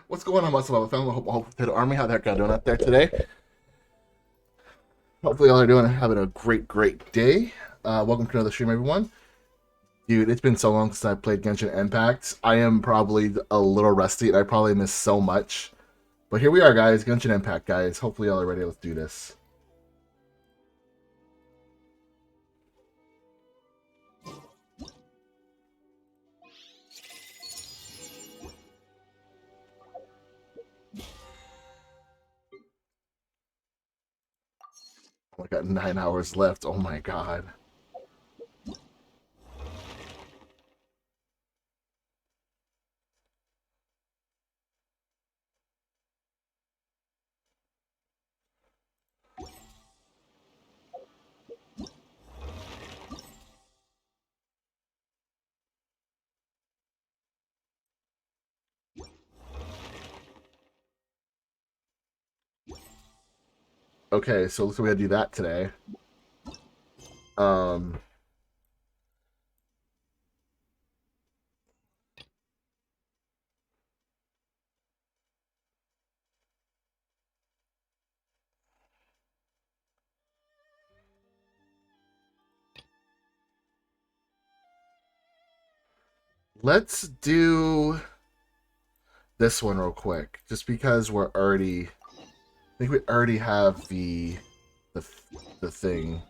What's going on, Muscle Level family? Hope Potato Army, how the heck y'all doing out there today? Hopefully y'all are doing having a great day. Welcome to another stream, everyone. Dude, it's been so long since I played Genshin Impact. I am probably a little rusty, and I probably missed so much. But here we are, guys. Genshin Impact, guys. Hopefully y'all are ready. Let's do this. I got 9 hours left. Oh my god. Okay, so looks like we gotta do that today. Um, let's do this one real quick, just because we're already. I think we already have the the thing.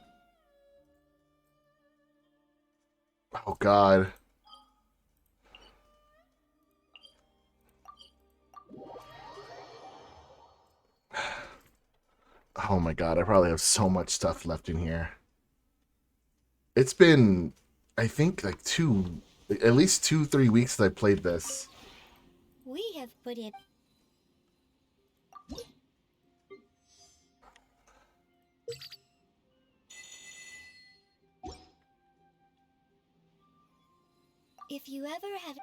Oh god. Oh my god, I probably have so much stuff left in here. It's been, I think, like at least 2, 3 weeks that I played this. We have put in. If you ever have.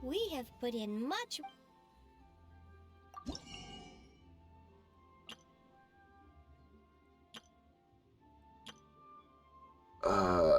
We have put in much. Uh,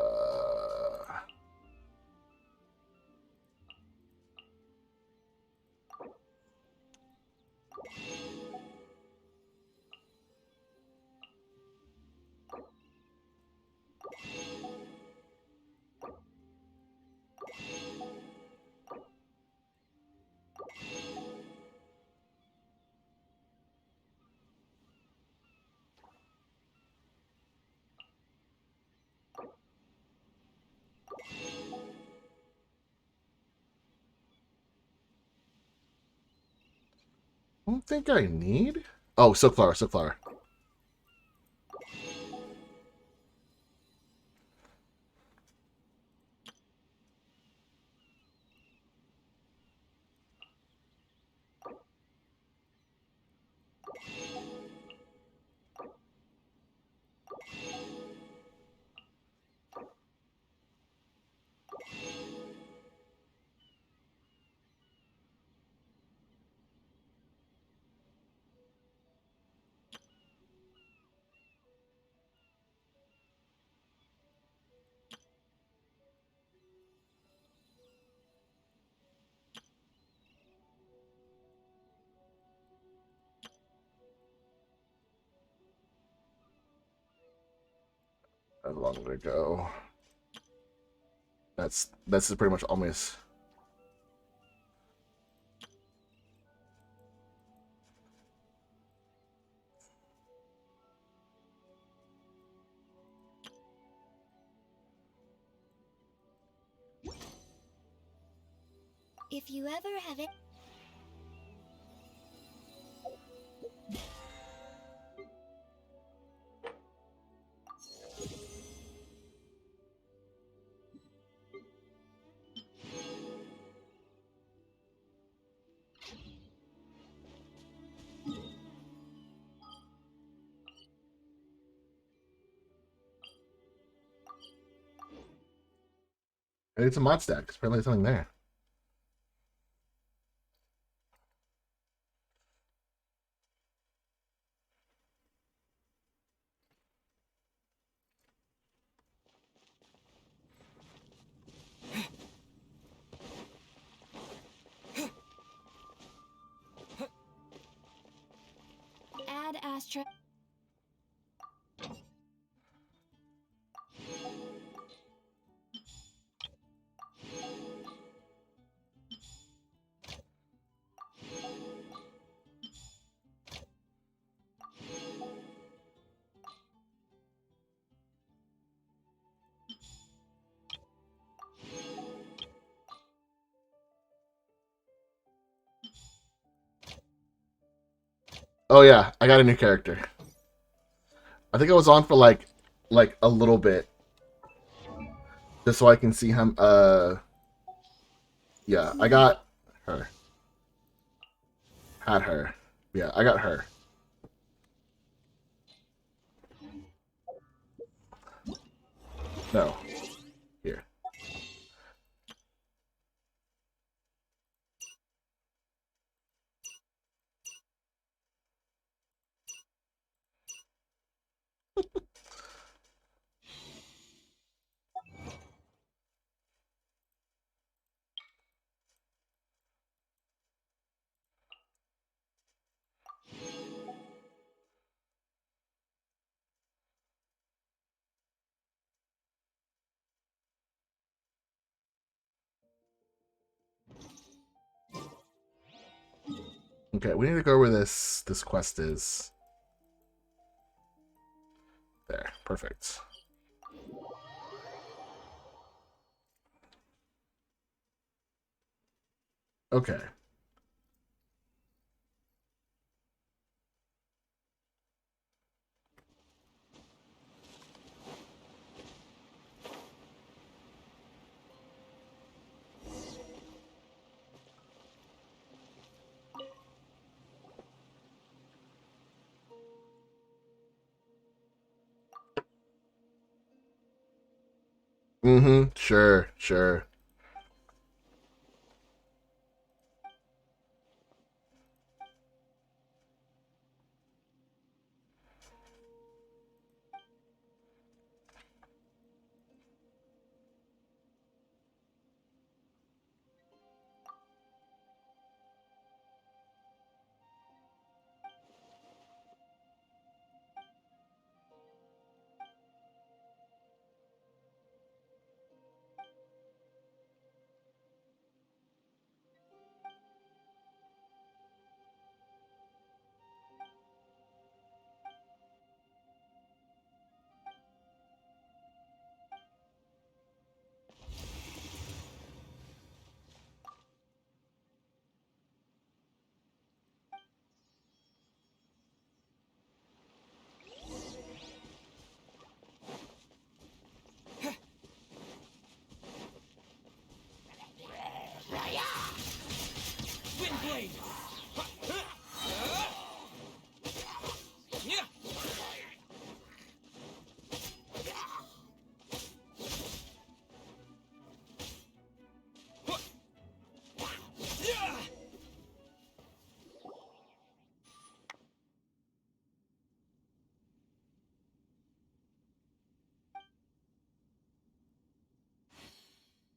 I don't think I need. Oh, silk flower, silk flower. How long to go? That's pretty much almost. If you ever have it. Maybe it's a mod stack. Apparently there's something there. Add Astra. Oh yeah, I got a new character. I think I was on for like a little bit, just so I can see him. Yeah, I got her. Had her. Yeah, I got her. No, here. Okay, we need to go where this quest is. There, perfect. Okay. Mm-hmm. Sure, sure. Windblade!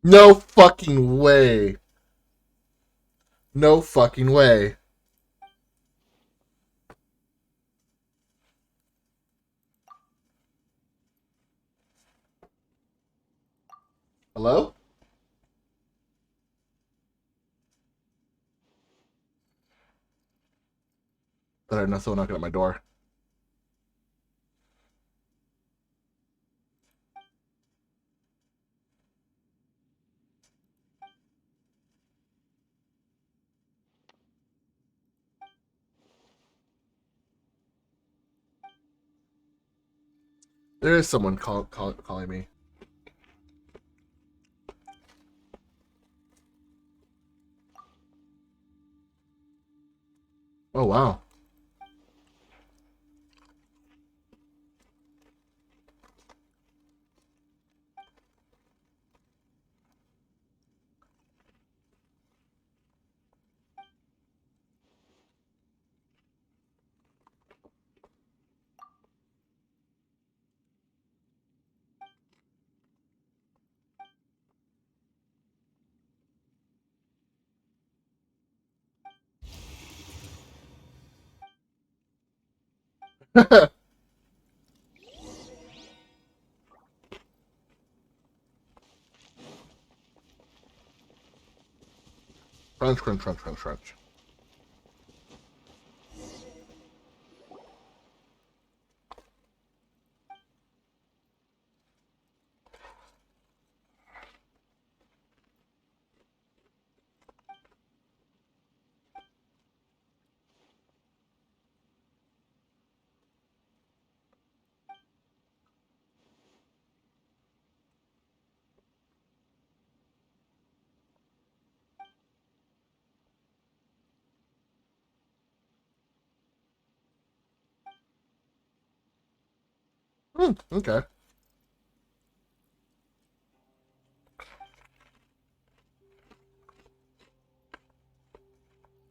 No fucking way. No fucking way. Hello? Thought I heard someone knocking at my door. There is someone calling me. Oh wow. Crunch, crunch, crunch, crunch, crunch. Okay.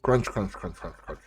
Crunch, crunch, crunch, crunch, crunch.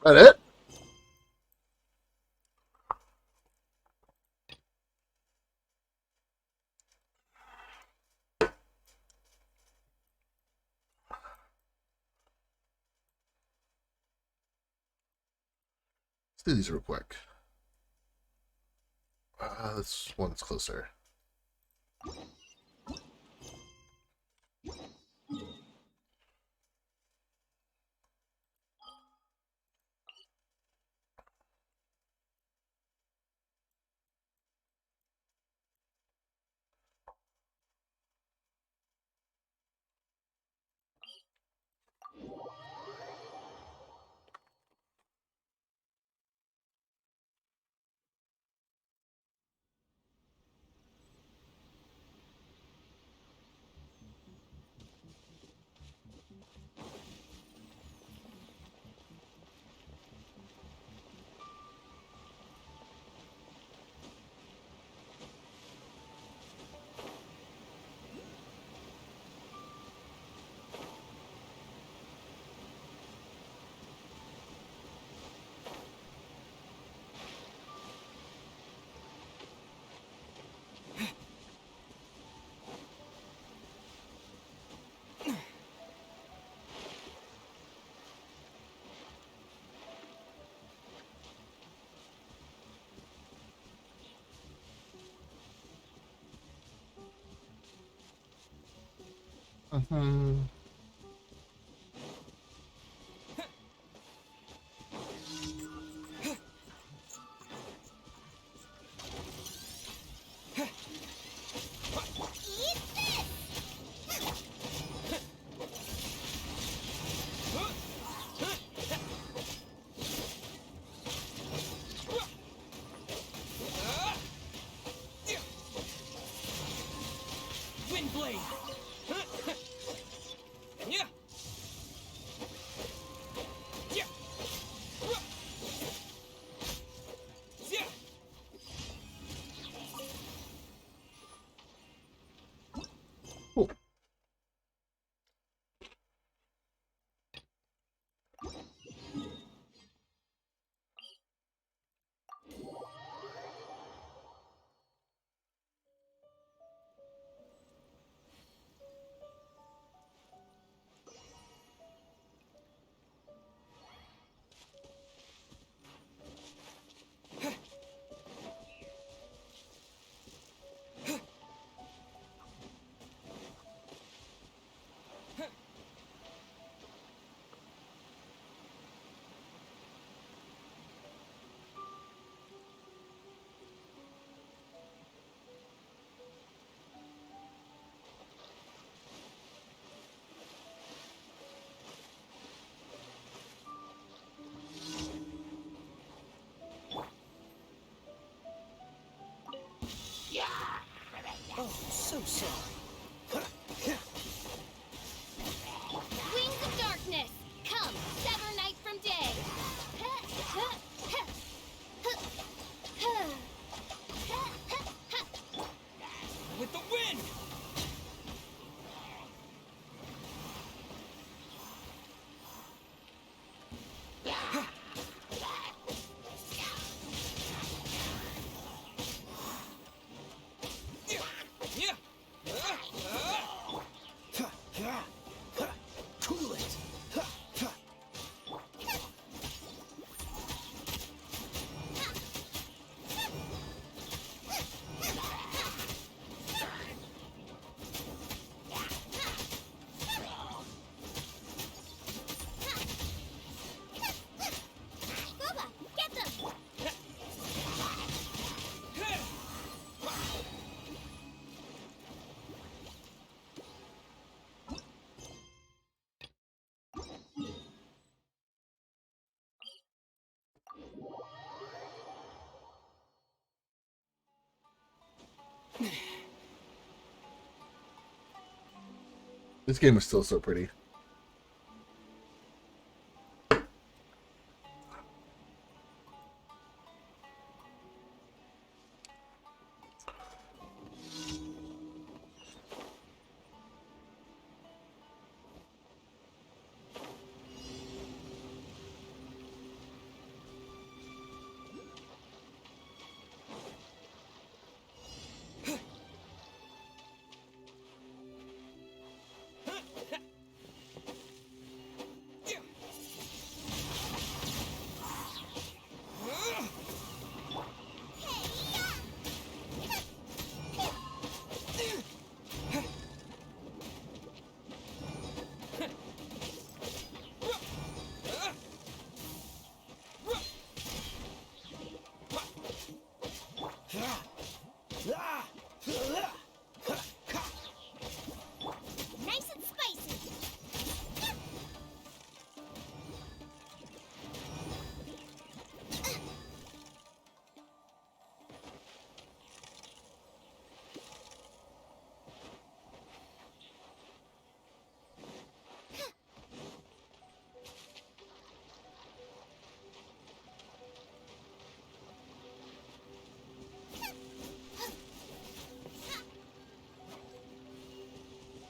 That it? Let's do these real quick. This one's closer. Mm-hmm. This game is still so pretty. Nice and spicy.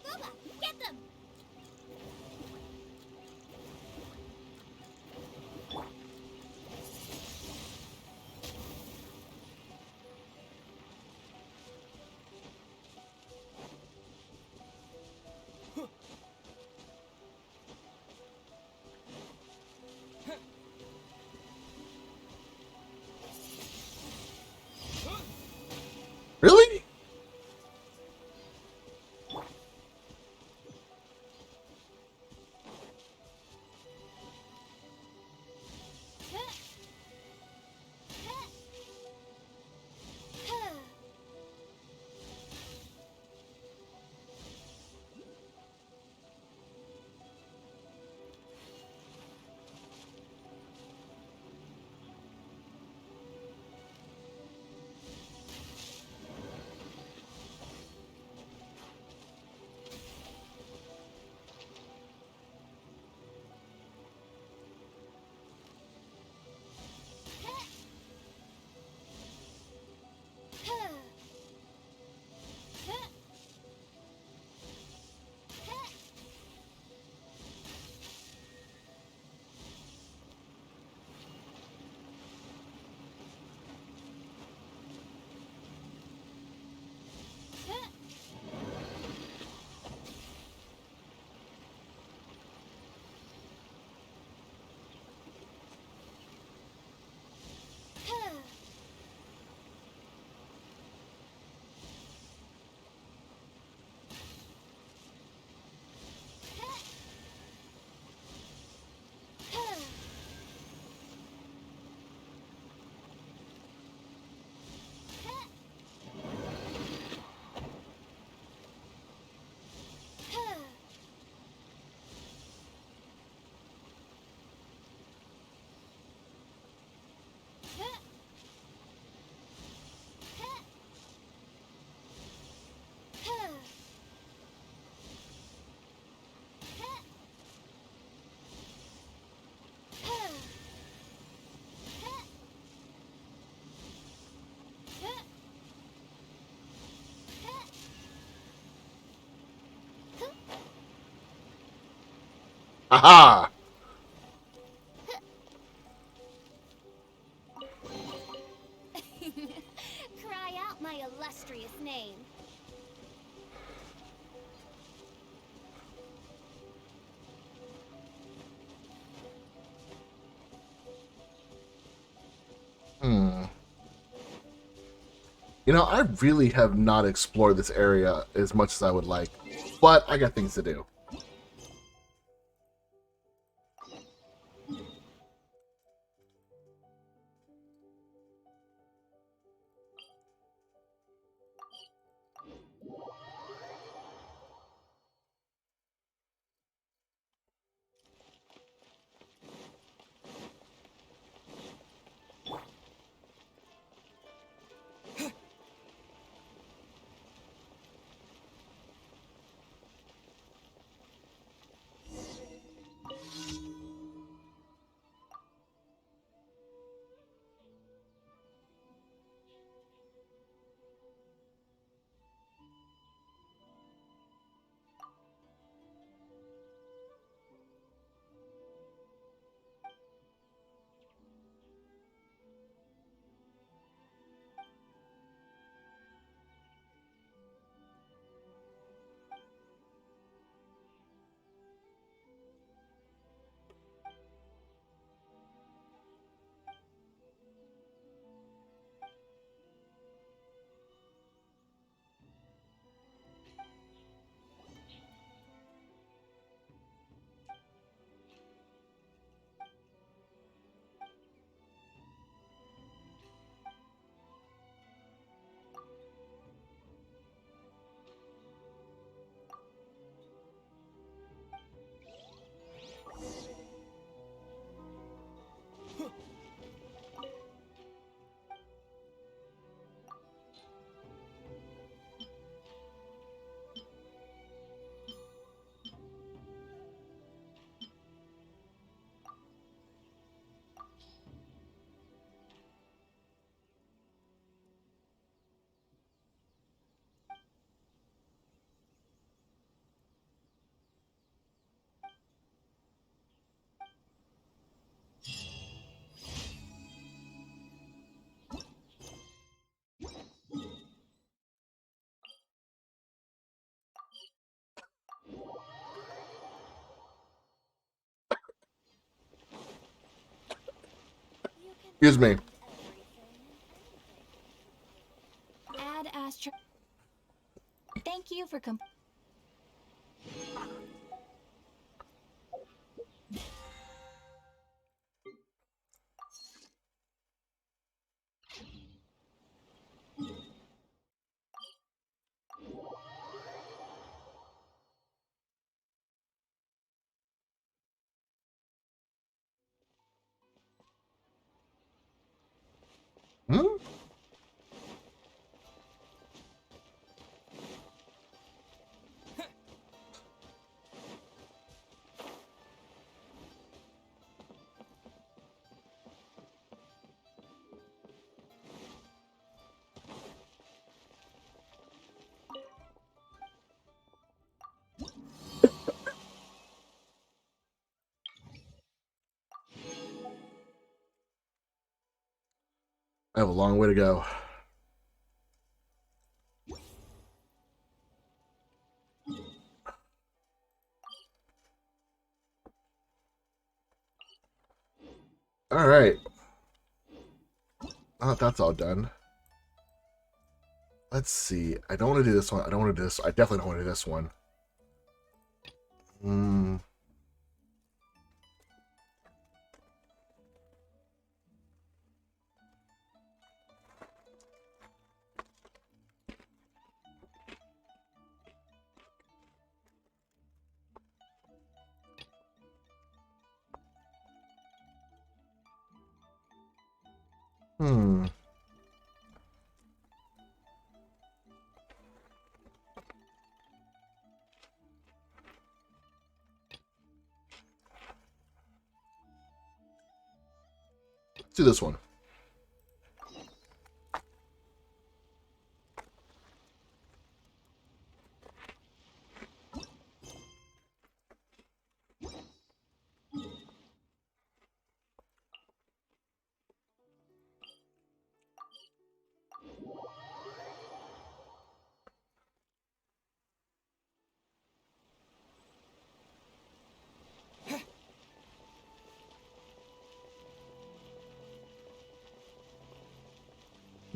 Booba, get them. Really? Aha! Cry out my illustrious name. Hmm. You know, I really have not explored this area as much as I would like, but I got things to do. You can Excuse me. find everything. Add astro. Thank you for Hmm? I have a long way to go. All right. Oh, that's all done. Let's see. I don't want to do this one. I don't want to do this. I definitely don't want to do this one. Hmm. Hmm. Let's do this one.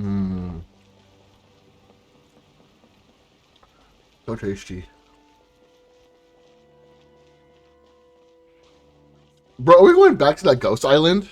Hmm. So tasty. Bro, are we going back to that ghost island?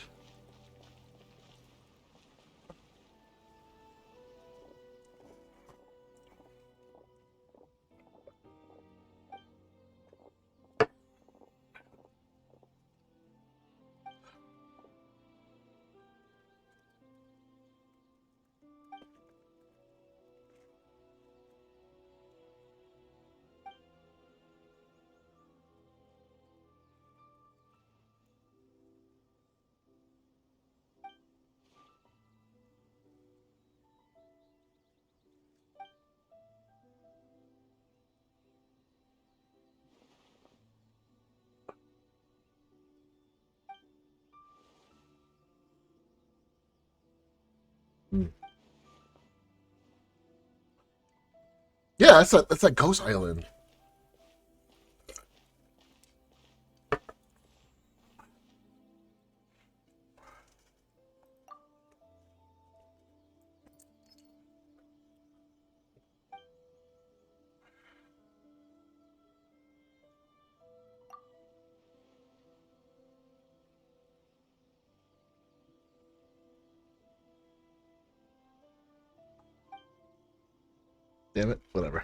Hmm. Yeah, that's that ghost island. Damn it. Whatever.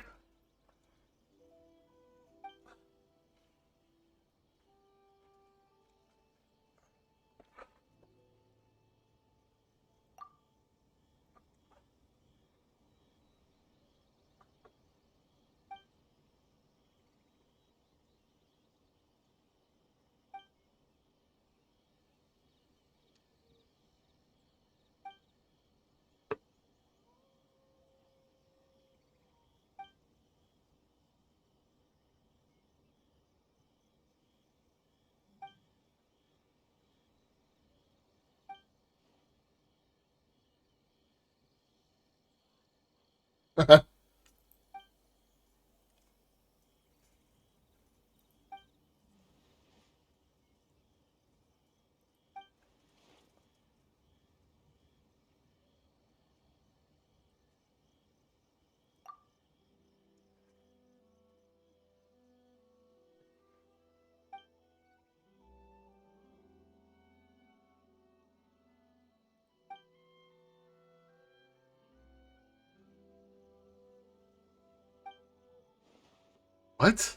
What?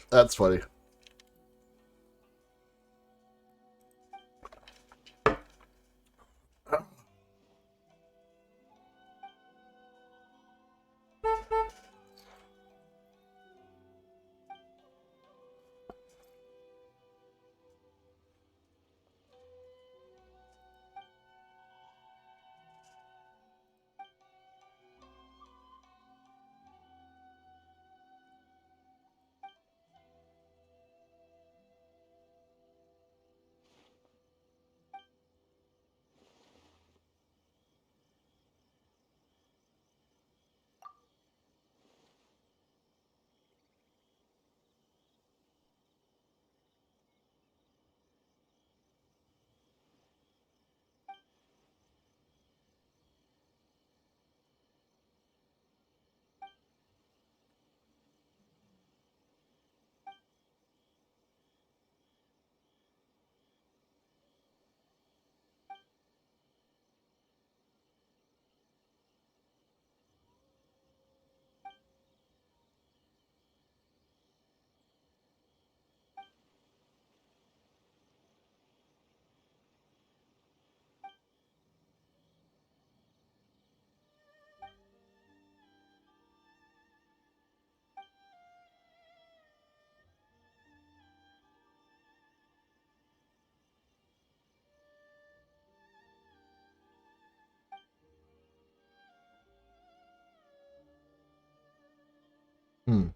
That's funny. Hmm.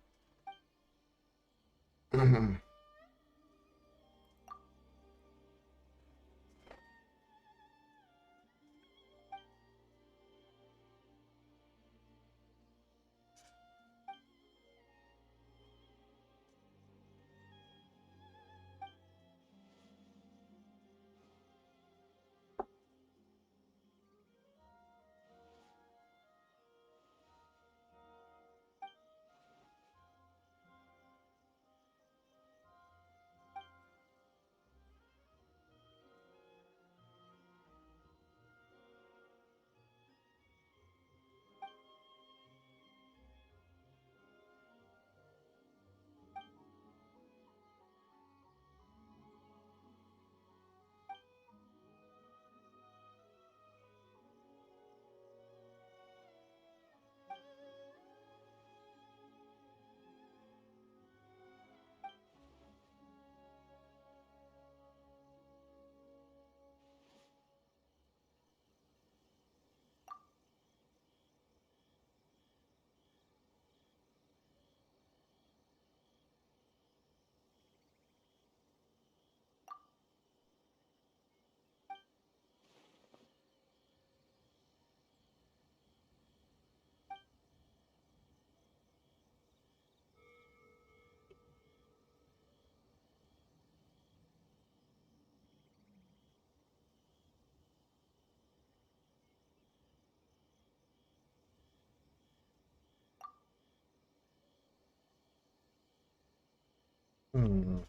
Hmm.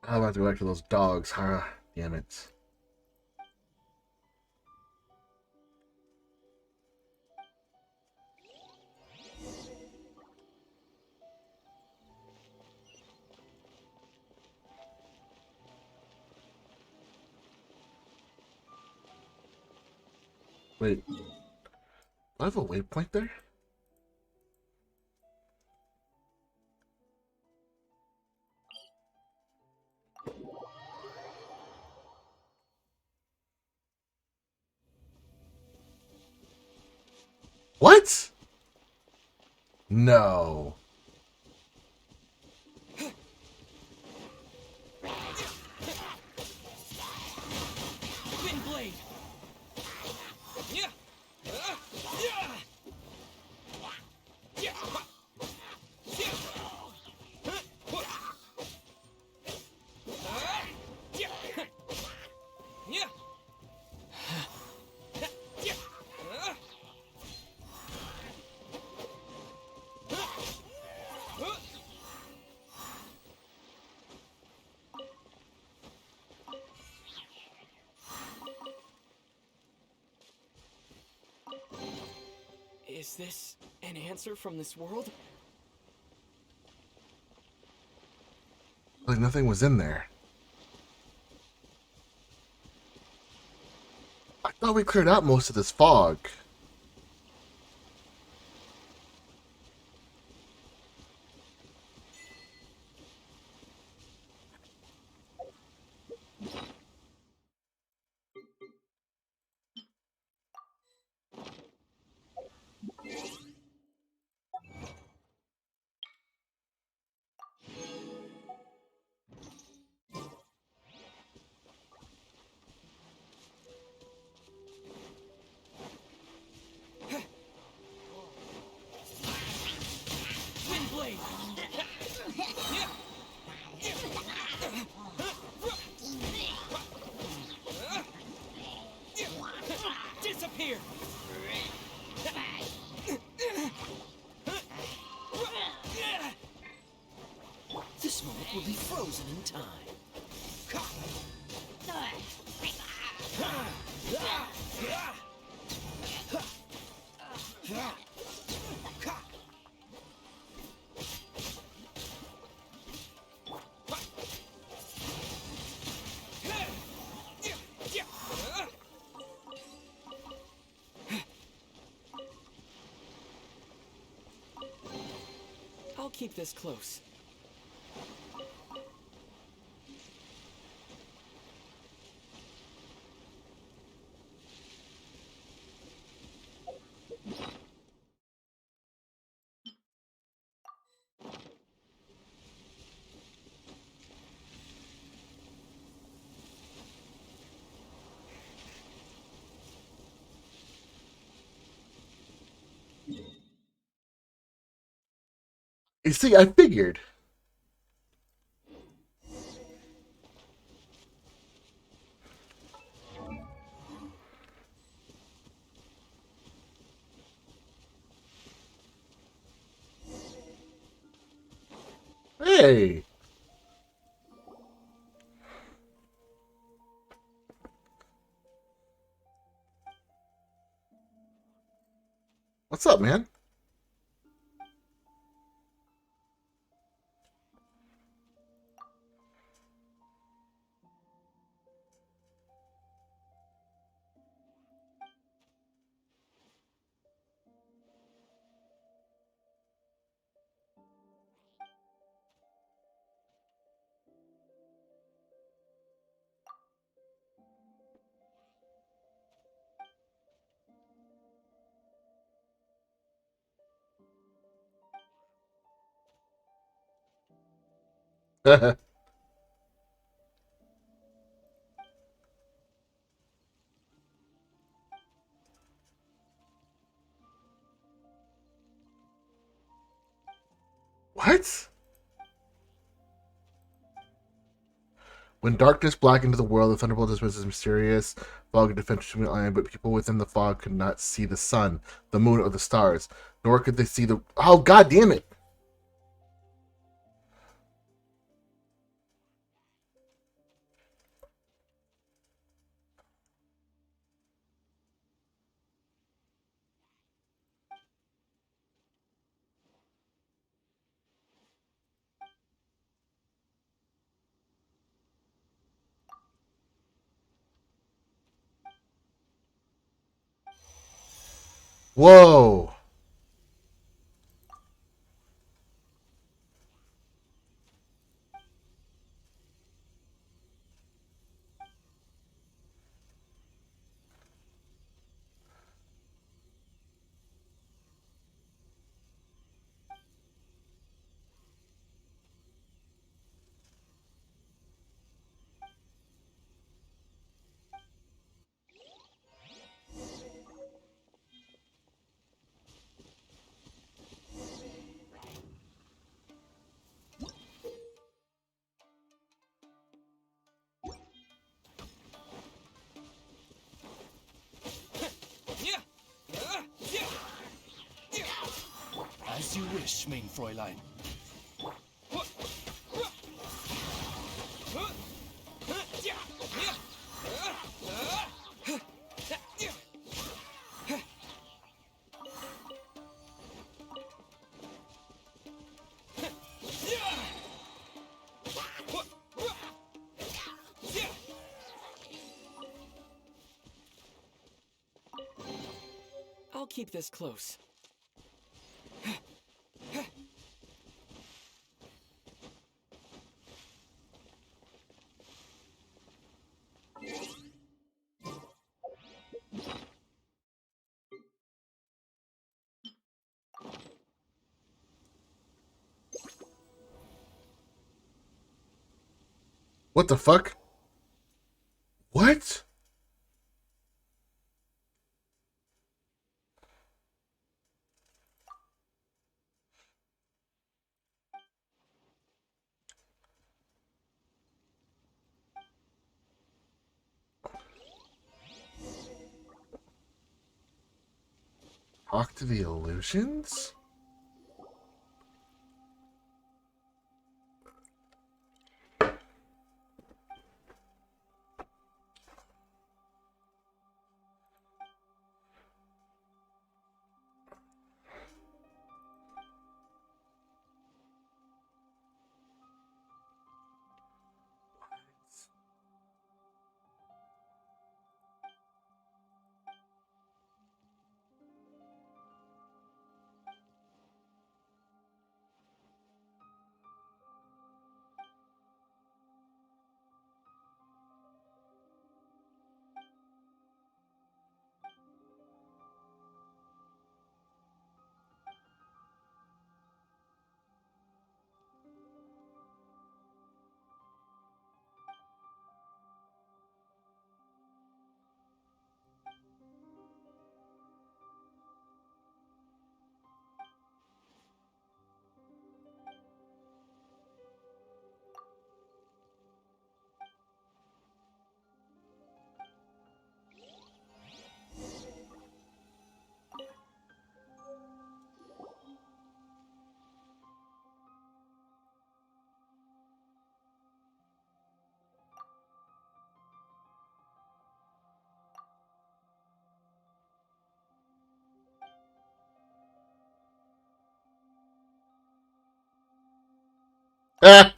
I'm about to go back to those dogs, huh? Damn it. Wait, do I have a waypoint there? What? No. Wind blade. Yeah. Yeah. Yeah. Is this an answer from this world? Like nothing was in there. I thought we cleared out most of this fog. Wind blade. Disappear. This moment will be frozen in time. I'll keep this close. You see, I figured. Hey. What's up, man? What? When darkness blackened the world, the thunderbolt dismisses mysterious fog of defense between the island, but people within the fog could not see the sun, the moon, or the stars, nor could they see the. Oh, god damn it! Whoa. As you wish, mein Fräulein. I'll keep this close. What the fuck? What? Talk to the illusions? Ah!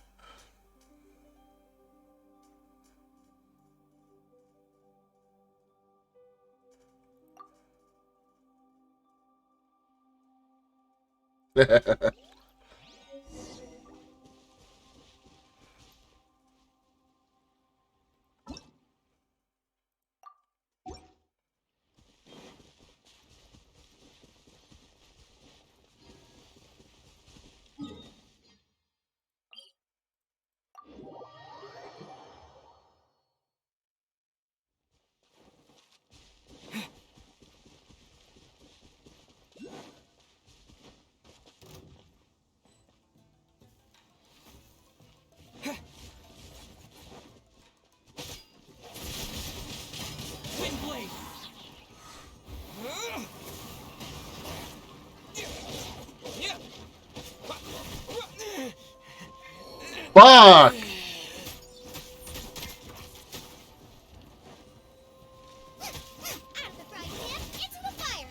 Wind blade. Fuck! Out of the frying pan, into the fire!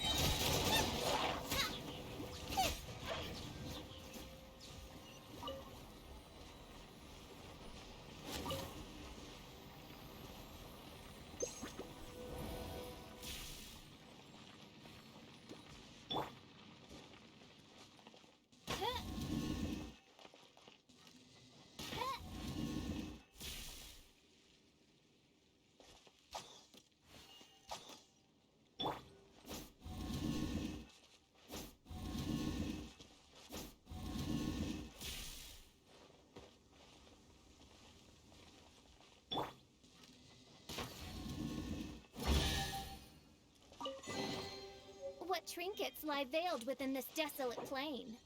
trinkets lie veiled within this desolate plain.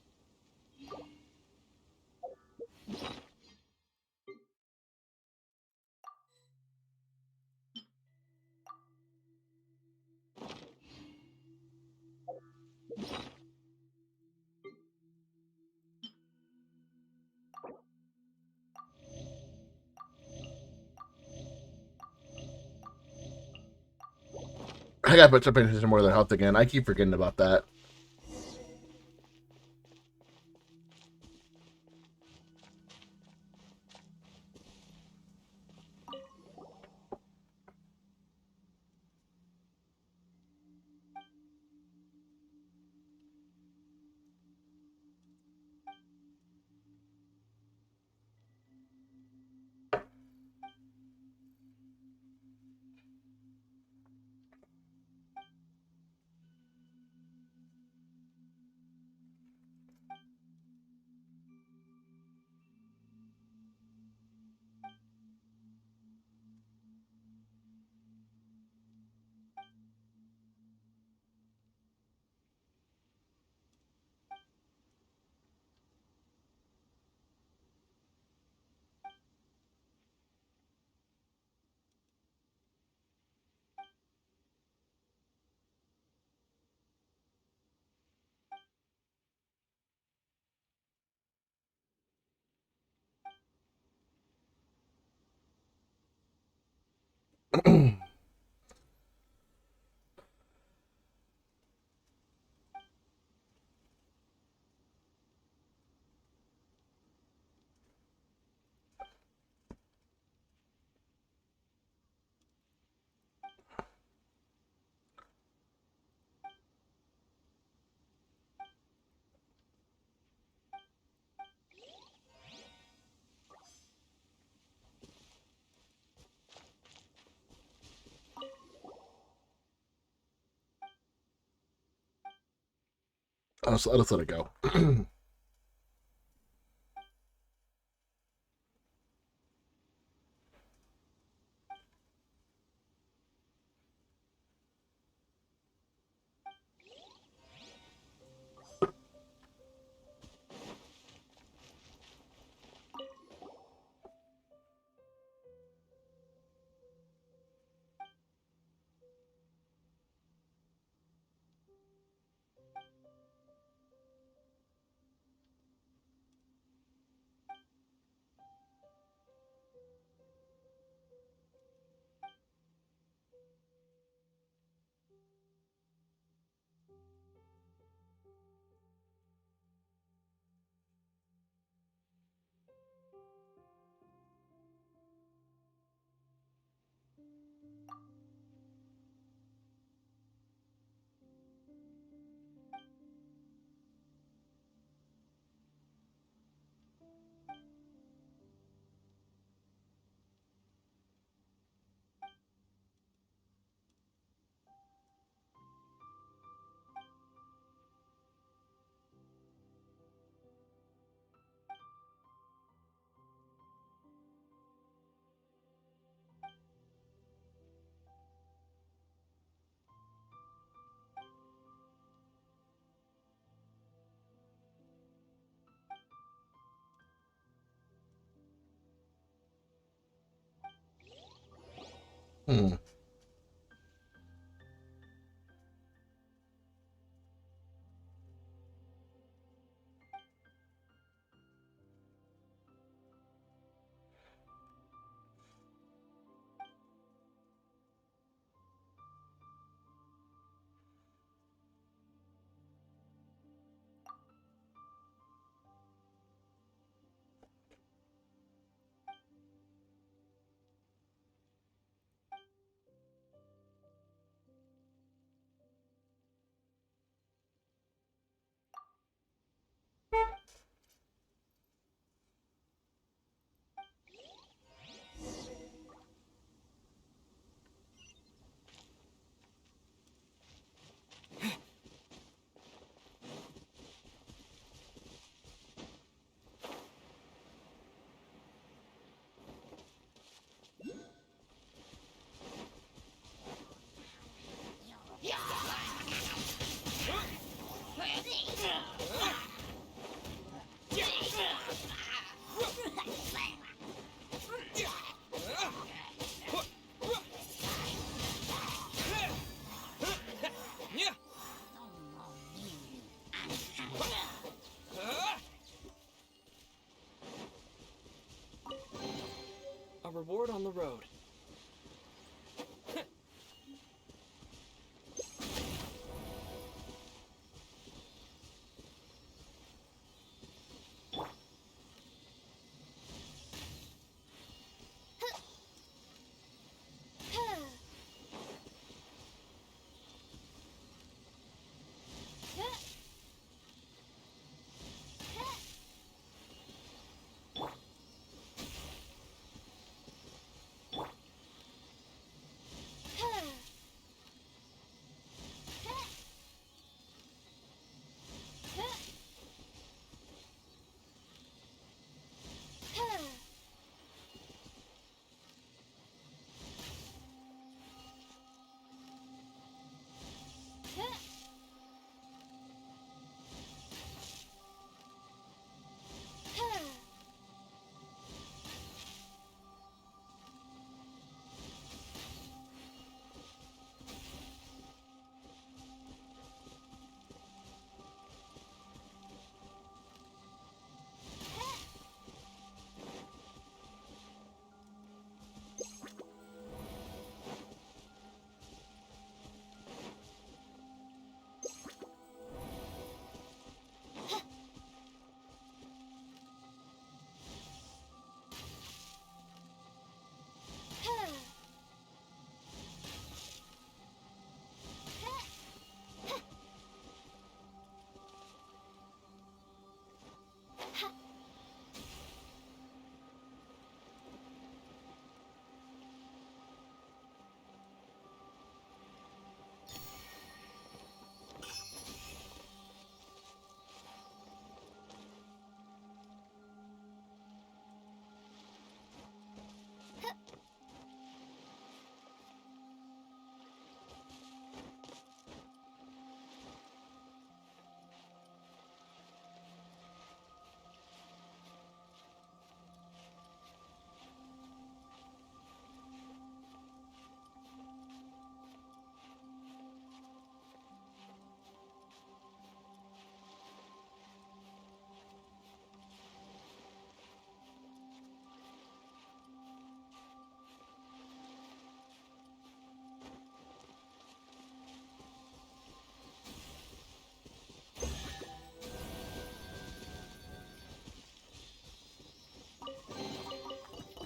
I gotta put some attention more to their health again. I keep forgetting about that. I'll just let it go. Hmm. A reward on the road.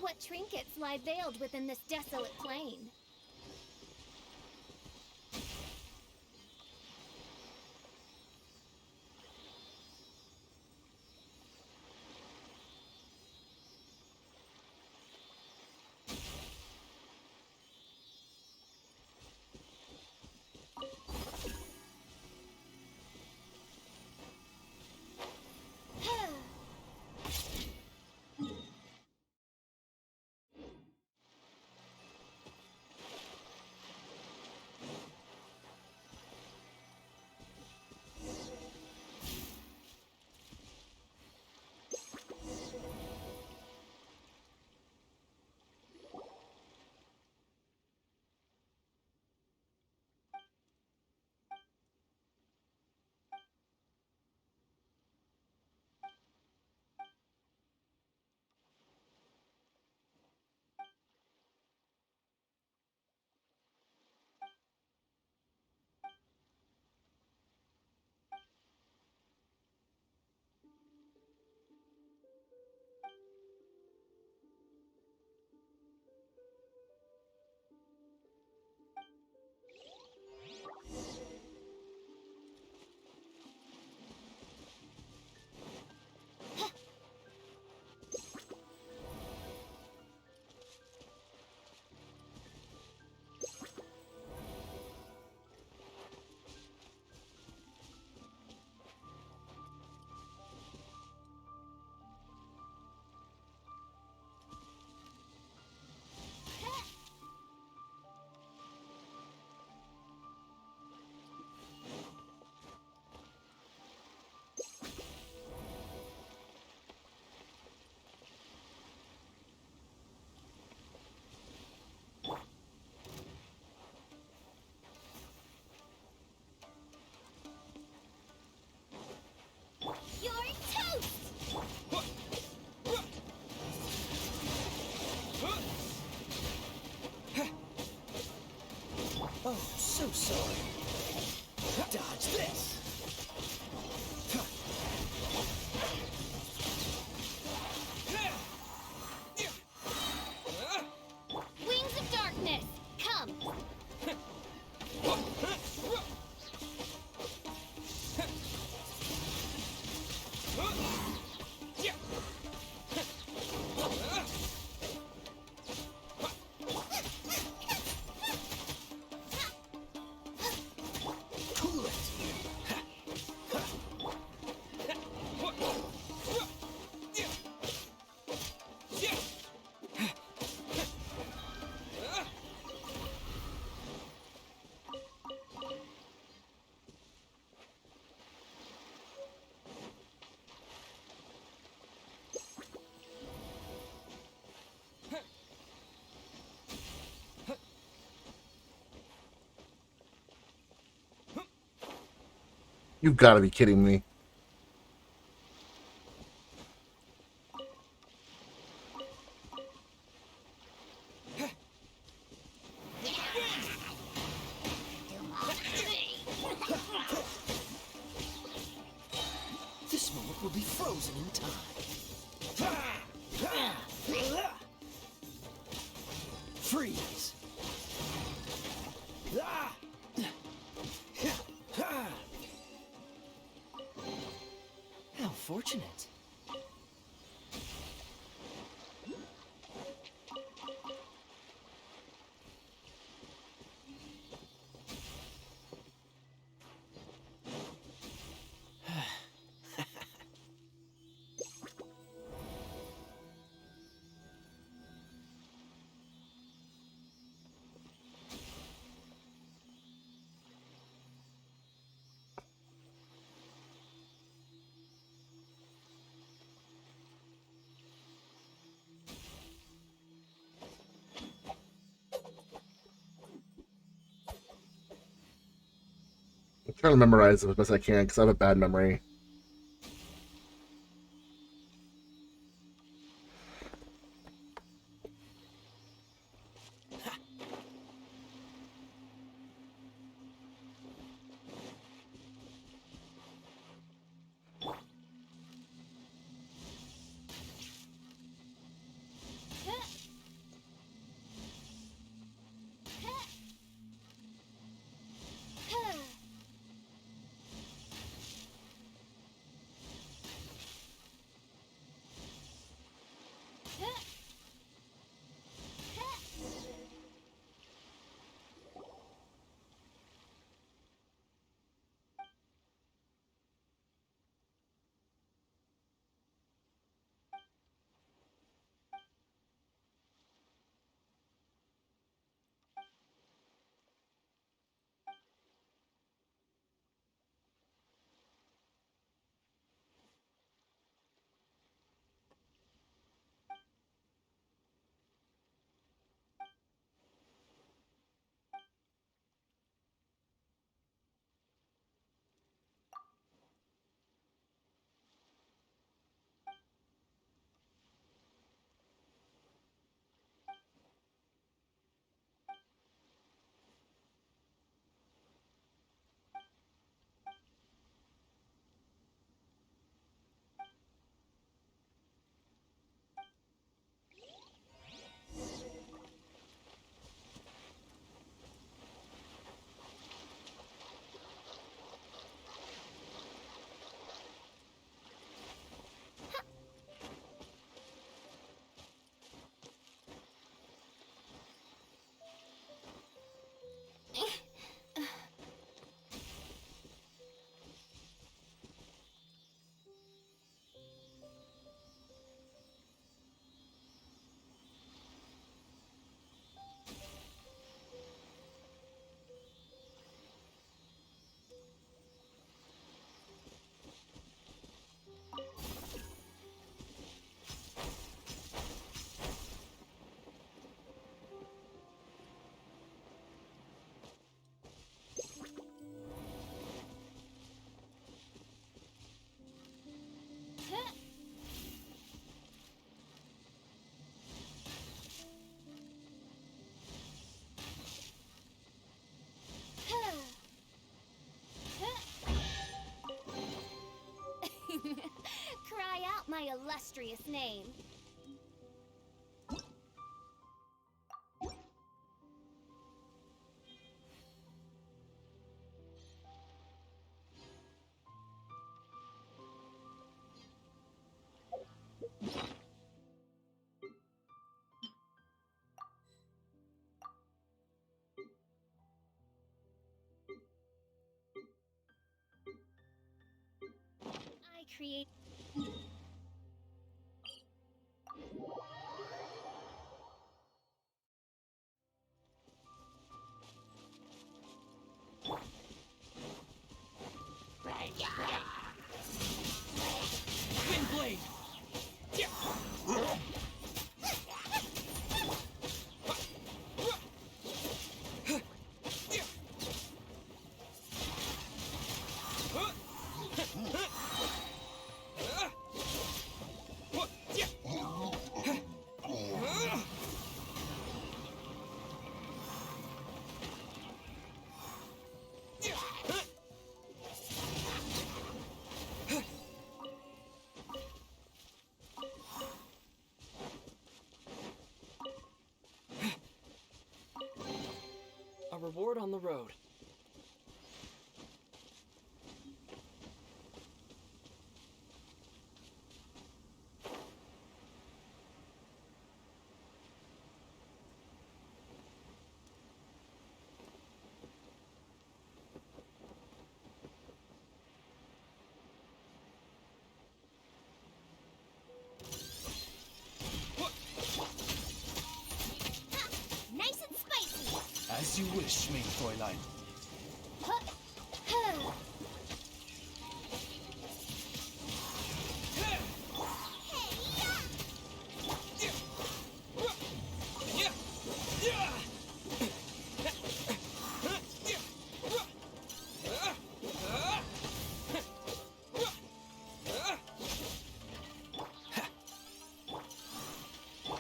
What trinkets lie veiled within this desolate plain? I'm sorry. Dodge this. Wings of darkness, come! Cool it. You've got to be kidding me. This moment will be frozen in time. Freeze. How fortunate. I'm trying to memorize it as best I can because I have a bad memory. illustrious name. I create. Wind blade! A reward on the road. Ha! Nice and spicy. As you wish, main Fräulein. Huh. Huh.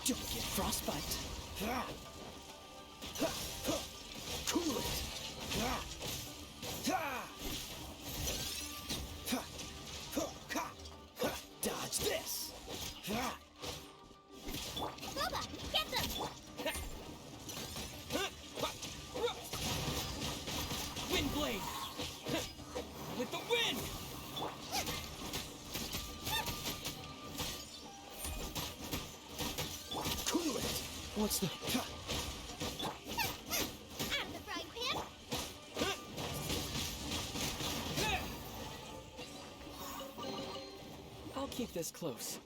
Don't get frostbite. Cool it. Dodge this. Boba, get them. Wind blade. With the wind. Cool it. What's the? Out of the frying pan. I'll keep this close.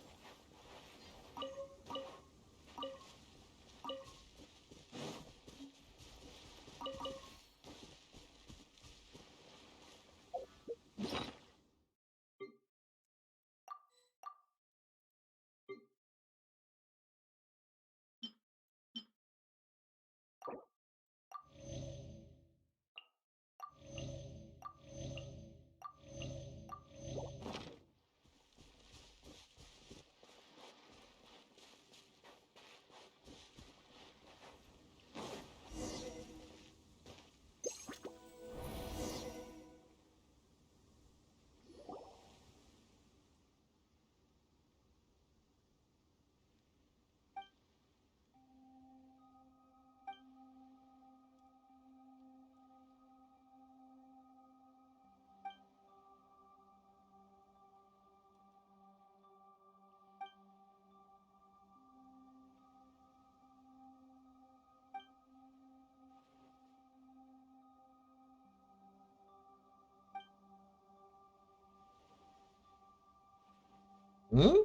Hmm?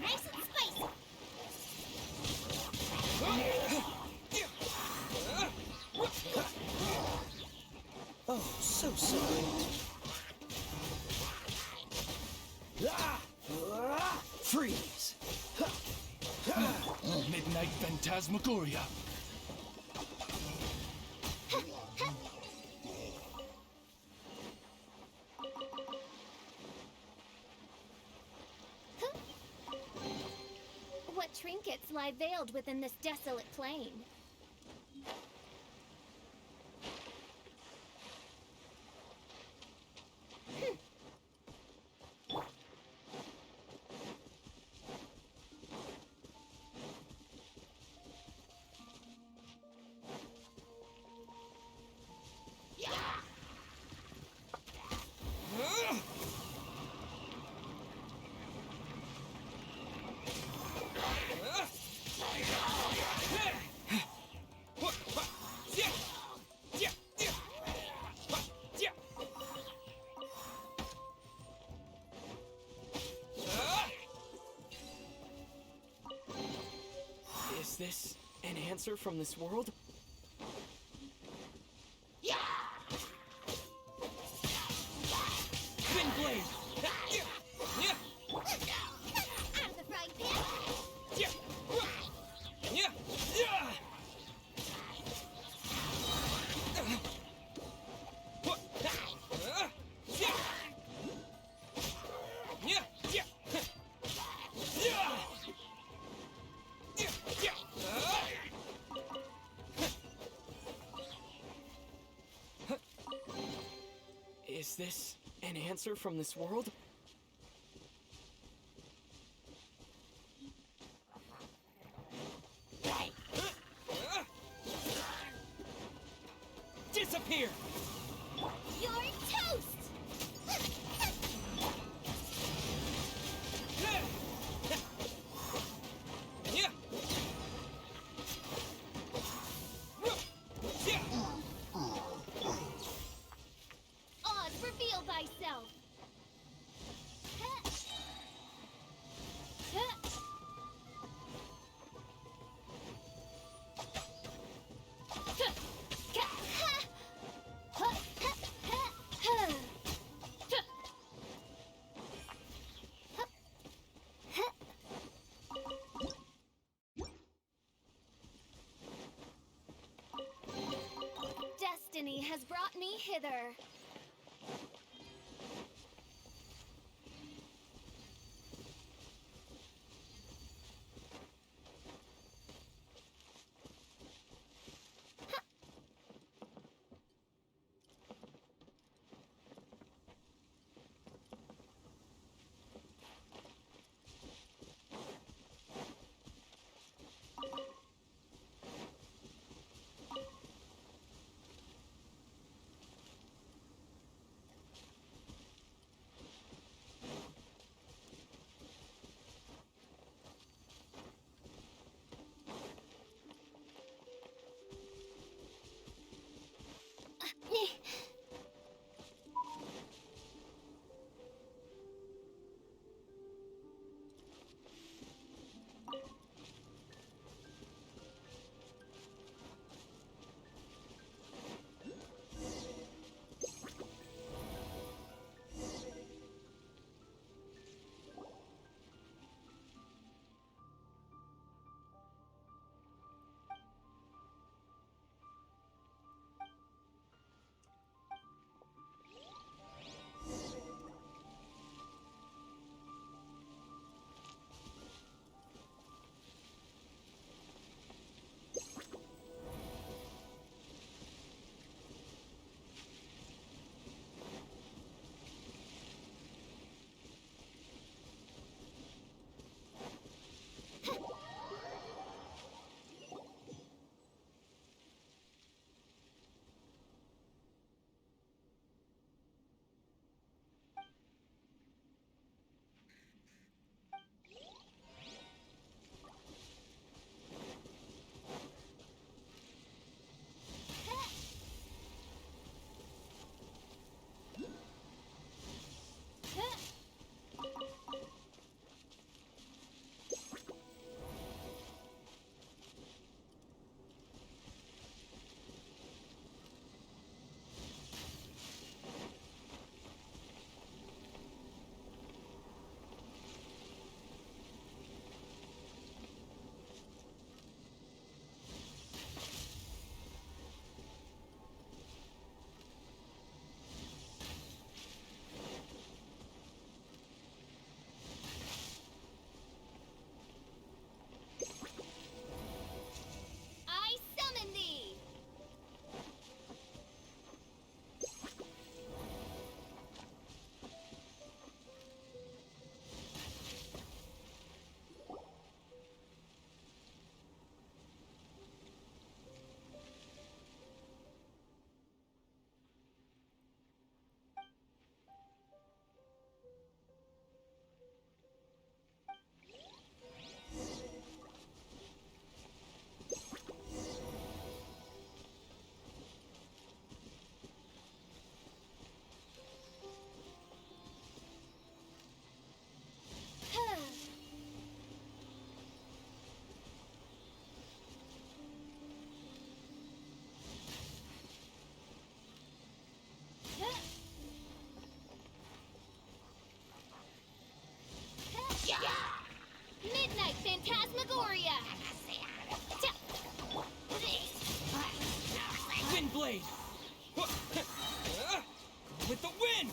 Nice and spicy. Oh, so sorry. Freeze! Midnight Phantasmagoria. What trinkets lie veiled within this desolate plain? Is this an answer from this world? this an answer from this world? Disappear! You're toast! Oz, reveal thyself! Destiny has brought me hither. I summon thee! Midnight Phantasmagoria! Wind blade! With the wind!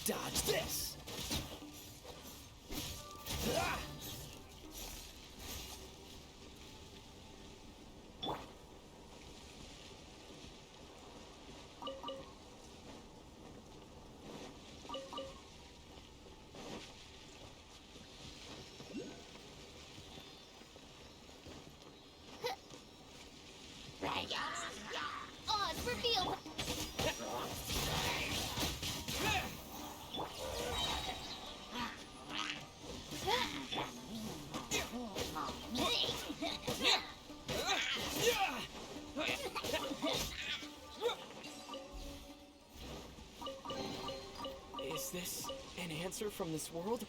Dodge this. Ah! Oz, reveal. Is this an answer from this world?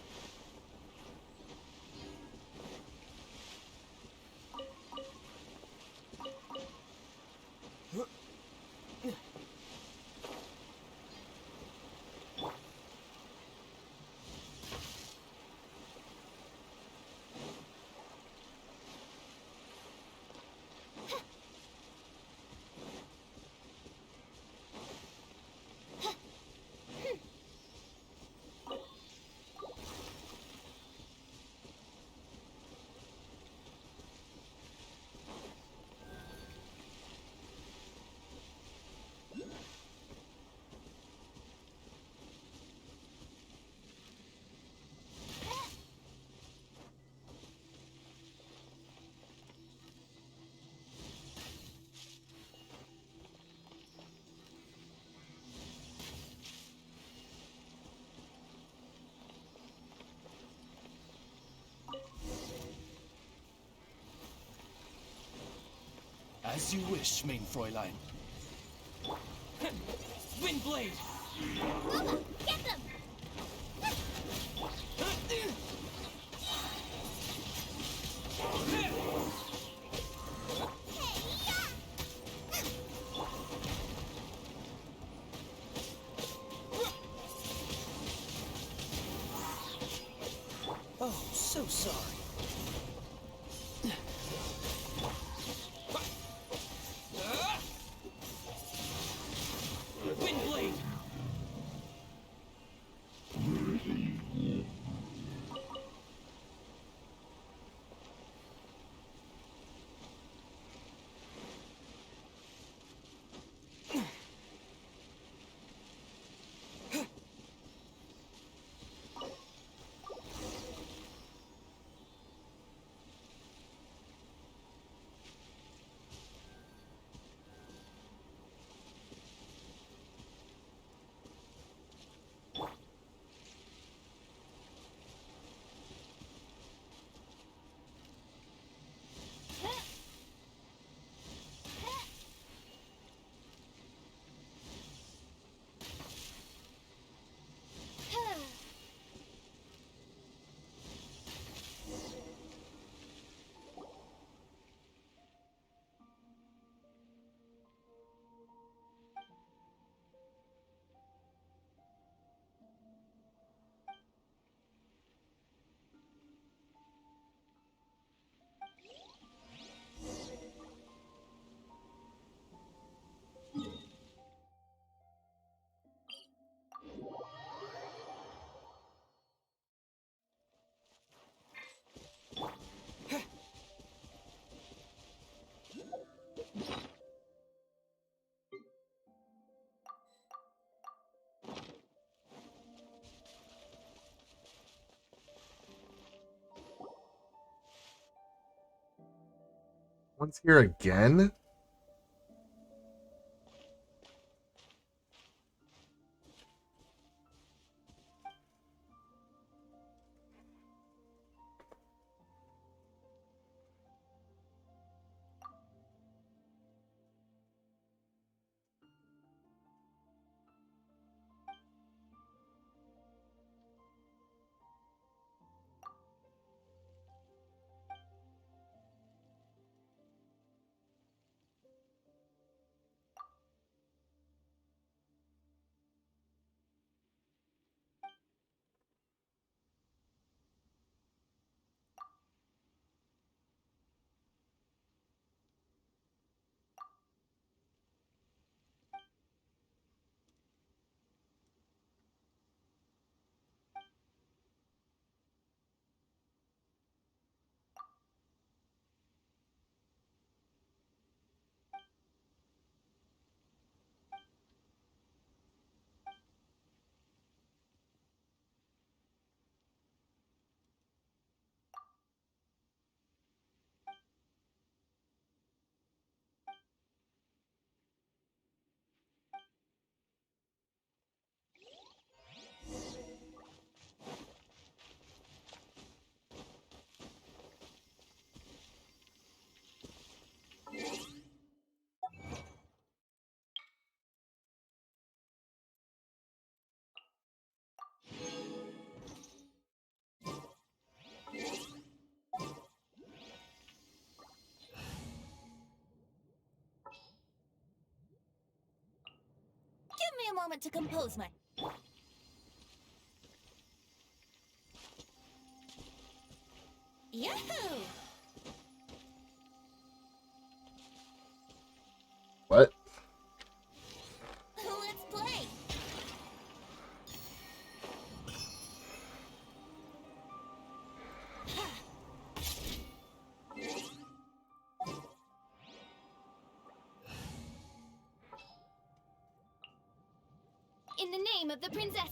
As you wish, main Fräulein. Windblade! Uma, get them. Oh, so sorry. Windblade! Once here again? moment to compose my... Yahoo! What? Let's play! In the name of the princess.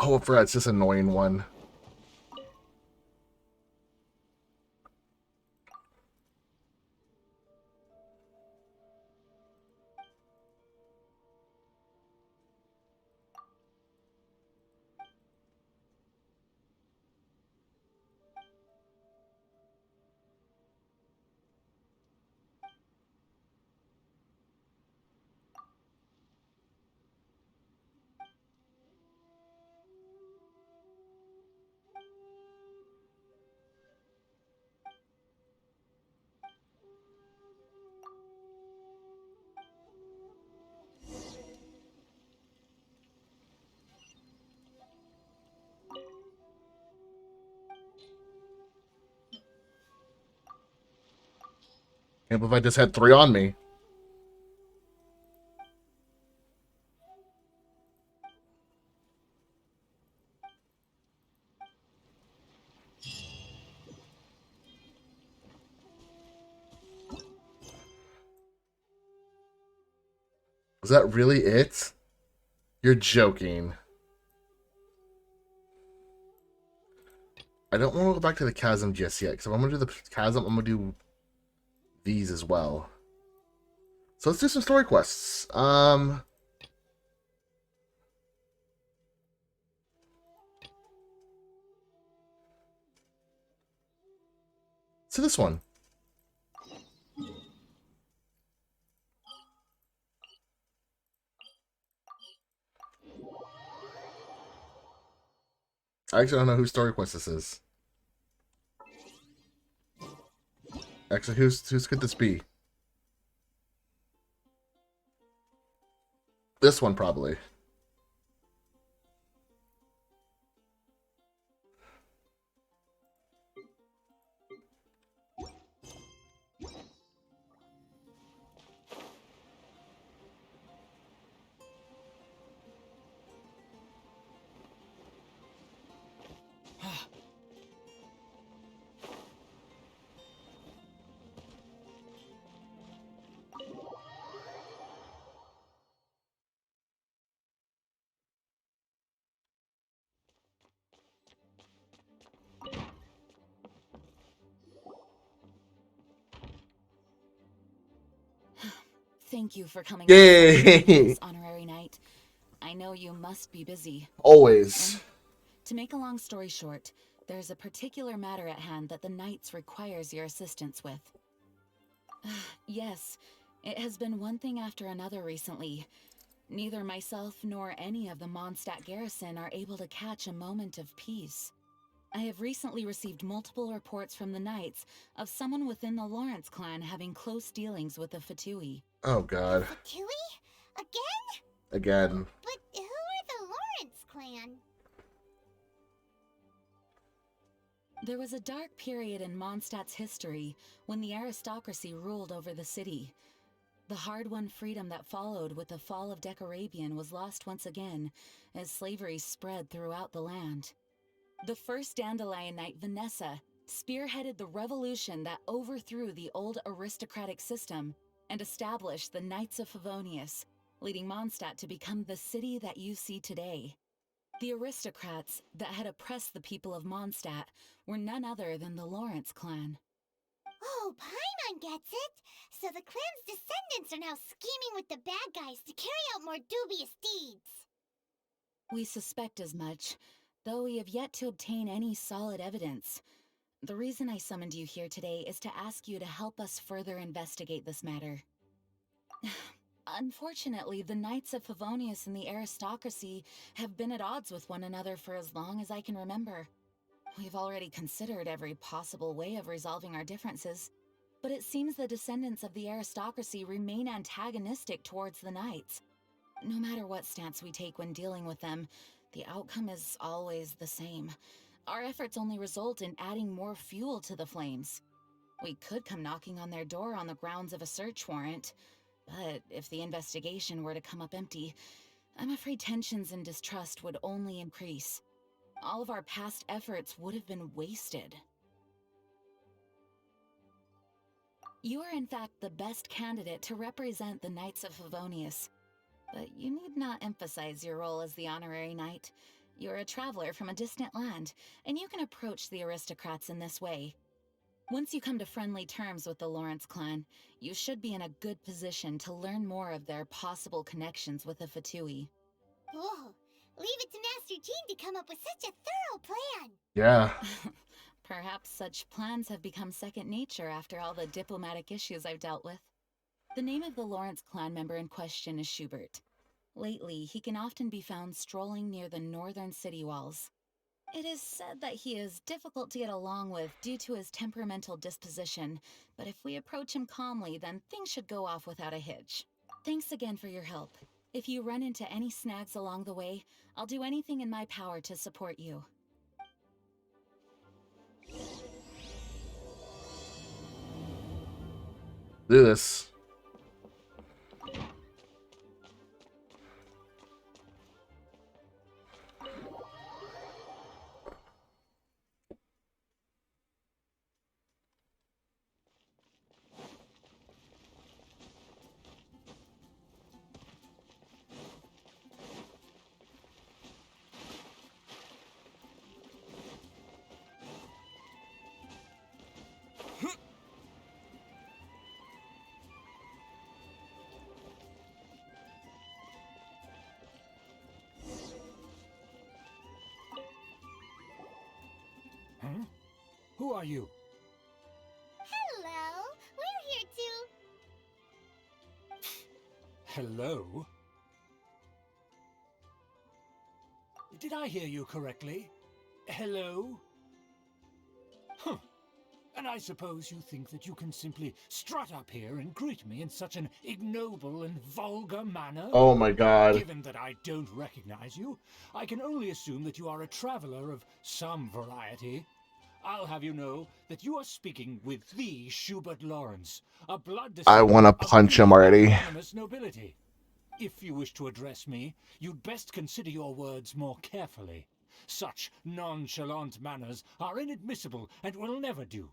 Oh, I forgot. It's this annoying one. Can't believe I just had 3 on me. Was that really it? You're joking. I don't want to go back to the chasm just yet, because if I'm going to do the chasm, I'm going to do these as well. So let's do some story quests. So this one. I actually don't know whose story quest this is. Actually, whose could this be? This one, probably. Thank you for coming out Yay! this honorary night. I know you must be busy. Always. To make a long story short, there's a particular matter at hand that the Knights requires your assistance with. Yes, it has been one thing after another recently. Neither myself nor any of the Mondstadt garrison are able to catch a moment of peace. I have recently received multiple reports from the Knights of someone within the Lawrence clan having close dealings with the Fatui. Oh, God. Fatui? Again? Again. But who are the Lawrence clan? There was a dark period in Mondstadt's history when the aristocracy ruled over the city. The hard-won freedom that followed with the fall of Decarabian was lost once again as slavery spread throughout the land. The first Dandelion Knight, Vanessa, spearheaded the revolution that overthrew the old aristocratic system and established the Knights of Favonius, leading Mondstadt to become the city that you see today. The aristocrats that had oppressed the people of Mondstadt were none other than the Lawrence clan. Oh, Paimon gets it! So the clan's descendants are now scheming with the bad guys to carry out more dubious deeds! We suspect as much, though we have yet to obtain any solid evidence. The reason I summoned you here today is to ask you to help us further investigate this matter. Unfortunately, the Knights of Favonius and the aristocracy have been at odds with one another for as long as I can remember. We've already considered every possible way of resolving our differences, but it seems the descendants of the aristocracy remain antagonistic towards the Knights. No matter what stance we take when dealing with them, the outcome is always the same. Our efforts only result in adding more fuel to the flames. We could come knocking on their door on the grounds of a search warrant, but if the investigation were to come up empty, I'm afraid tensions and distrust would only increase. All of our past efforts would have been wasted. You are in fact the best candidate to represent the Knights of Favonius, but you need not emphasize your role as the honorary knight. You're a traveler from a distant land, and you can approach the aristocrats in this way. Once you come to friendly terms with the Lawrence clan, you should be in a good position to learn more of their possible connections with the Fatui. Whoa, leave it to Master Jean to come up with such a thorough plan. Yeah. Perhaps such plans have become second nature after all the diplomatic issues I've dealt with. The name of the Lawrence clan member in question is Schubert. Lately, he can often be found strolling near the northern city walls. It is said that he is difficult to get along with due to his temperamental disposition, but if we approach him calmly, then things should go off without a hitch. Thanks again for your help. If you run into any snags along the way, I'll do anything in my power to support you. Do this. Huh? Who are you? Hello, we're here to... Hello? Did I hear you correctly? Hello? Huh. And I suppose you think that you can simply strut up here and greet me in such an ignoble and vulgar manner? Oh my god. Given that I don't recognize you, I can only assume that you are a traveler of some variety. I'll have you know that you are speaking with the Schubert Lawrence, a blood I want to punch him already. anonymous nobility. If you wish to address me, you'd best consider your words more carefully. Such nonchalant manners are inadmissible and will never do.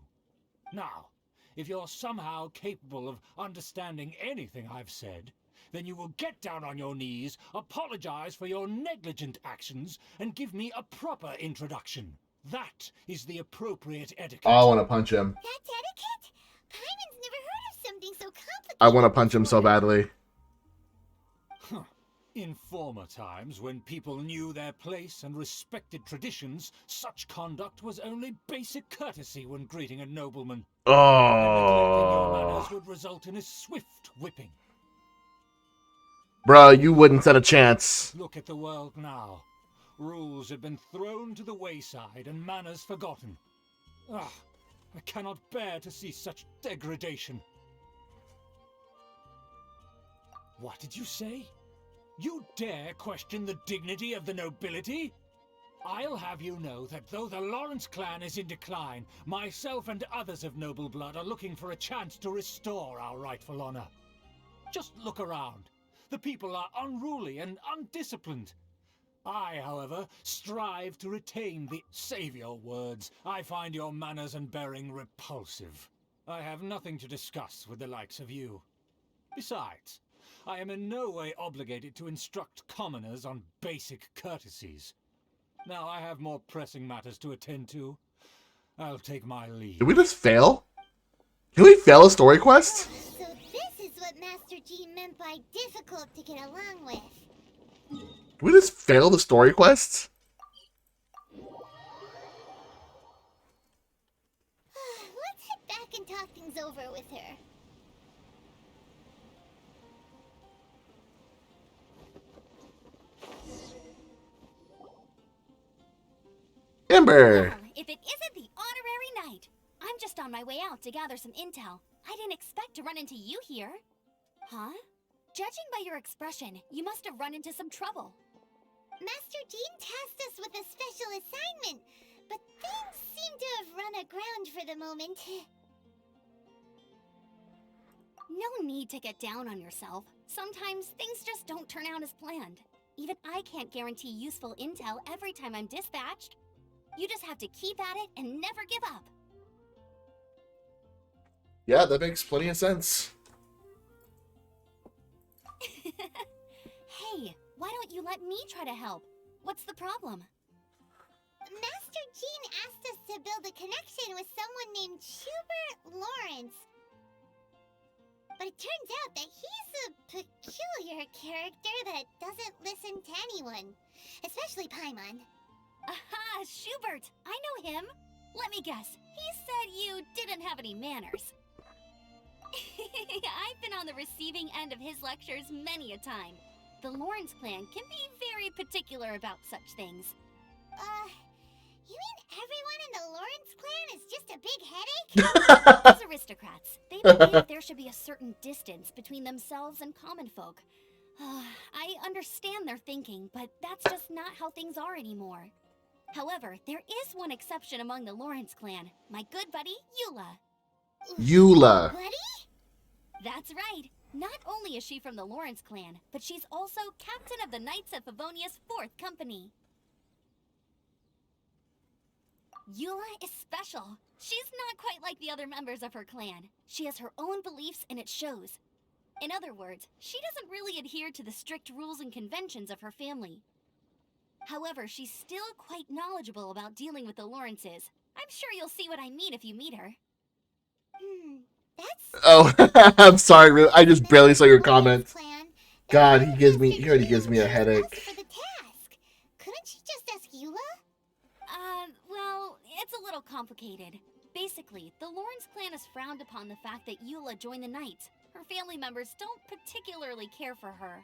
Now, if you're somehow capable of understanding anything I've said, then you will get down on your knees, apologize for your negligent actions, and give me a proper introduction. That is the appropriate etiquette. I want to punch him. That's etiquette? Paimon's never heard of something so complicated. I want to punch him so badly. In former times, when people knew their place and respected traditions, such conduct was only basic courtesy when greeting a nobleman. And neglecting your manners Oh. would result in a swift whipping. Bruh, you wouldn't stand a chance. Look at the world now. Rules have been thrown to the wayside and manners forgotten. Ah, I cannot bear to see such degradation. What did you say? You dare question the dignity of the nobility? I'll have you know that though the Lawrence clan is in decline, myself and others of noble blood are looking for a chance to restore our rightful honor. Just look around. The people are unruly and undisciplined. I, however, strive to retain the... Save your words. I find your manners and bearing repulsive. I have nothing to discuss with the likes of you. Besides, I am in no way obligated to instruct commoners on basic courtesies. Now I have more pressing matters to attend to. I'll take my leave. Did we just fail? Can we fail a story quest? So this is what Master Jean meant by difficult to get along with. Did we just fail the story quest? Let's head back and talk things over with her. Amber! Well, if it isn't the honorary knight. I'm just on my way out to gather some intel. I didn't expect to run into you here. Huh? Judging by your expression, you must have run into some trouble. Master Jean tasked us with a special assignment, but things seem to have run aground for the moment. No need to get down on yourself. Sometimes things just don't turn out as planned. Even I can't guarantee useful intel every time I'm dispatched. You just have to keep at it and never give up. Yeah, that makes plenty of sense. Hey, why don't you let me try to help? What's the problem? Master Jean asked us to build a connection with someone named Schubert Lawrence. But it turns out that he's a peculiar character that doesn't listen to anyone, especially Paimon. Aha, Schubert! I know him! Let me guess, he said you didn't have any manners. I've been on the receiving end of his lectures many a time. The Lawrence clan can be very particular about such things. You mean everyone in the Lawrence clan is just a big headache? As aristocrats, they believe there should be a certain distance between themselves and common folk. I understand their thinking, but that's just not how things are anymore. However, there is one exception among the Lawrence clan, my good buddy, Eula. Eula. Buddy? That's right. Not only is she from the Lawrence clan, but she's also captain of the Knights of Favonia's 4th company. Eula is special. She's not quite like the other members of her clan. She has her own beliefs and it shows. In other words, she doesn't really adhere to the strict rules and conventions of her family. However, she's still quite knowledgeable about dealing with the Lawrences. I'm sure you'll see what I mean if you meet her. That's... Oh, I'm sorry. I just barely saw your comment. Clan. God, he already gives me a headache. For the task. Couldn't she just ask Eula? Well, it's a little complicated. Basically, the Lawrence clan has frowned upon the fact that Eula joined the Knights. Her family members don't particularly care for her.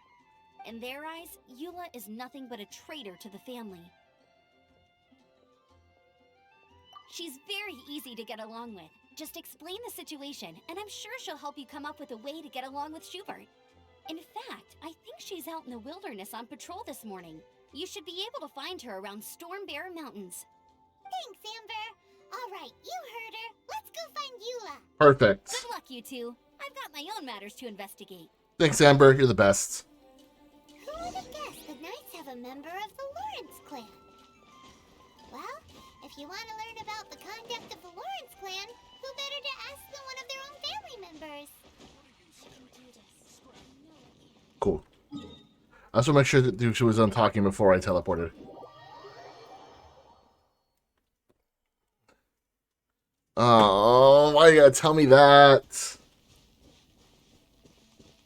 In their eyes, Eula is nothing but a traitor to the family. She's very easy to get along with. Just explain the situation, and I'm sure she'll help you come up with a way to get along with Schubert. In fact, I think she's out in the wilderness on patrol this morning. You should be able to find her around Stormbear Mountains. Thanks, Amber. All right, you heard her. Let's go find Eula. Perfect. Good luck, you two. I've got my own matters to investigate. Thanks, Amber. You're the best. Who would have guessed the Knights have a member of the Lawrence clan? Well, if you want to learn about the conduct of the Lawrence clan, who better to ask than one of their own family members? Cool. I also make sure that she was done talking before I teleported. Oh, why you gotta tell me that?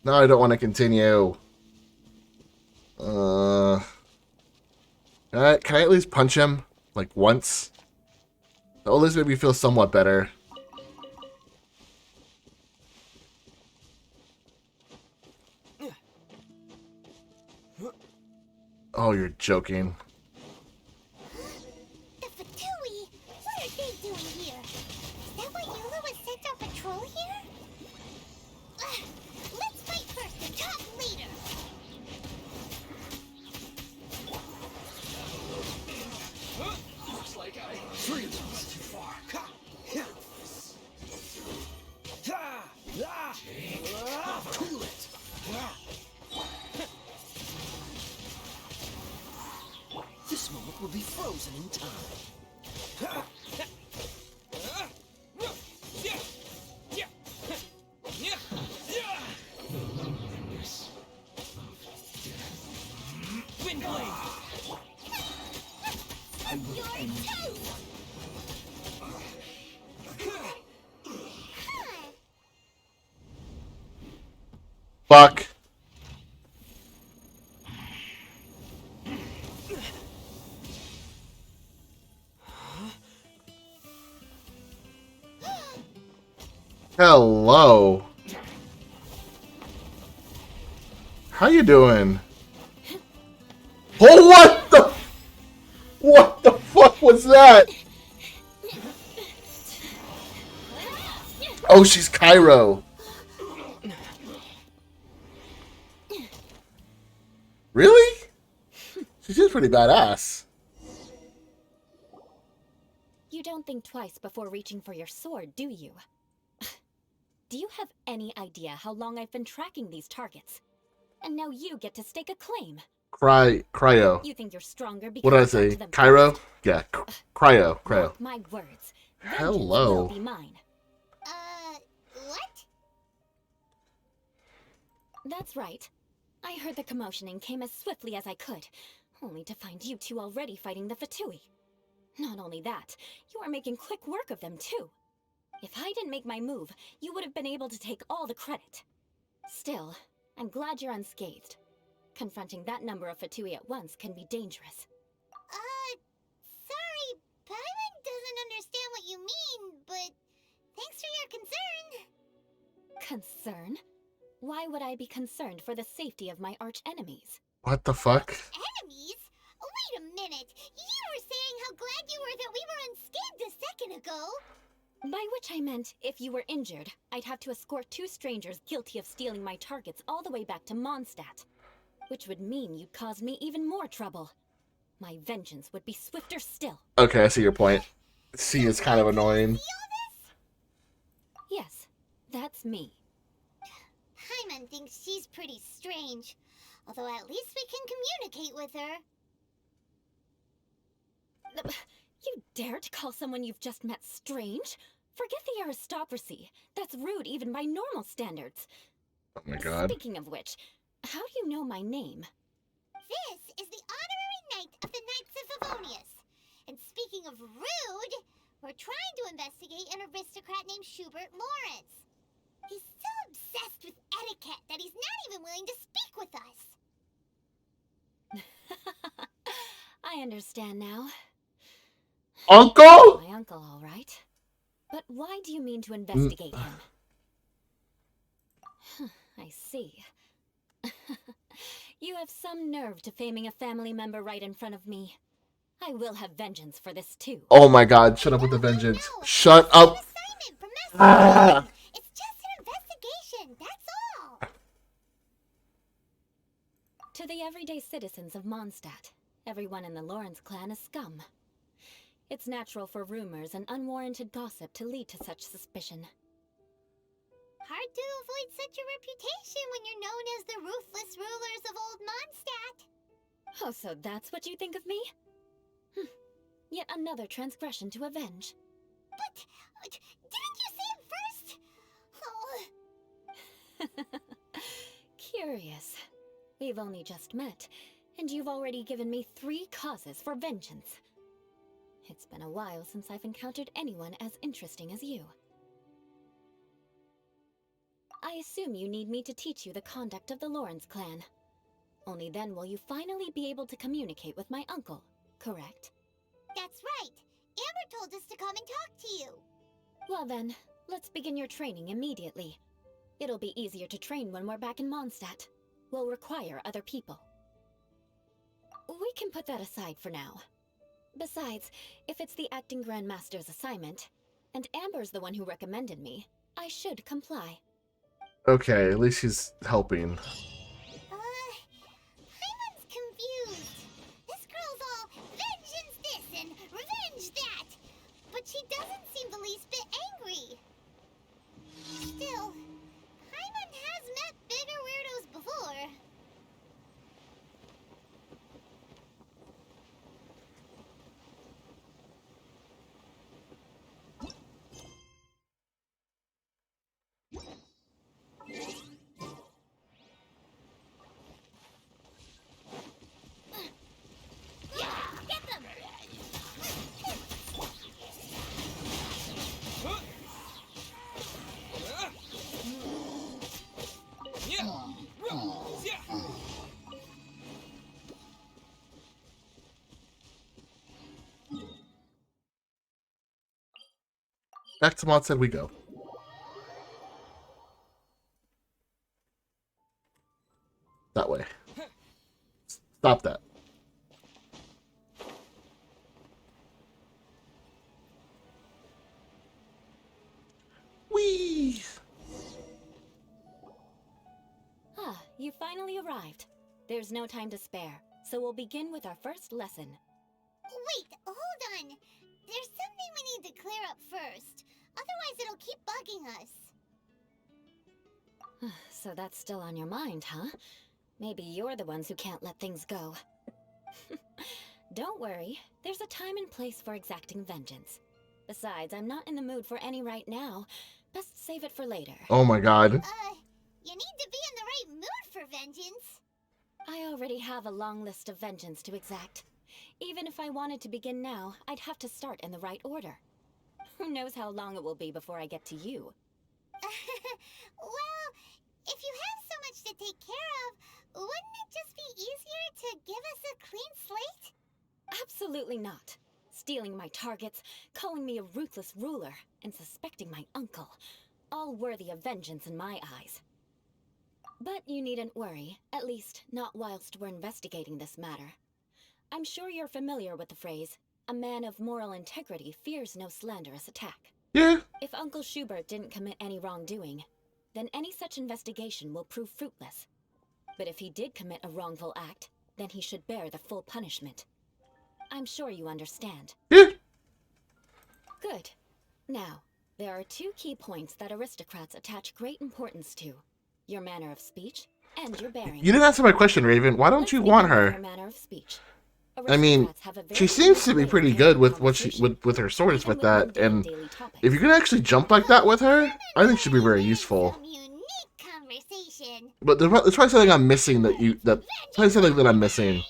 No, I don't want to continue. Can I at least punch him? Like, once? That'll at least make me feel somewhat better. Oh, you're joking. The Fatui? What are they doing here? Is that why Eula was sent on patrol here? Let's fight first and talk later. Looks like I three miles too far. Cool it. This moment will be frozen in time. Wind blade. Fuck. Hello. How you doing? Oh, what the fuck was that? Oh, she's Cairo. Really? She seems pretty badass. You don't think twice before reaching for your sword, do you? Do you have any idea how long I've been tracking these targets? And now you get to stake a claim. Cryo. You think you're stronger because What did I you say? got to them Cairo? first? Yeah, cryo. Mark my words. Vengeance Hello. will be mine. What? That's right. I heard the commotion and came as swiftly as I could. Only to find you two already fighting the Fatui. Not only that, you are making quick work of them too. If I didn't make my move, you would have been able to take all the credit. Still, I'm glad you're unscathed. Confronting that number of Fatui at once can be dangerous. Sorry, Paimon doesn't understand what you mean, but thanks for your concern. Concern? Why would I be concerned for the safety of my arch-enemies? What the fuck? Enemies? Wait a minute. You were saying how glad you were that we were unscathed a second ago. By which I meant, if you were injured, I'd have to escort 2 strangers guilty of stealing my targets all the way back to Mondstadt. Which would mean you'd cause me even more trouble. My vengeance would be swifter still. Okay, I see your point. C is kind of annoying. Yes, that's me. Paimon thinks she's pretty strange. Although at least we can communicate with her. You dare to call someone you've just met strange? Forget the aristocracy. That's rude even by normal standards. Oh my god. Speaking of which, how do you know my name? This is the honorary knight of the Knights of Favonius. And speaking of rude, we're trying to investigate an aristocrat named Schubert Lawrence. He's so obsessed with etiquette that he's not even willing to speak with us. I understand now. Uncle? My uncle, all right. But why do you mean to investigate him? I see. You have some nerve defaming a family member right in front of me. I will have vengeance for this too. Oh my god, shut up with the vengeance. Shut up. It's an assignment from Master King. It's just an investigation, that's all. To the everyday citizens of Mondstadt, everyone in the Lawrence clan is scum. It's natural for rumors and unwarranted gossip to lead to such suspicion. Hard to avoid such a reputation when you're known as the ruthless rulers of Old Mondstadt. Oh, so that's what you think of me? Yet another transgression to avenge. But, didn't you say it first? Oh. Curious. We've only just met, and you've already given me 3 causes for vengeance. It's been a while since I've encountered anyone as interesting as you. I assume you need me to teach you the conduct of the Lawrence clan. Only then will you finally be able to communicate with my uncle, correct? That's right. Amber told us to come and talk to you. Well then, let's begin your training immediately. It'll be easier to train when we're back in Mondstadt. We'll require other people. We can put that aside for now. Besides, if it's the acting Grandmaster's assignment, and Amber's the one who recommended me, I should comply. Okay, at least she's helping. Paimon's confused. This girl's all vengeance this and revenge that. But she doesn't seem the least bit angry. Still, Paimon has met bigger weirdos before. Get them! Back to Mod said we go. That way. Stop that. Whee! Ah, you finally arrived. There's no time to spare, so we'll begin with our first lesson. Wait, hold on. There's something we need to clear up first. Otherwise it'll keep bugging us. So that's still on your mind, huh? Maybe you're the ones who can't let things go. Don't worry, there's a time and place for exacting vengeance. Besides, I'm not in the mood for any right now. Best save it for later. Oh my god. You need to be in the right mood for vengeance. I already have a long list of vengeance to exact. Even if I wanted to begin now, I'd have to start in the right order. Who knows how long it will be before I get to you? Well, if you have so much to take care of, wouldn't it just be easier to give us a clean slate? Absolutely not. Stealing my targets, calling me a ruthless ruler, and suspecting my uncle. All worthy of vengeance in my eyes. But you needn't worry, at least not whilst we're investigating this matter. I'm sure you're familiar with the phrase, a man of moral integrity fears no slanderous attack. Yeah. If Uncle Schubert didn't commit any wrongdoing, then any such investigation will prove fruitless. But if he did commit a wrongful act, then he should bear the full punishment. I'm sure you understand. Yeah. Good. Now, there are two key points that aristocrats attach great importance to. Your manner of speech and your bearing. You didn't answer my question, Raven. Why don't Let's you begin want with her? your manner of speech. I mean, Aristocrats have a very she seems to unique be way of pretty carrying good with what she conversation, with her swords even with that, mundane and daily topics. if you can actually jump like that with her, I think she'd be very useful. Some unique conversation. But there's probably something I'm missing that's probably something that I'm missing.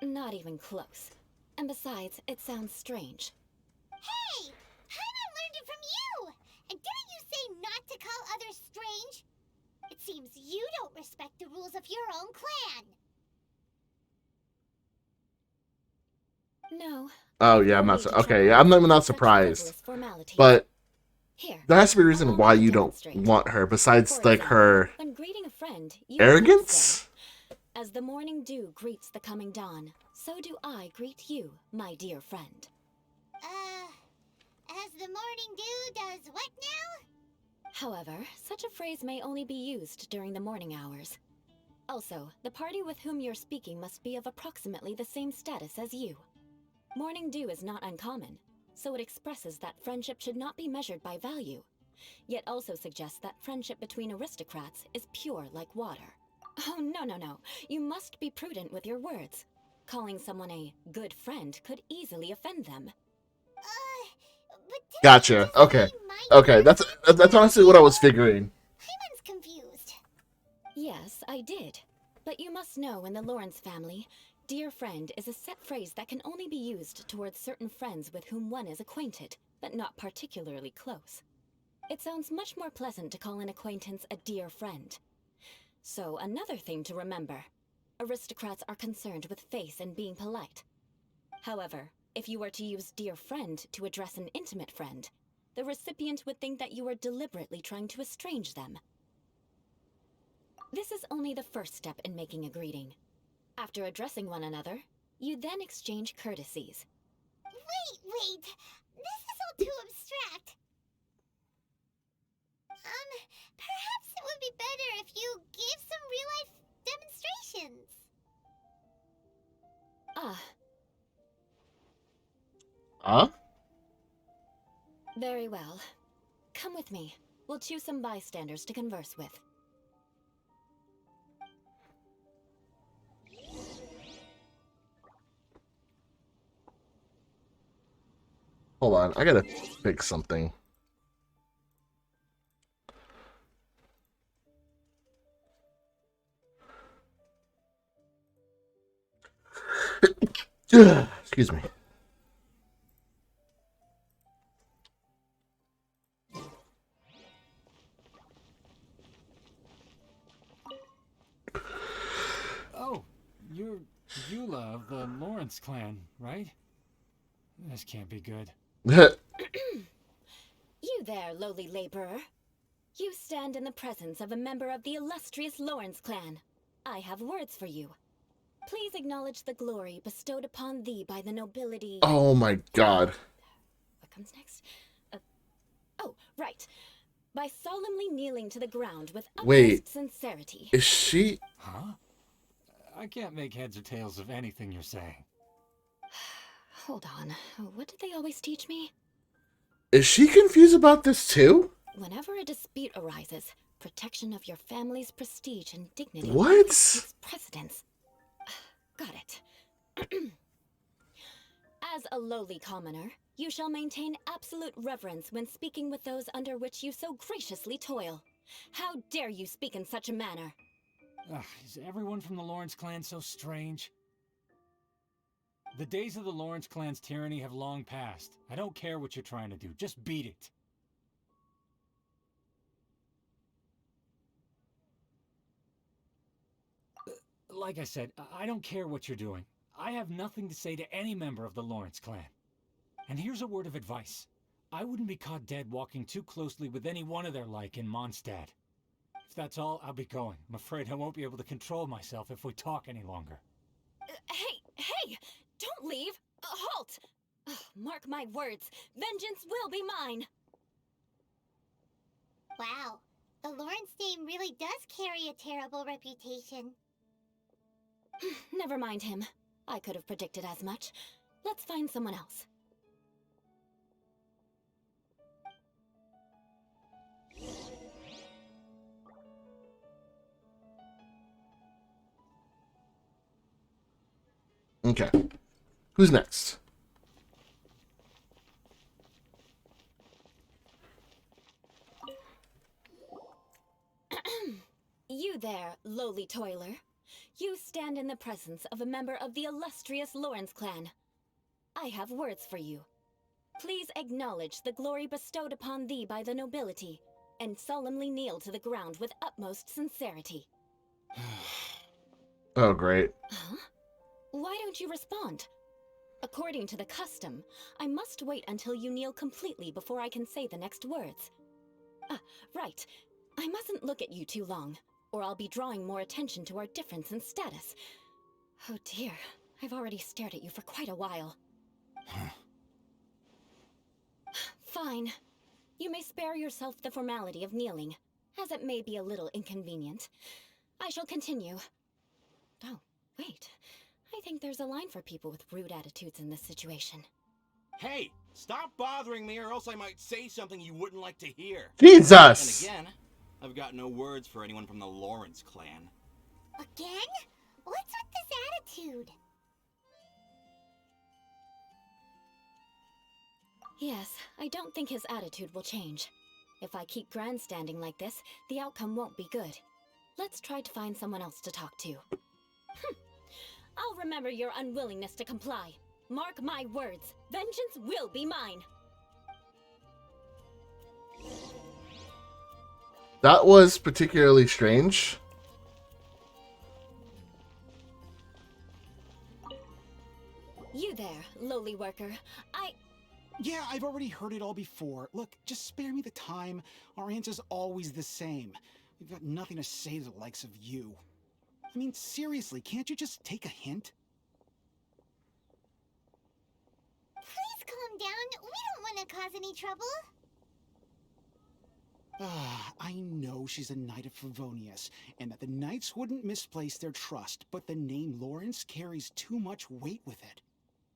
Not even close. And besides, it sounds strange. Hey! Paimon learned it from you! And didn't you say not to call others strange? It seems you don't respect the rules of your own clan. No. Oh yeah, I'm not okay. Yeah, I'm not surprised. But Here, there has to be a reason allow why me to you don't demonstrate. want her, besides For like example, her when greeting a friend, you arrogance. might say, as the morning dew greets the coming dawn, so do I greet you, my dear friend. As the morning dew does what now? However, such a phrase may only be used during the morning hours. Also, the party with whom you're speaking must be of approximately the same status as you. Morning dew is not uncommon, so it expresses that friendship should not be measured by value, yet also suggests that friendship between aristocrats is pure like water. Oh, no. You must be prudent with your words. Calling someone a good friend could easily offend them. But didn't you Gotcha. just Okay. say my Okay. That's honestly what I was figuring. Paimon's confused. Yes, I did. But you must know in the Lawrence family, dear friend is a set phrase that can only be used towards certain friends with whom one is acquainted, but not particularly close. It sounds much more pleasant to call an acquaintance a dear friend. So, another thing to remember. Aristocrats are concerned with face and being polite. However, if you were to use dear friend to address an intimate friend, the recipient would think that you are deliberately trying to estrange them. This is only the first step in making a greeting. After addressing one another, you then exchange courtesies. Wait. This is all too abstract. Perhaps it would be better if you gave some real-life demonstrations. Ah, Huh? very well. Come with me. We'll choose some bystanders to converse with. Hold on. I gotta fix something. Excuse me. Oh, you're Eula of the Lawrence clan, right? This can't be good. You there, lowly laborer. You stand in the presence of a member of the illustrious Lawrence clan. I have words for you. Please acknowledge the glory bestowed upon thee by the nobility. Oh my god. What comes next? Oh, right. By solemnly kneeling to the ground with utmost Wait. sincerity. Is she? Huh? I can't make heads or tails of anything you're saying. Hold on. What did they always teach me? Is she confused about this too? Whenever a dispute arises, protection of your family's prestige and dignity What? always takes precedence. Got it. As a lowly commoner, you shall maintain absolute reverence when speaking with those under which you so graciously toil. How dare you speak in such a manner? Ugh, is everyone from the Lawrence clan so strange? The days of the Lawrence clan's tyranny have long passed. I don't care what you're trying to do, just beat it. Like I said, I don't care what you're doing. I have nothing to say to any member of the Lawrence clan. And here's a word of advice. I wouldn't be caught dead walking too closely with any one of their like in Mondstadt. If that's all, I'll be going. I'm afraid I won't be able to control myself if we talk any longer. Hey! Don't leave! Halt! Ugh, mark my words, vengeance will be mine! Wow, the Lawrence name really does carry a terrible reputation. Never mind him. I could have predicted as much. Let's find someone else. Okay. Who's next? You there, lowly toiler. You stand in the presence of a member of the illustrious Lawrence clan. I have words for you. Please acknowledge the glory bestowed upon thee by the nobility, and solemnly kneel to the ground with utmost sincerity. Oh, great. Huh? Why don't you respond? According to the custom, I must wait until you kneel completely before I can say the next words. Right. I mustn't look at you too long, or I'll be drawing more attention to our difference in status. Oh dear, I've already stared at you for quite a while. Fine. You may spare yourself the formality of kneeling, as it may be a little inconvenient. I shall continue. Oh, wait. I think there's a line for people with rude attitudes in this situation. Hey, stop bothering me or else I might say something you wouldn't like to hear. Jesus! And again, I've got no words for anyone from the Lawrence clan. Again? What's with this attitude? Yes, I don't think his attitude will change. If I keep grandstanding like this, the outcome won't be good. Let's try to find someone else to talk to. I'll remember your unwillingness to comply. Mark my words, vengeance will be mine. That was particularly strange. You there, lowly worker. Yeah, I've already heard it all before. Look, just spare me the time. Our answer's always the same. We've got nothing to say to the likes of you. I mean, seriously, can't you just take a hint? Please calm down. We don't want to cause any trouble. I know she's a knight of Favonius, and that the knights wouldn't misplace their trust, but the name Lawrence carries too much weight with it.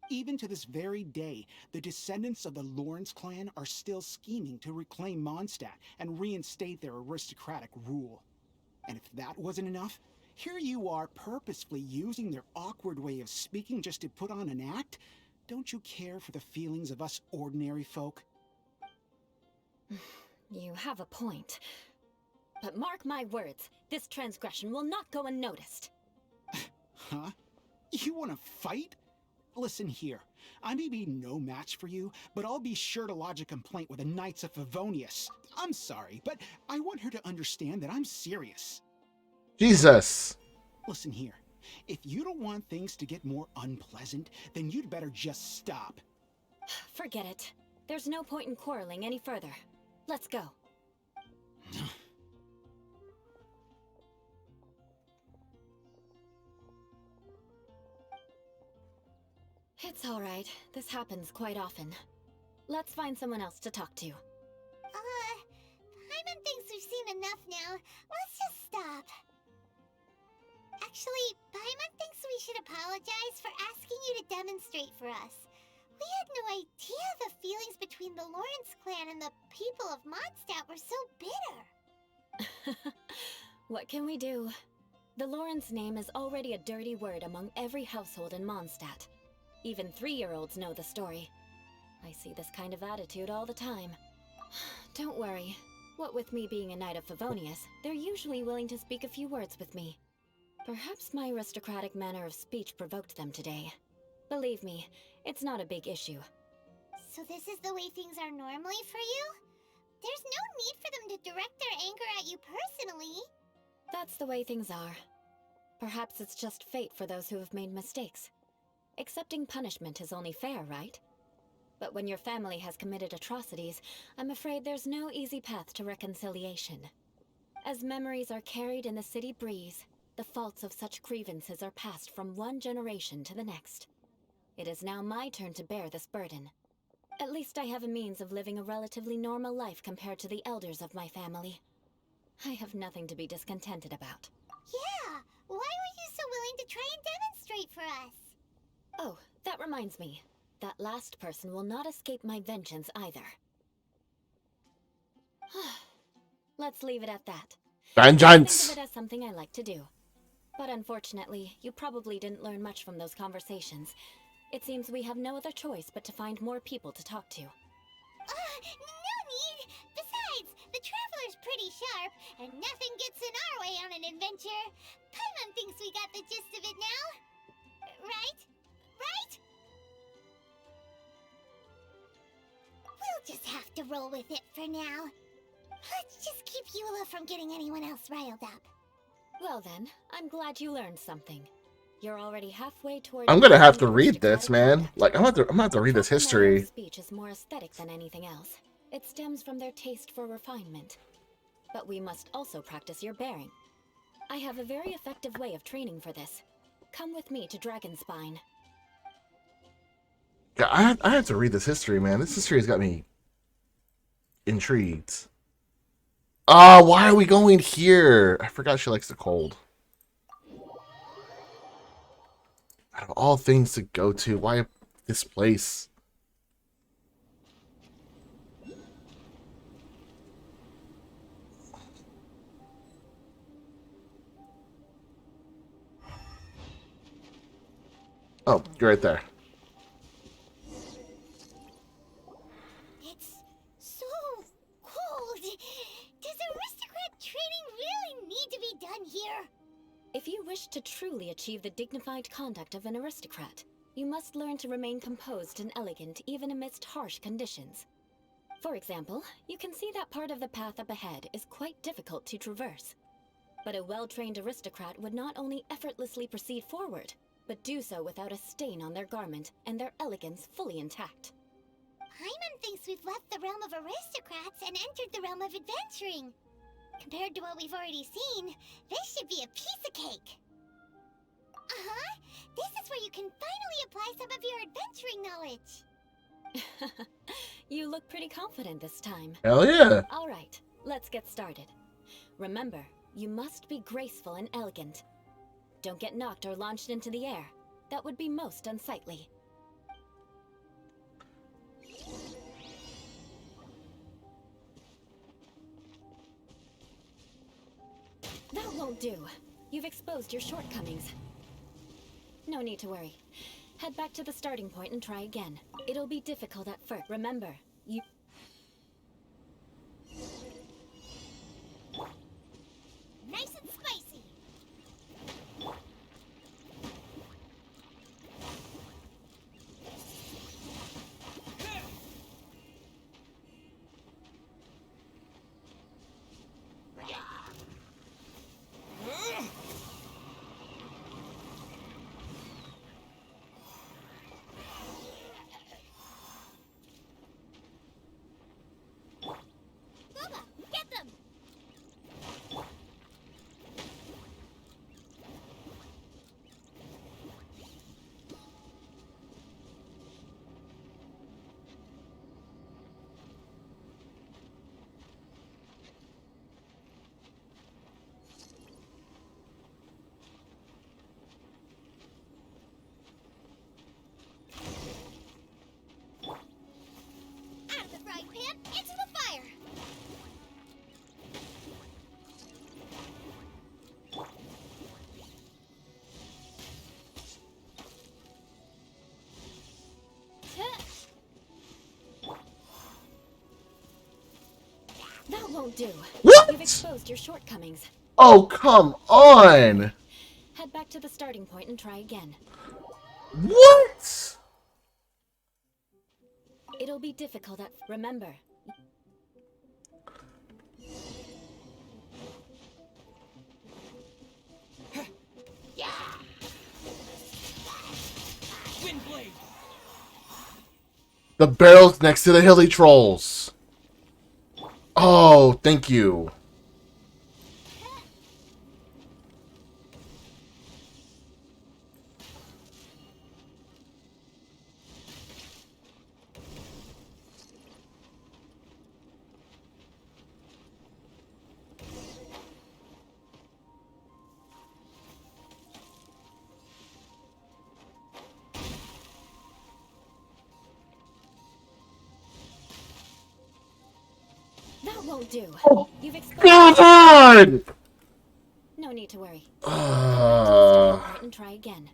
Even to this very day, the descendants of the Lawrence clan are still scheming to reclaim Mondstadt and reinstate their aristocratic rule. And if that wasn't enough, here you are purposefully using their awkward way of speaking just to put on an act? Don't you care for the feelings of us ordinary folk? You have a point. But mark my words, this transgression will not go unnoticed. Huh? You want to fight? Listen here, I may be no match for you, but I'll be sure to lodge a complaint with the Knights of Favonius. I'm sorry, but I want her to understand that I'm serious. Jesus! Listen here, if you don't want things to get more unpleasant, then you'd better just stop. Forget it. There's no point in quarreling any further. Let's go. It's all right. This happens quite often. Let's find someone else to talk to. Paimon thinks we've seen enough now. Let's just stop. Actually, Paimon thinks we should apologize for asking you to demonstrate for us. We had no idea the feelings between the Lawrence clan and the people of Mondstadt were so bitter. What can we do? The Lawrence name is already a dirty word among every household in Mondstadt. Even 3-year-olds know the story. I see this kind of attitude all the time. Don't worry. What with me being a knight of Favonius, they're usually willing to speak a few words with me. Perhaps my aristocratic manner of speech provoked them today. Believe me, it's not a big issue. So this is the way things are normally for you? There's no need for them to direct their anger at you personally. That's the way things are. Perhaps it's just fate for those who have made mistakes. Accepting punishment is only fair, right? But when your family has committed atrocities, I'm afraid there's no easy path to reconciliation. As memories are carried in the city breeze, the faults of such grievances are passed from one generation to the next. It is now my turn to bear this burden. At least I have a means of living a relatively normal life compared to the elders of my family. I have nothing to be discontented about. Yeah, why were you so willing to try and demonstrate for us? Oh, that reminds me. That last person will not escape my vengeance either. Let's leave it at that. Vengeance! Think of it as something I like to do. But unfortunately, you probably didn't learn much from those conversations. It seems we have no other choice but to find more people to talk to. No need! Besides, the Traveler's pretty sharp, and nothing gets in our way on an adventure. Paimon thinks we got the gist of it now. Right? Right? We'll just have to roll with it for now. Let's just keep Eula from getting anyone else riled up. Well then, I'm glad you learned something. You're already halfway toward... I'm gonna have to read this, man. Like, I'm gonna have to read this history. Speech is more aesthetic than anything else. It stems from their taste for refinement. But we must also practice your bearing. I have a very effective way of training for this. Come with me to Dragonspine. Yeah, I have to read this history, man. This history has got me intrigued. Why are we going here? I forgot she likes the cold. Out of all things to go to, why this place? Oh, you're right there. It's so cold. Does aristocrat training really need to be done here? If you wish to truly achieve the dignified conduct of an aristocrat, you must learn to remain composed and elegant even amidst harsh conditions. For example, you can see that part of the path up ahead is quite difficult to traverse. But a well-trained aristocrat would not only effortlessly proceed forward, but do so without a stain on their garment and their elegance fully intact. Hyman thinks we've left the realm of aristocrats and entered the realm of adventuring. Compared to what we've already seen, this should be a piece of cake. Uh-huh. This is where you can finally apply some of your adventuring knowledge. You look pretty confident this time. Hell yeah. All right, let's get started. Remember, you must be graceful and elegant. Don't get knocked or launched into the air. That would be most unsightly. That won't do. You've exposed your shortcomings. No need to worry. Head back to the starting point and try again. It'll be difficult at first. Remember, you... Nice and spicy. won't do. What? You've exposed your shortcomings. Oh, come on! Head back to the starting point and try again. What? It'll be difficult at... Remember, Windblade! The barrel's next to the hilly trolls. Oh, thank you. that won't do. You've exposed... Come on! No need to worry. Head back to the starting point and try again.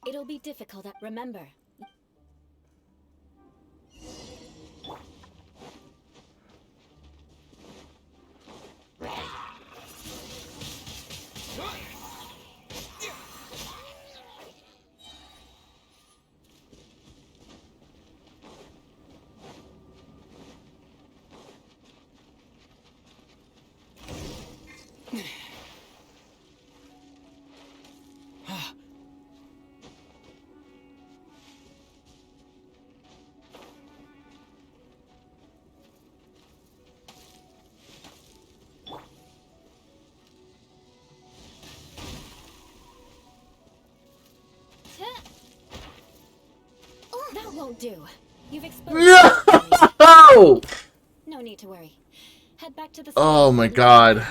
It'll be difficult at... Remember, that won't do. You've exposed... No! No need to worry. Head back to the... Oh my god.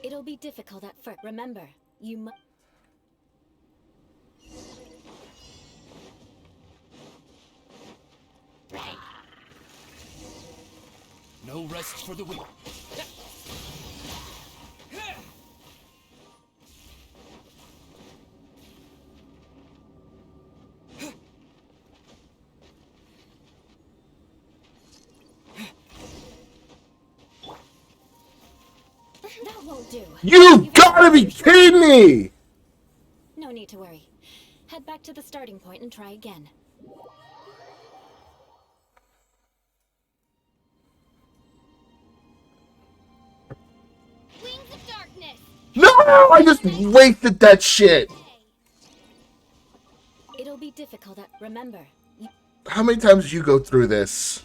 It'll be difficult at first. Remember, you must... No rest for the weak. That won't do. You gotta be kidding me! No need to worry. Head back to the starting point and try again. Wings of darkness! No! I just wasted that shit! It'll be difficult at... Remember, you... How many times did you go through this?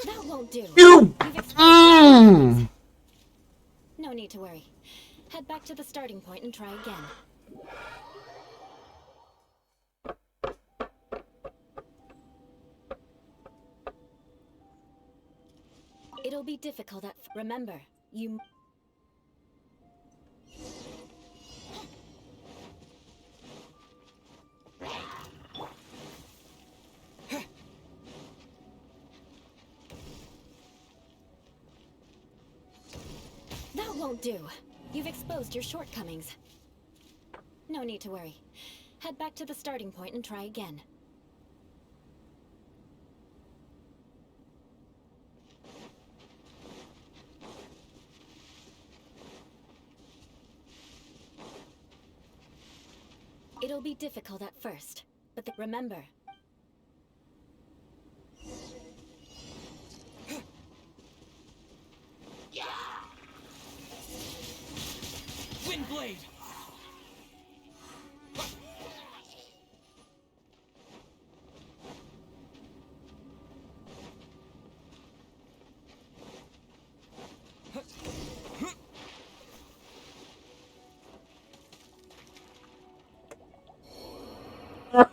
That won't do. You! You've exposed... Mm. No need to worry. Head back to the starting point and try again. It'll be difficult at... Remember, you... That won't do. You've exposed your shortcomings. No need to worry. Head back to the starting point and try again. It'll be difficult at first, but remember... Windblade!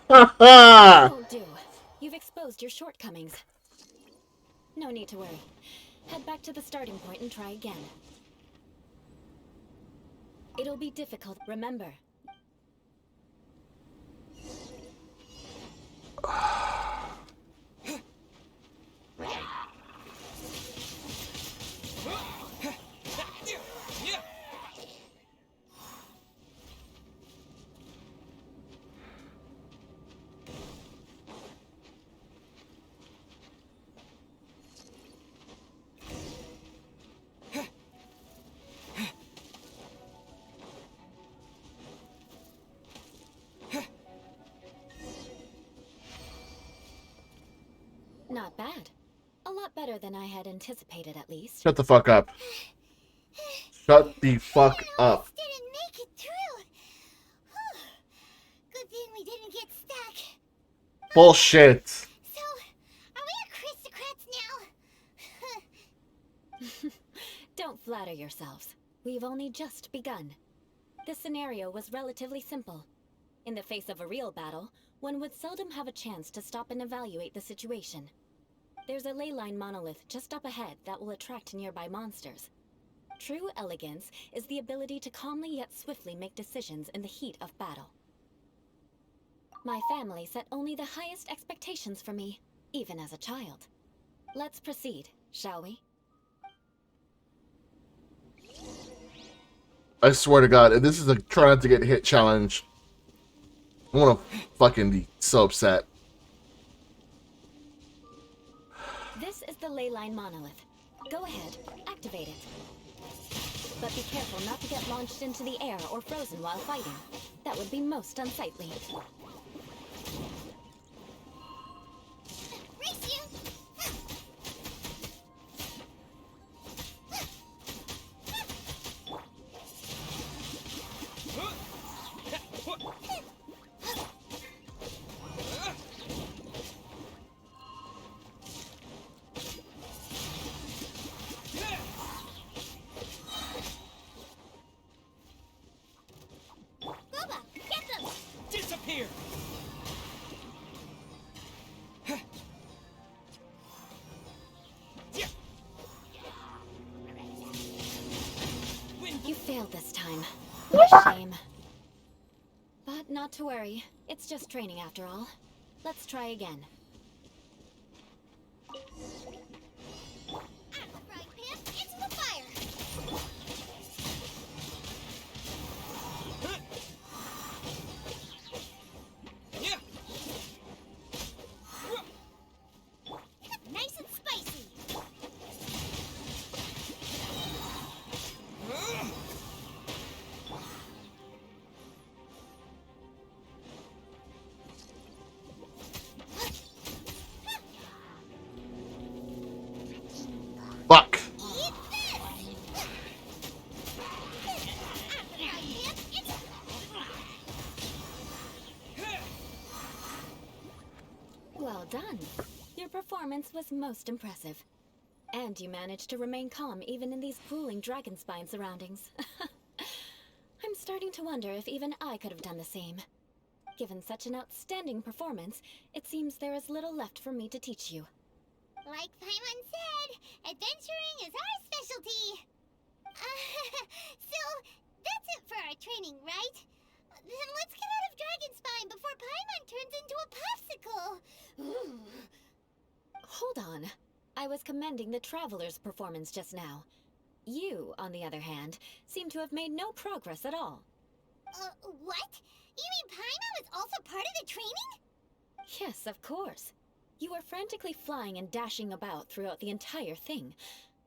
Won't do. You've exposed your shortcomings. No need to worry. Head back to the starting point and try again. It'll be difficult, remember. Not bad. A lot better than I had anticipated, at least. Shut the fuck up. Shut the fuck up. Didn't make it through. Good thing we didn't get stuck. Bullshit. So, are we aristocrats now? Don't flatter yourselves. We've only just begun. This scenario was relatively simple. In the face of a real battle, one would seldom have a chance to stop and evaluate the situation. There's a ley line monolith just up ahead that will attract nearby monsters. True elegance is the ability to calmly yet swiftly make decisions in the heat of battle. My family set only the highest expectations for me, even as a child. Let's proceed, shall we? I swear to God, if this is a try not to get hit challenge, I'm gonna fucking be so upset. This is the ley line monolith. Go ahead, activate it. But be careful not to get launched into the air or frozen while fighting. That would be most unsightly. Race you! Boba, get them! Disappear! You failed this time. What a shame. But not to worry. It's just training after all. Let's try again. At the frying pan, into the fire! Nice and spicy! Fuck. Eat this! At the frying pan, into Well done. Your performance was most impressive. And you managed to remain calm even in these grueling dragon spine surroundings. I'm starting to wonder if even I could have done the same. Given such an outstanding performance, it seems there is little left for me to teach you. Like Paimon said, adventuring is our specialty. So, that's it for our training, right? Then let's get out of Dragonspine before Paimon turns into a popsicle. Ooh. Hold on. I was commending the Traveler's performance just now. You, on the other hand, seem to have made no progress at all. What? You mean Paimon was also part of the training? Yes, of course. You were frantically flying and dashing about throughout the entire thing.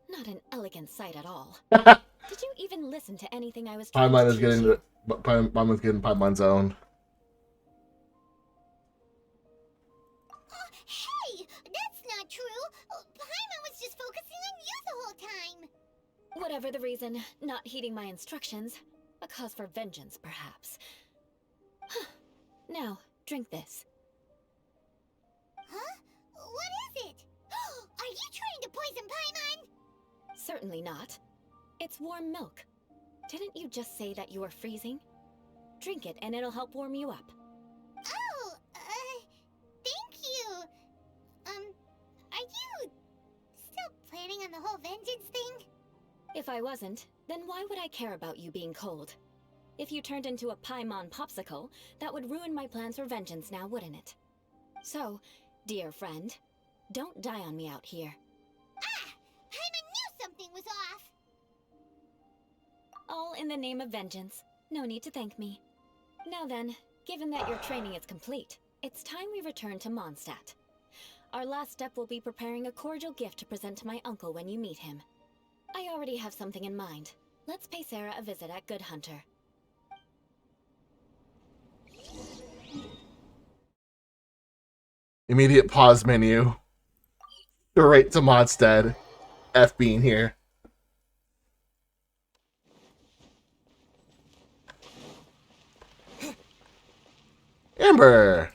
Not an elegant sight at all. Did you even listen to anything I was trying Paimon to is teach getting you? Paimon's getting Paimon's own. Hey! That's not true! Paimon was just focusing on you the whole time! Whatever the reason, not heeding my instructions. A cause for vengeance, perhaps. Now, drink this. Huh? What is it? Are you trying to poison Paimon? Certainly not. It's warm milk. Didn't you just say that you were freezing? Drink it and it'll help warm you up. Oh, on the whole vengeance thing? If I wasn't, then why would I care about you being cold? If you turned into a Paimon popsicle, that would ruin my plans for vengeance now, wouldn't it? So, dear friend, don't die on me out here. Ah! Paimon knew something was off! All in the name of vengeance. No need to thank me. Now then, given that your training is complete, it's time we return to Mondstadt. Our last step will be preparing a cordial gift to present to my uncle when you meet him. I already have something in mind. Let's pay Sarah a visit at Good Hunter. Immediate pause menu. Right to Mondstadt. F being here. Amber!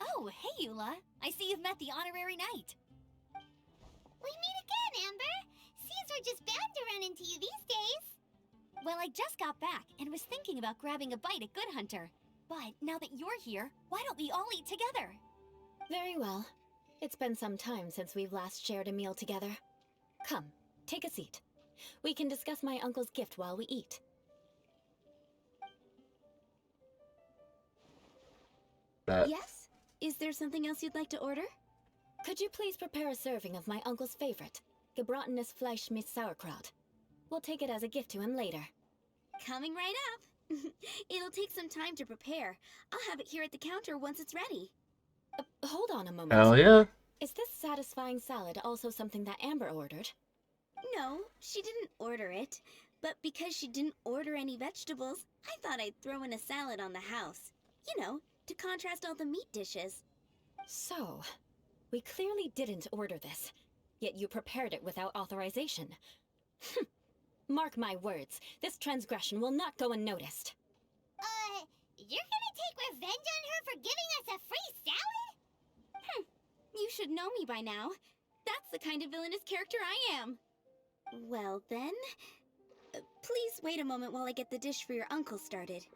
Oh, hey, Eula. I see you've met the honorary knight. We meet again, Amber! Seems we're just bound to run into you these days. Well, I just got back and was thinking about grabbing a bite at Good Hunter. But now that you're here, why don't we all eat together? Very well. It's been some time since we've last shared a meal together. Come, take a seat. We can discuss my uncle's gift while we eat. Yes? Is there something else you'd like to order? Could you please prepare a serving of my uncle's favorite, gebratenes Fleisch mit Sauerkraut? We'll take it as a gift to him later. Coming right up. It'll take some time to prepare. I'll have it here at the counter once it's ready. Hold on a moment. Hell yeah. Is this satisfying salad also something that Amber ordered? No, she didn't order it. But because she didn't order any vegetables, I thought I'd throw in a salad on the house. You know, to contrast all the meat dishes. So, we clearly didn't order this, yet you prepared it without authorization. Mark my words, this transgression will not go unnoticed. You're gonna take revenge on her for giving us a free salad? You should know me by now. That's the kind of villainous character I am. Well then, please wait a moment while I get the dish for your uncle started.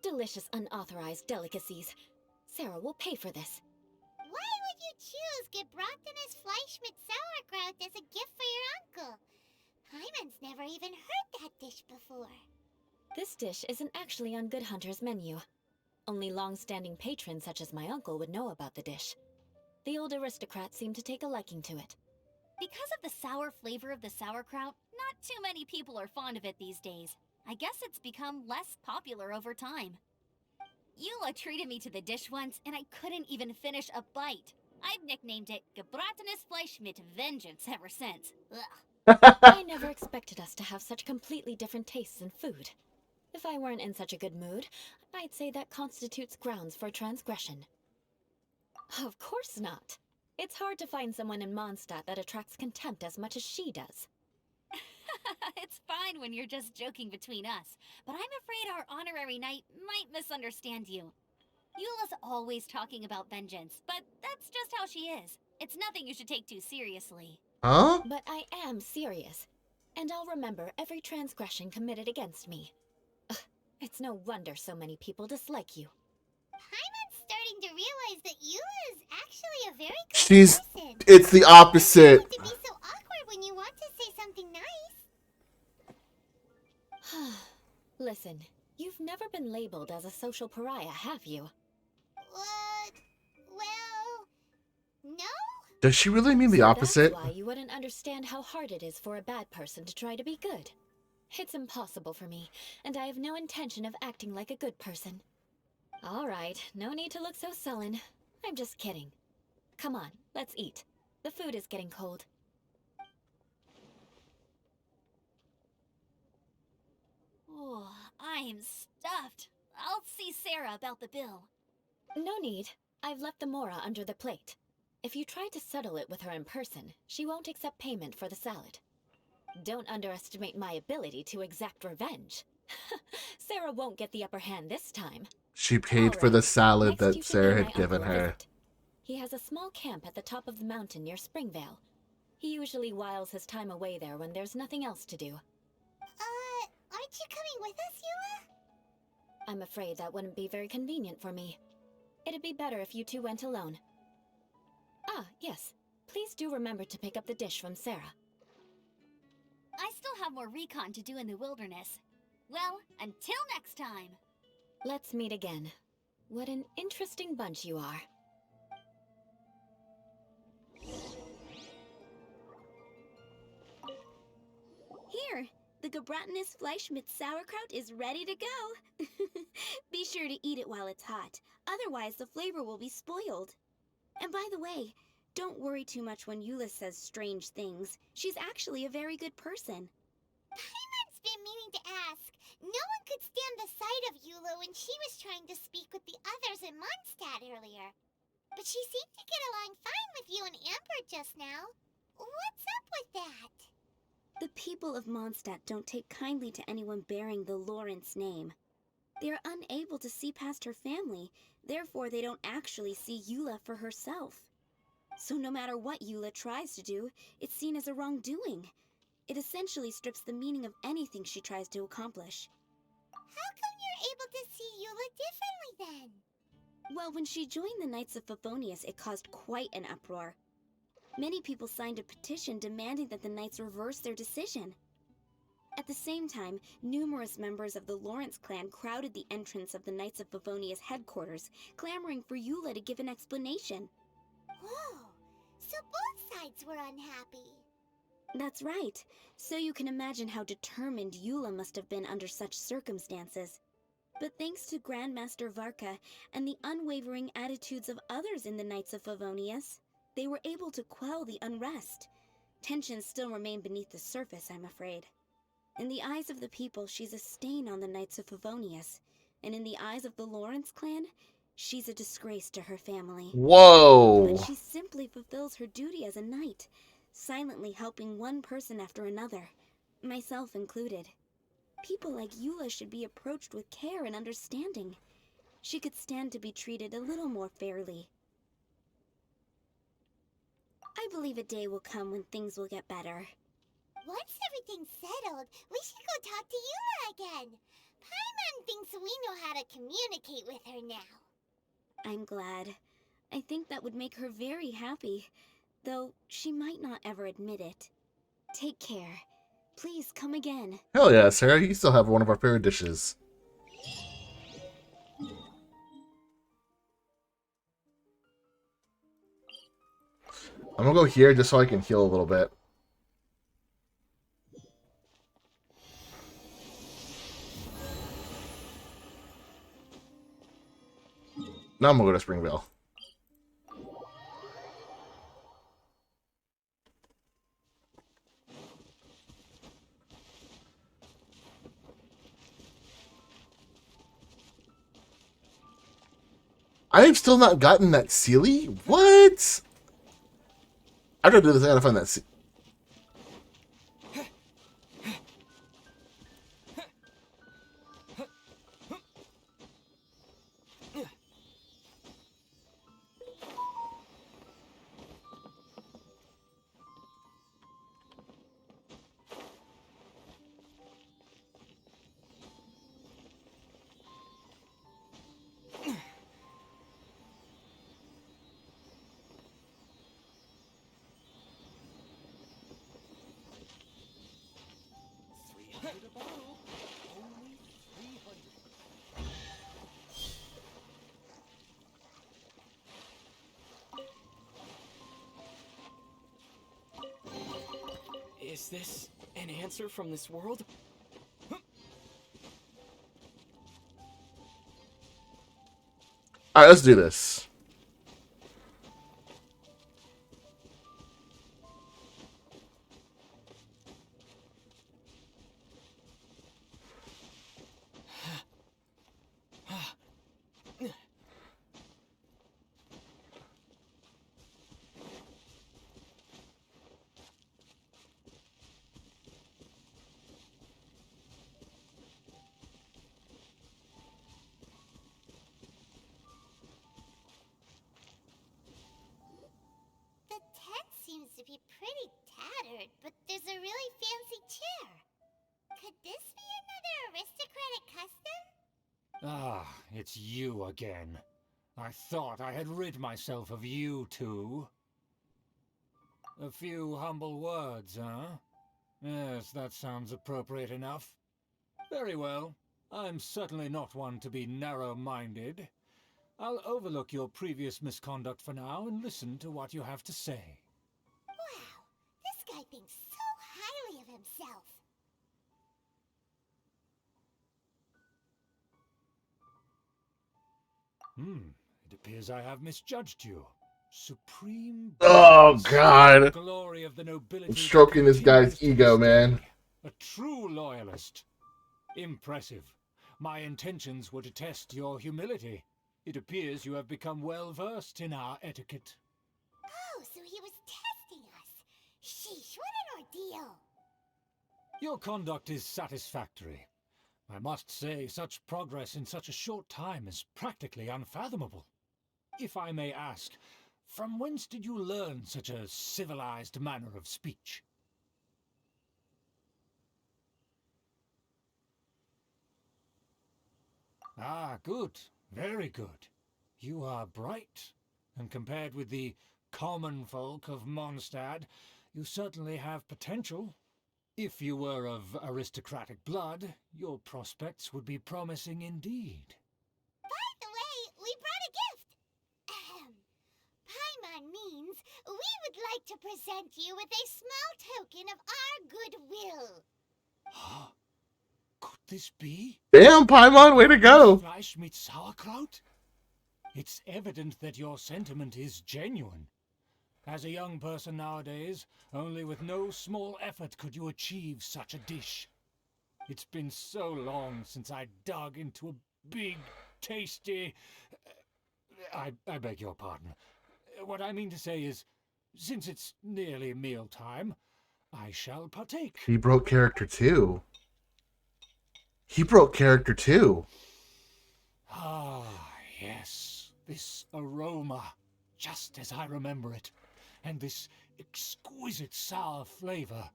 Delicious unauthorized delicacies. Sarah will pay for this. Why would you choose gebratenes Fleisch mit Sauerkraut as a gift for your uncle? Hyman's never even heard that dish before. This dish isn't actually on Good Hunter's menu. Only long-standing patrons such as my uncle would know about the dish. The old aristocrat seemed to take a liking to it. Because of the sour flavor of the sauerkraut, not too many people are fond of it these days. I guess it's become less popular over time. Eula treated me to the dish once, and I couldn't even finish a bite. I've nicknamed it gebratenes Fleisch mit Vengeance ever since. Ugh. I never expected us to have such completely different tastes in food. If I weren't in such a good mood, I'd say that constitutes grounds for transgression. Of course not. It's hard to find someone in Mondstadt that attracts contempt as much as she does. It's fine when you're just joking between us, but I'm afraid our honorary knight might misunderstand you. Eula's always talking about vengeance, but that's just how she is. It's nothing you should take too seriously. Huh? But I am serious, and I'll remember every transgression committed against me. Ugh, it's no wonder so many people dislike you. Hyman's starting to realize that Eula is actually a very good person. It's the opposite. You have to be so awkward when you want to say something nice. Listen, you've never been labeled as a social pariah, have you? Well, no? Does she really mean the So opposite? That's why you wouldn't understand how hard it is for a bad person to try to be good. It's impossible for me, and I have no intention of acting like a good person. All right, no need to look so sullen. I'm just kidding. Come on, let's eat. The food is getting cold. Oh, I'm stuffed. I'll see Sarah about the bill. No need. I've left the mora under the plate. If you try to settle it with her in person, she won't accept payment for the salad. Don't underestimate my ability to exact revenge. Sarah won't get the upper hand this time. She paid for Alright, the salad next you that can Sarah pay had my given uncle a her. visit. He has a small camp at the top of the mountain near Springvale. He usually whiles his time away there when there's nothing else to do. Aren't you coming with us, Eula? I'm afraid that wouldn't be very convenient for me. It'd be better if you two went alone. Ah, yes. Please do remember to pick up the dish from Sarah. I still have more recon to do in the wilderness. Well, until next time! Let's meet again. What an interesting bunch you are. Here, the Gebratinous Fleischmitz sauerkraut is ready to go. Be sure to eat it while it's hot, otherwise the flavor will be spoiled. And by the way, don't worry too much when Eula says strange things. She's actually a very good person. Paimon's been meaning to ask. No one could stand the sight of Eula when she was trying to speak with the others in Mondstadt earlier. But she seemed to get along fine with you and Amber just now. What's up with that? The people of Mondstadt don't take kindly to anyone bearing the Lawrence name. They are unable to see past her family, therefore they don't actually see Eula for herself. So no matter what Eula tries to do, it's seen as a wrongdoing. It essentially strips the meaning of anything she tries to accomplish. How come you're able to see Eula differently then? Well, when she joined the Knights of Favonius, it caused quite an uproar. Many people signed a petition demanding that the Knights reverse their decision. At the same time, numerous members of the Lawrence clan crowded the entrance of the Knights of Favonius headquarters, clamoring for Eula to give an explanation. Whoa, so both sides were unhappy. That's right. So you can imagine how determined Eula must have been under such circumstances. But thanks to Grandmaster Varka and the unwavering attitudes of others in the Knights of Favonius, they were able to quell the unrest. Tensions still remain beneath the surface, I'm afraid. In the eyes of the people, she's a stain on the Knights of Favonius. And in the eyes of the Lawrence clan, she's a disgrace to her family. Whoa! But she simply fulfills her duty as a knight, silently helping one person after another, myself included. People like Eula should be approached with care and understanding. She could stand to be treated a little more fairly. I believe a day will come when things will get better. Once everything's settled, we should go talk to Eula again. Paimon thinks we know how to communicate with her now. I'm glad. I think that would make her very happy, though she might not ever admit it. Take care. Please come again. Hell yeah, Sarah, you still have one of our favorite dishes. I'm gonna go here just so I can heal a little bit. Now I'm gonna go to Springvale. I have still not gotten that Sealy? What? I gotta do this, I gotta find that Sealy. Is this an answer from this world? Alright, let's do this. Ah, it's you again. I thought I had rid myself of you two. A few humble words, huh? Yes, that sounds appropriate enough. Very well. I'm certainly not one to be narrow-minded. I'll overlook your previous misconduct for now and listen to what you have to say. Wow, this guy thinks so highly of himself. It appears I have misjudged you. Supreme Oh beings. God. Glory of the nobility I'm that stroking this guy's continues to ego, this man. day. A true loyalist. Impressive. My intentions were to test your humility. It appears you have become well versed in our etiquette. Oh, so he was testing us. Sheesh, what an ordeal. Your conduct is satisfactory. I must say, such progress in such a short time is practically unfathomable. If I may ask, from whence did you learn such a civilized manner of speech? Ah, good. Very good. You are bright, and compared with the common folk of Mondstadt, you certainly have potential. If you were of aristocratic blood, your prospects would be promising indeed. By the way, we brought a gift. Ahem. Paimon means we would like to present you with a small token of our goodwill. Huh? Could this be? Damn, Paimon, way to go. Fleisch mit sauerkraut? It's evident that your sentiment is genuine. As a young person nowadays, only with no small effort could you achieve such a dish. It's been so long since I dug into a big, tasty... I beg your pardon. What I mean to say is, since it's nearly mealtime, I shall partake. He broke character too. He broke character too. Ah, yes. This aroma, just as I remember it. And this exquisite sour flavor.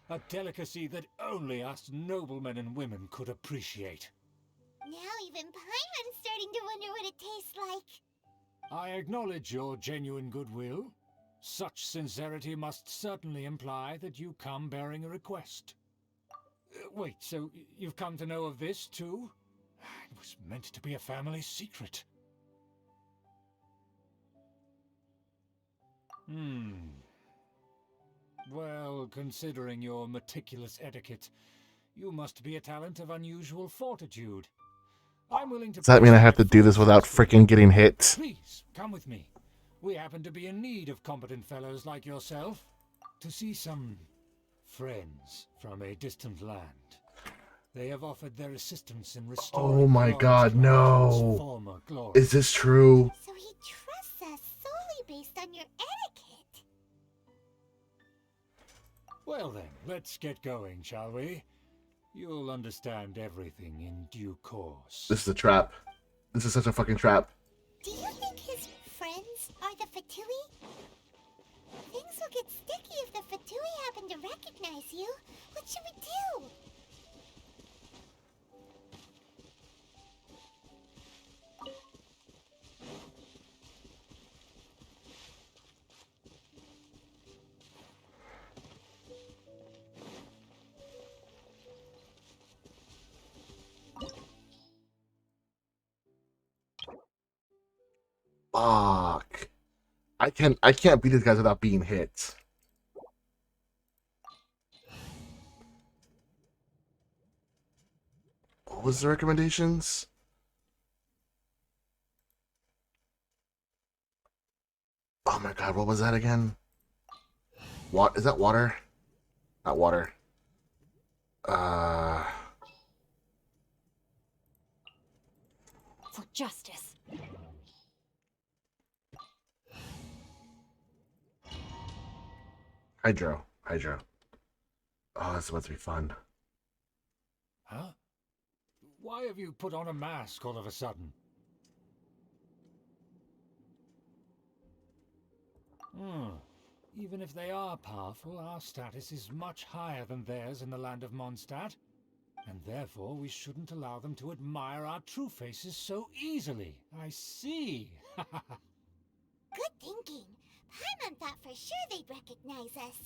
A delicacy that only us noblemen and women could appreciate. Now even Paimon's starting to wonder what it tastes like. I acknowledge your genuine goodwill. Such sincerity must certainly imply that you come bearing a request. Wait, so you've come to know of this too? It was meant to be a family secret. Well, considering your meticulous etiquette, you must be a talent of unusual fortitude. I'm willing to... Does that mean I have to do this without freaking getting hit? Please, come with me. We happen to be in need of competent fellows like yourself. To see some friends from a distant land. They have offered their assistance in restoring... Oh my God, no. Former glory. Is this true? So he trusts us solely based on your etiquette. Well then, let's get going, shall we? You'll understand everything in due course. This is a trap. This is such a fucking trap. Do you think his friends are the Fatui? Things will get sticky if the Fatui happen to recognize you. What should we do? Fuck. I can't beat these guys without being hit. What was the recommendations? Oh my God, what was that again? What is that water? Not water. For justice. Hydro. Oh, this is about to be fun. Huh? Why have you put on a mask all of a sudden? Even if they are powerful, our status is much higher than theirs in the land of Mondstadt. And therefore we shouldn't allow them to admire our true faces so easily. I see. Good thinking. Paimon thought for sure they'd recognize us.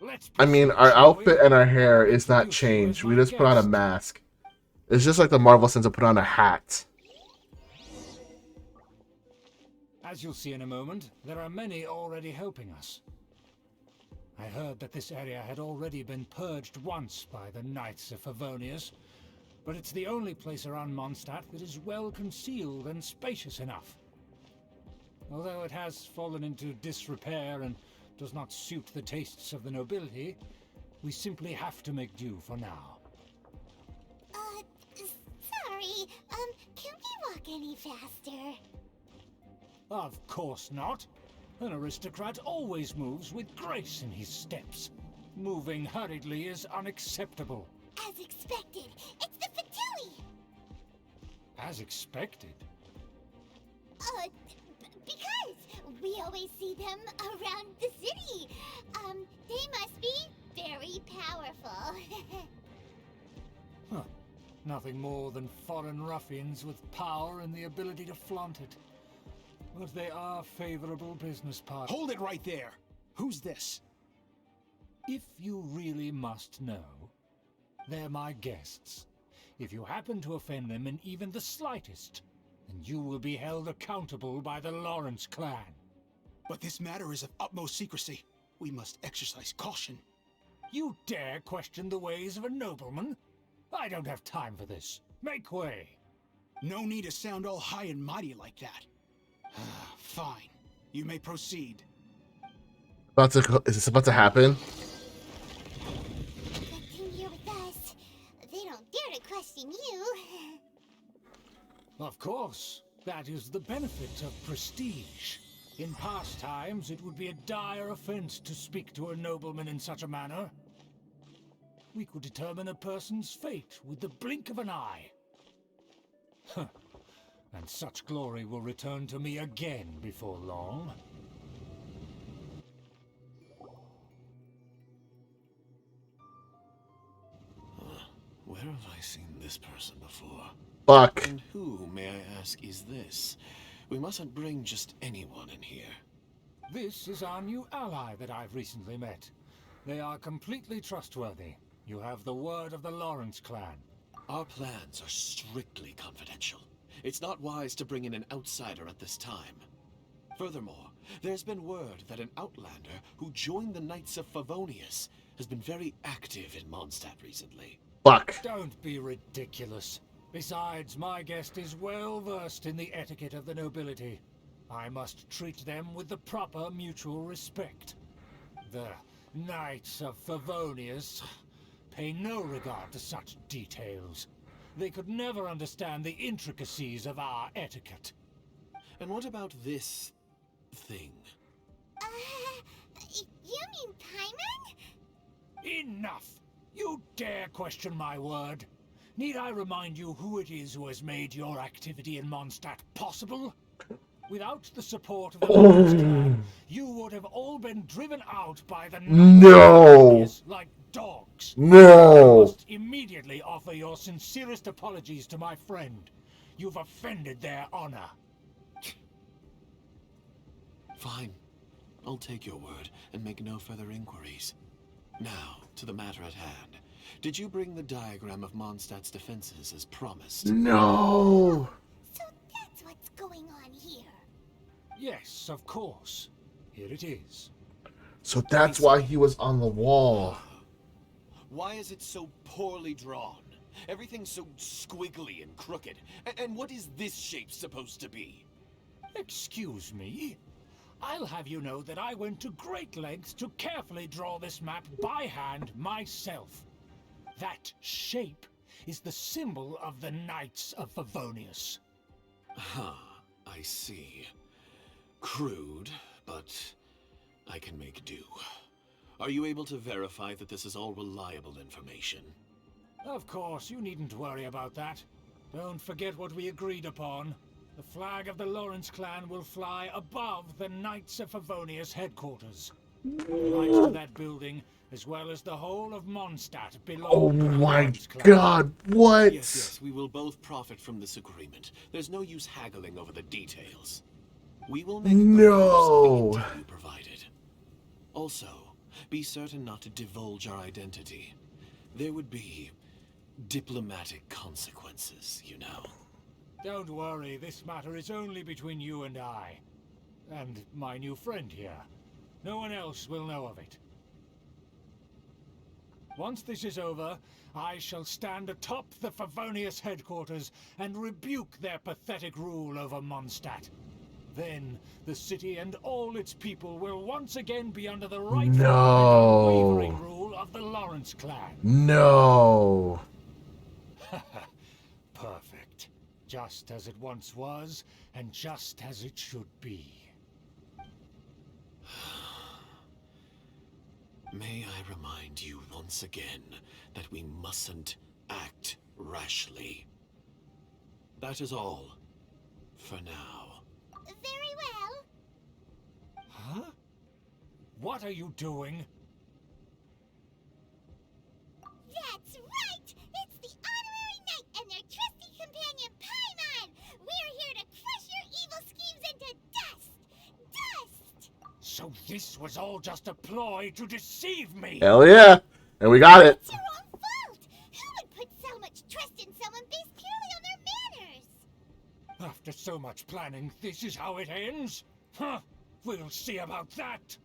Let's I mean, proceed, our shall we? outfit and our hair I'll is not introduce you as changed. We my just put on a guest. mask. It's just like the Marvel sense of put on a hat. As you'll see in a moment, there are many already helping us. I heard that this area had already been purged once by the Knights of Favonius, but it's the only place around Mondstadt that is well concealed and spacious enough. Although it has fallen into disrepair and does not suit the tastes of the nobility, we simply have to make do for now. Sorry, can we walk any faster? Of course not. An aristocrat always moves with grace in his steps. Moving hurriedly is unacceptable. As expected, it's the Fatui! As expected. Because we always see them around the city. They must be very powerful. Huh. Nothing more than foreign ruffians with power and the ability to flaunt it. But they are favorable business partners. Hold it right there. Who's this? If you really must know, they're my guests. If you happen to offend them in even the slightest, then you will be held accountable by the Lawrence clan. But this matter is of utmost secrecy. We must exercise caution. You dare question the ways of a nobleman? I don't have time for this. Make way. No need to sound all high and mighty like that. Fine. You may proceed. Is this about to happen? Good thing you're with us. They don't dare to question you. Of course. That is the benefit of prestige. In past times, it would be a dire offense to speak to a nobleman in such a manner. We could determine a person's fate with the blink of an eye. Huh. And such glory will return to me again before long. Where have I seen this person before? Fuck. And who, may I ask, is this? We mustn't bring just anyone in here. This is our new ally that I've recently met. They are completely trustworthy. You have the word of the Lawrence clan. Our plans are strictly confidential. It's not wise to bring in an outsider at this time. Furthermore, there's been word that an outlander who joined the Knights of Favonius has been very active in Mondstadt recently. Fuck. Don't be ridiculous. Besides, my guest is well versed in the etiquette of the nobility. I must treat them with the proper mutual respect. The Knights of Favonius pay no regard to such details. They could never understand the intricacies of our etiquette. And what about this thing? You mean Paimon? Enough! You dare question my word? Need I remind you who it is who has made your activity in Mondstadt possible? Without the support of the Lawrence clan, you would have all been driven out by the Knights like dogs. You No. must immediately offer your sincerest apologies to my friend. You've offended their honor. Fine. I'll take your word and make no further inquiries. Now, to the matter at hand. Did you bring the diagram of Mondstadt's defenses as promised? No. So that's what's going on here. Yes, of course. Here it is. So that's why he was on the wall. Why is it so poorly drawn? Everything's so squiggly and crooked. And what is this shape supposed to be? Excuse me? I'll have you know that I went to great lengths to carefully draw this map by hand myself. That shape is the symbol of the Knights of Favonius. Huh, I see. Crude, but I can make do. Are you able to verify that this is all reliable information? Of course, you needn't worry about that. Don't forget what we agreed upon. The flag of the Lawrence clan will fly above the Knights of Favonius headquarters. The lights to that building as well as the whole of Mondstadt Oh belong to the my Lawrence clan. god, what? Yes, we will both profit from this agreement. There's no use haggling over the details. We will make the most of the No. intel you provided. Also, be certain not to divulge our identity. There would be diplomatic consequences, you know. Don't worry, this matter is only between you and I. And my new friend here. No one else will know of it. Once this is over, I shall stand atop the Favonius headquarters and rebuke their pathetic rule over Mondstadt. Then, the city and all its people will once again be under the rightful and unwavering rule of the Lawrence clan. No. Perfect. Just as it once was, and just as it should be. May I remind you once again that we mustn't act rashly. That is all. For now. Very well. Huh? What are you doing? That's right! It's the Honorary Knight and their trusty companion Paimon! We're here to crush your evil schemes into dust! Dust! So this was all just a ploy to deceive me! Hell yeah. And we got it. It's your own fault! Who would put so much trust in someone based purely on their manners? After so much planning, this is how it ends? Huh? We'll see about that!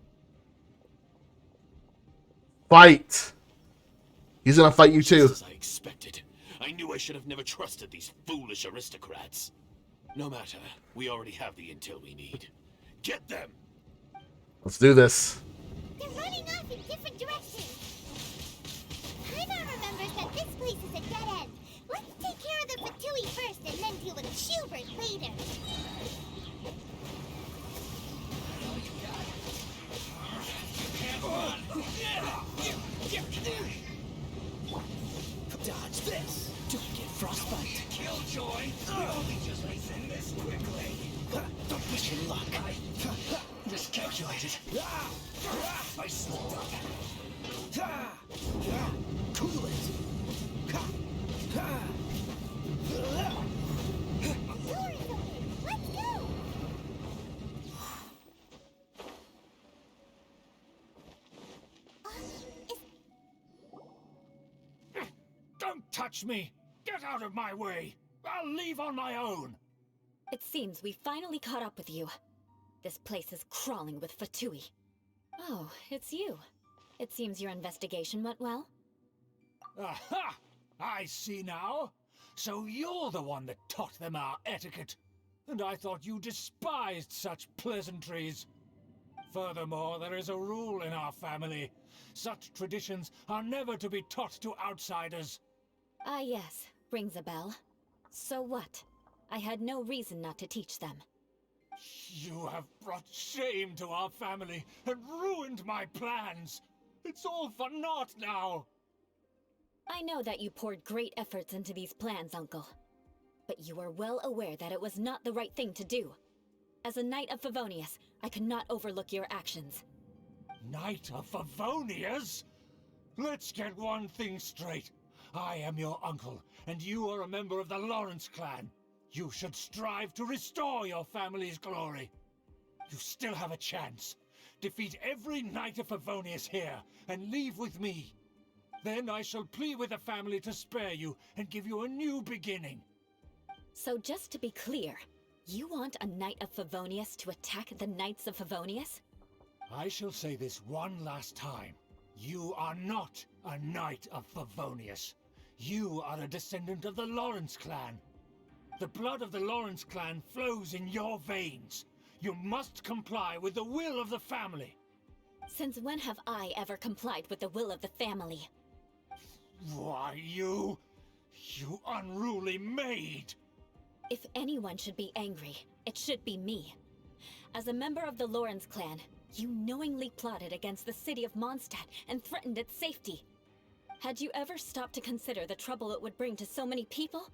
Fight. He's gonna fight you too. Just as I expected. I knew I should have never trusted these foolish aristocrats. No matter, we already have the intel we need. Get them! Let's do this. They're running off in different directions. Paimon remembers that this place is a dead end. Let's take care of the Fatui first and then deal with Schubert later. Dodge this! Don't get frostbite! Killjoy! Only just makes it this quickly! Don't push your luck! Just calculated! I slipped up! Cool it! Doors open. Let's go. Don't touch me! Get out of my way! I'll leave on my own! It seems we finally caught up with you. This place is crawling with Fatui. Oh, it's you. It seems your investigation went well. Aha! I see now. So you're the one that taught them our etiquette. And I thought you despised such pleasantries. Furthermore, there is a rule in our family. Such traditions are never to be taught to outsiders. Ah yes, rings a bell. So what? I had no reason not to teach them. You have brought shame to our family and ruined my plans. It's all for naught now. I know that you poured great efforts into these plans, Uncle. But you are well aware that it was not the right thing to do. As a Knight of Favonius, I cannot overlook your actions. Knight of Favonius? Let's get one thing straight. I am your uncle, and you are a member of the Lawrence clan. You should strive to restore your family's glory. You still have a chance. Defeat every Knight of Favonius here, and leave with me. Then I shall plead with the family to spare you and give you a new beginning. So just to be clear, you want a Knight of Favonius to attack the Knights of Favonius? I shall say this one last time. You are not a Knight of Favonius. You are a descendant of the Lawrence clan. The blood of the Lawrence clan flows in your veins. You must comply with the will of the family. Since when have I ever complied with the will of the family? Why, you unruly maid! If anyone should be angry, it should be me. As a member of the Lawrence clan, you knowingly plotted against the city of Mondstadt and threatened its safety. Had you ever stopped to consider the trouble it would bring to so many people?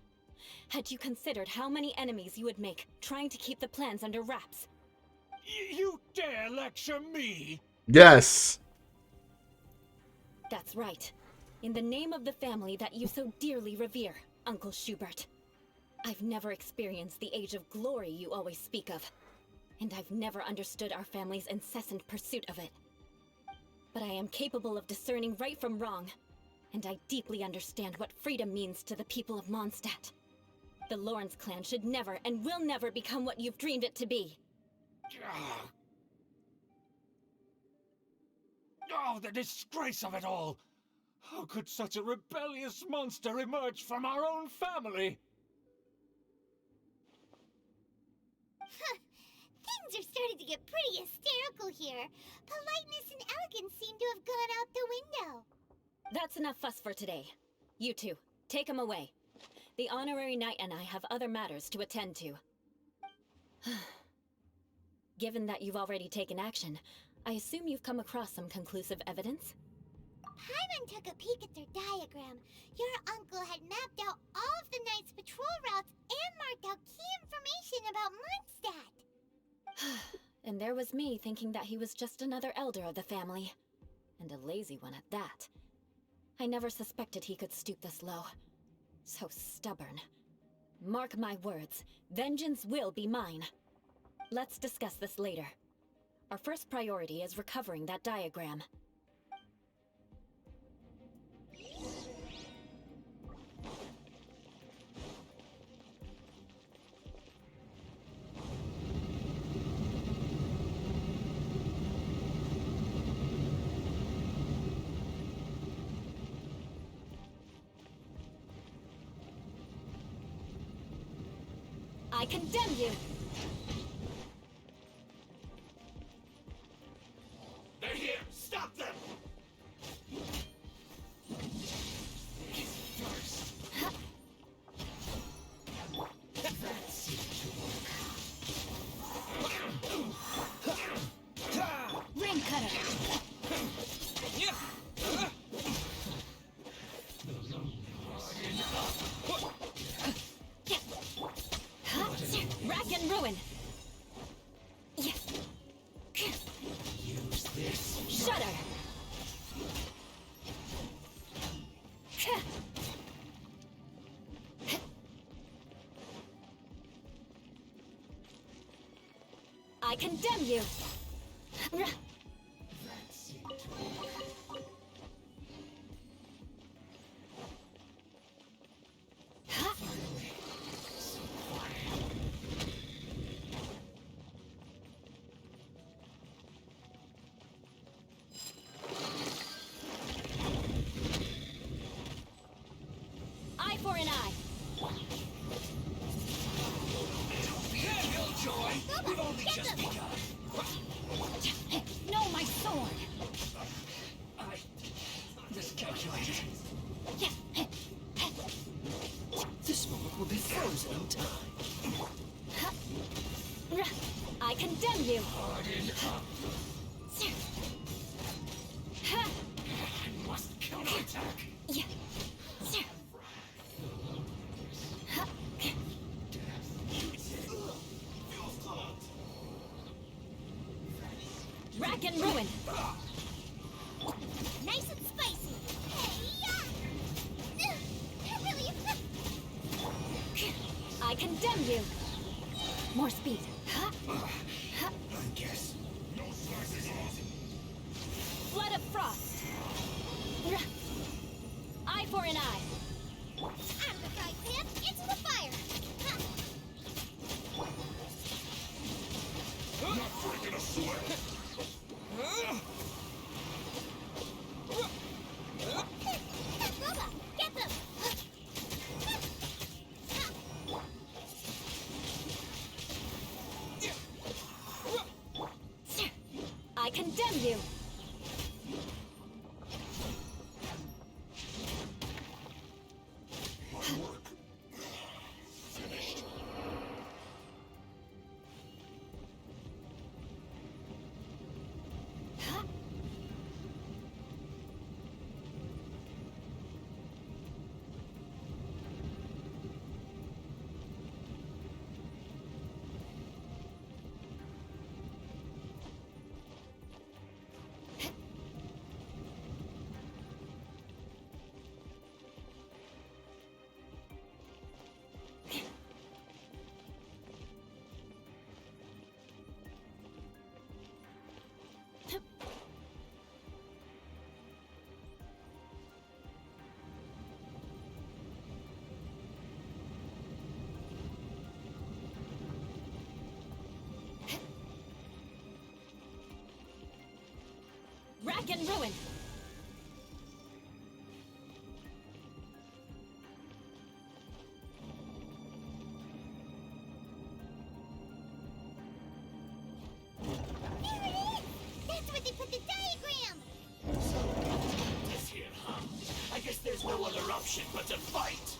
Had you considered how many enemies you would make trying to keep the plans under wraps? You dare lecture me? Yes. That's right. In the name of the family that you so dearly revere, Uncle Schubert. I've never experienced the age of glory you always speak of. And I've never understood our family's incessant pursuit of it. But I am capable of discerning right from wrong. And I deeply understand what freedom means to the people of Mondstadt. The Lawrence clan should never and will never become what you've dreamed it to be. Oh, the disgrace of it all! How could such a rebellious monster emerge from our own family? Things are starting to get pretty hysterical here. Politeness and elegance seem to have gone out the window. That's enough fuss for today. You two, take him away. The honorary knight and I have other matters to attend to. Given that you've already taken action, I assume you've come across some conclusive evidence? Paimon took a peek at their diagram. Your uncle had mapped out all of the Knight's patrol routes and marked out key information about Mondstadt. And there was me thinking that he was just another elder of the family. And a lazy one at that. I never suspected he could stoop this low. So stubborn. Mark my words, vengeance will be mine. Let's discuss this later. Our first priority is recovering that diagram. I condemn you! They're here! Stop them! First. Ring cutter! Rack and ruin! Use this. Shudder! I condemn you! Eye for an eye! Killjoy! We've only just begun. No, my sword! I miscalculated. This moment will be frozen in time. I condemn you! Harden up. I must counterattack. Rack and ruin! Nice and spicy. Hey-ya! Really? I condemn you! More speed. I guess. No sources Flood of frost! Eye for an eye! Out of the frying pan, into the fire! Not breaking a sweat. Boba, get them! I condemn you! back in ruin! There it is! That's where they put the diagram! This here, huh? I guess there's no other option but to fight!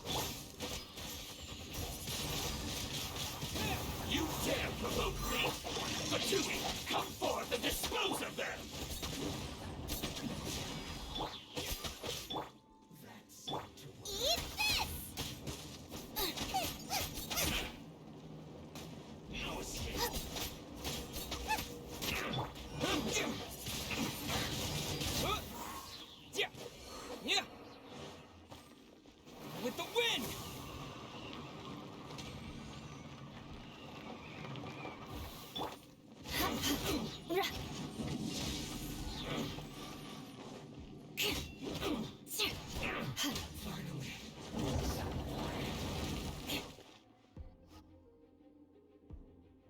You dare provoke me! Fatui, come forth and dispose of them! Eat this! No escape! Yeah. With the wind!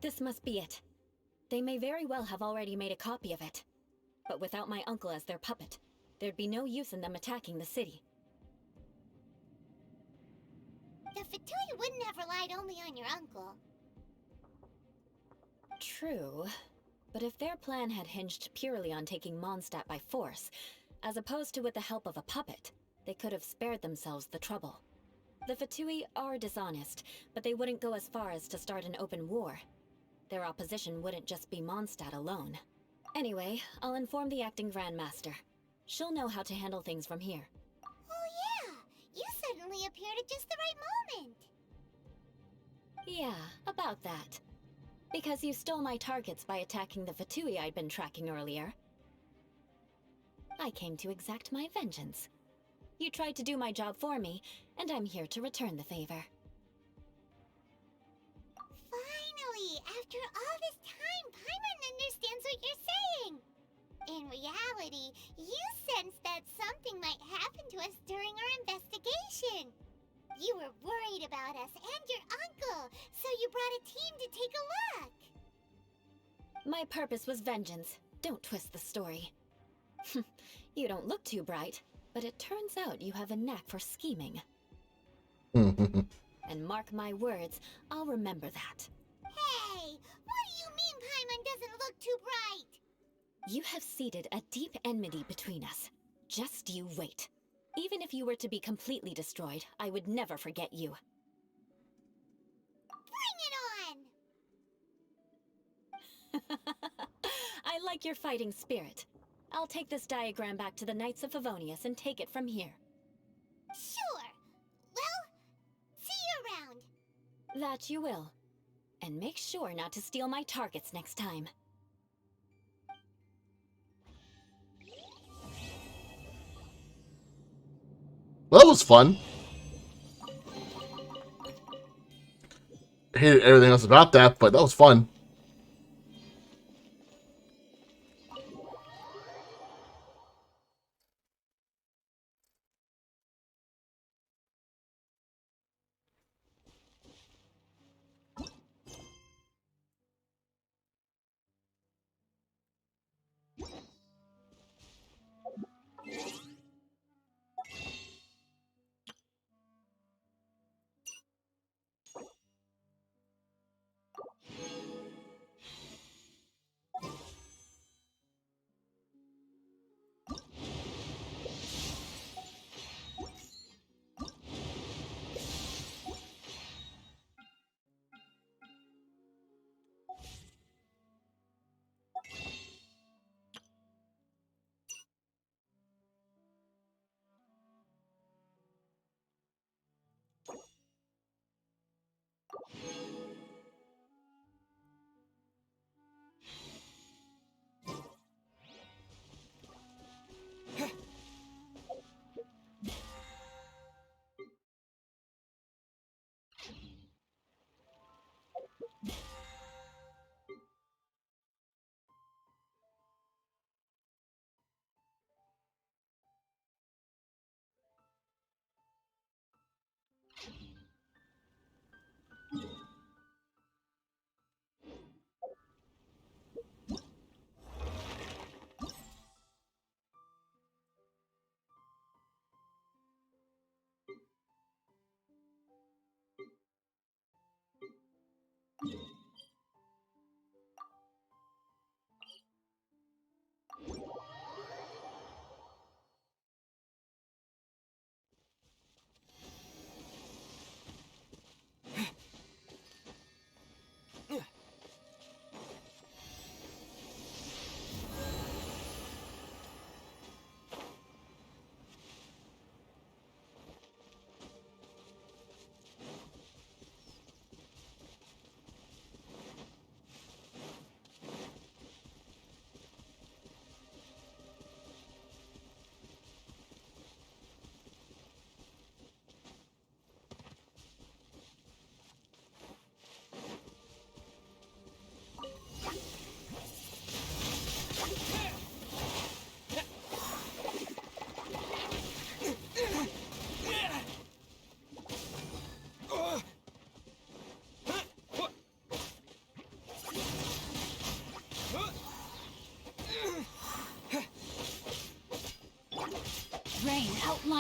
This must be it. They may very well have already made a copy of it. But without my uncle as their puppet, there'd be no use in them attacking the city. The Fatui wouldn't have relied only on your uncle. True. But if their plan had hinged purely on taking Mondstadt by force, as opposed to with the help of a puppet, they could have spared themselves the trouble. The Fatui are dishonest, but they wouldn't go as far as to start an open war. Their opposition wouldn't just be Mondstadt alone. Anyway, I'll inform the acting Grandmaster. She'll know how to handle things from here. Oh yeah! You suddenly appeared at just the right moment! Yeah, about that. Because you stole my targets by attacking the Fatui I'd been tracking earlier. I came to exact my vengeance. You tried to do my job for me, and I'm here to return the favor. Finally! After all this time, Paimon understands what you're saying! In reality, you sensed that something might happen to us during our investigation. You were worried about us and your uncle, so you brought a team to take a look. My purpose was vengeance. Don't twist the story. You don't look too bright, but it turns out you have a knack for scheming. And mark my words, I'll remember that. Hey, what do you mean Paimon doesn't look too bright? You have seeded a deep enmity between us. Just you wait. Even if you were to be completely destroyed, I would never forget you. Bring it on! I like your fighting spirit. I'll take this diagram back to the Knights of Favonius and take it from here. Sure. Well, see you around. That you will. And make sure not to steal my targets next time. Well, that was fun. I hated everything else about that, but that was fun.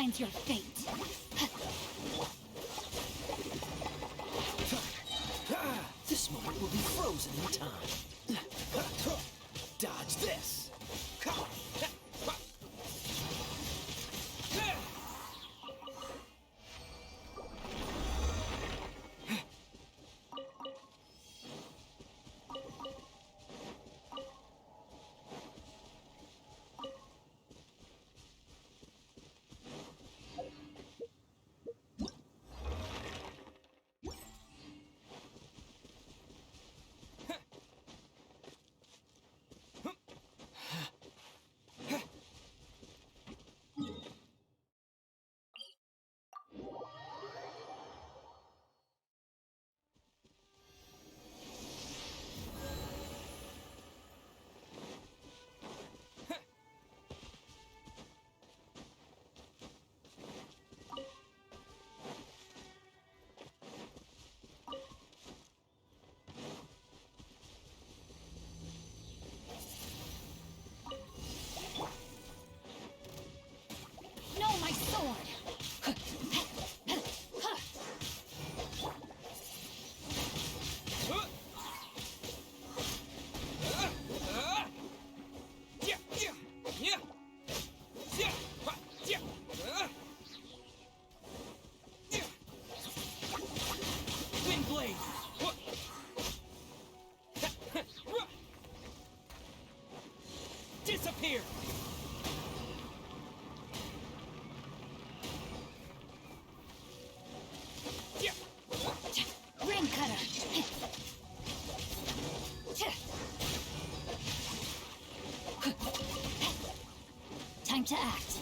outlines your fate. This moment will be frozen in time. Dodge this. No, my sword! Wind blade. Disappear. Ring cutter! Time to act.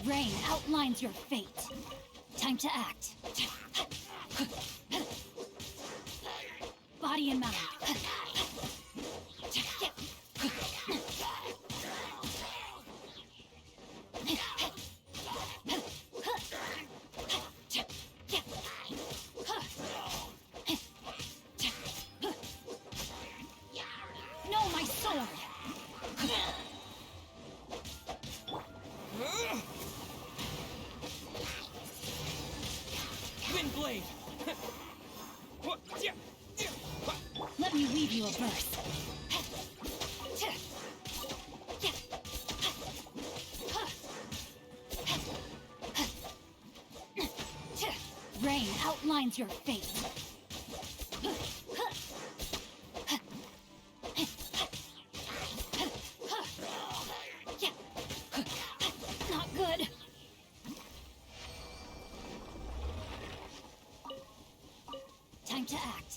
Rain outlines your fate. Time to act. Body and mind. No, my sword! Wind blade. Let me weave you a verse. Rain outlines your fate. Not good. Time to act.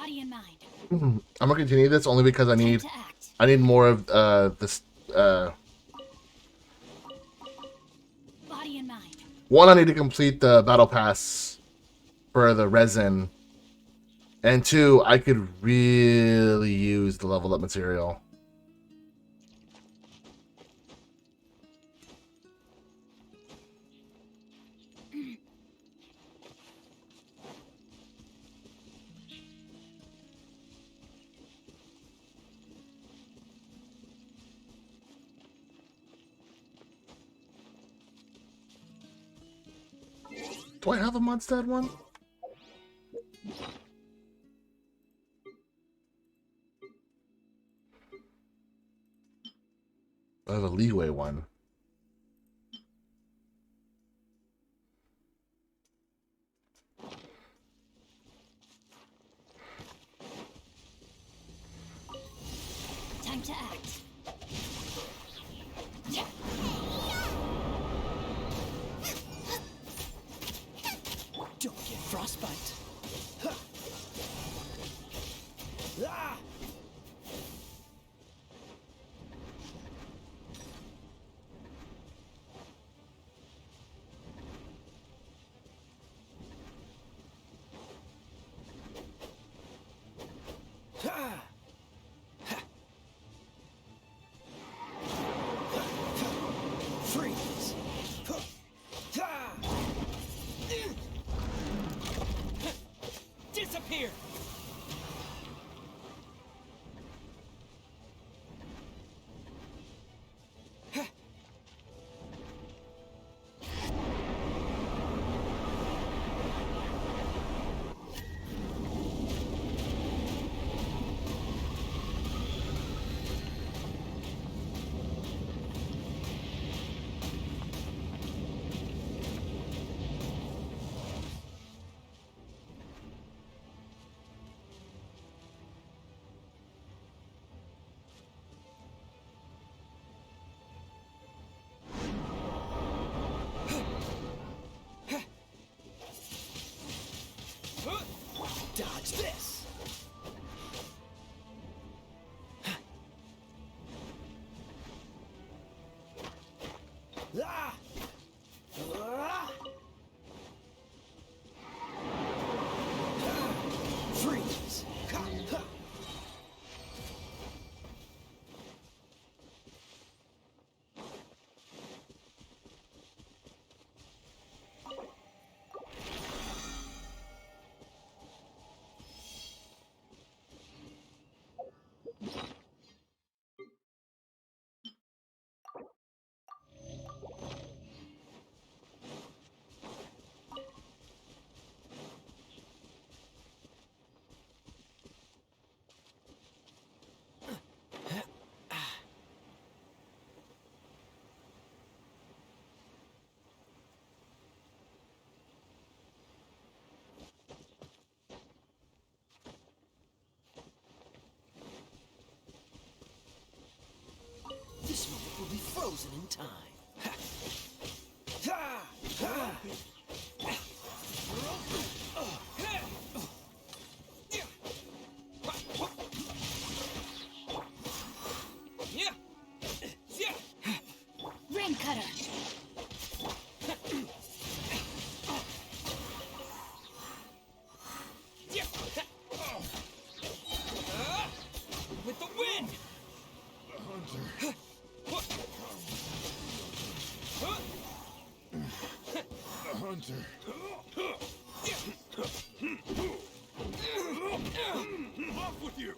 Body and mind. I'm gonna continue this only because I Time need to act. more of this. Body and mind. One, I need to complete the battle pass for the resin, and two, I could really use the level up material. Do I have a Mondstadt one? I have a Leeway one. Time to act. Don't get frostbite. Ah! Freeze! Disappear! Dodge this! Ah! Ah! Freeze! This moment will be frozen in time. Rain cutter. With the wind! Hunter. Off with you!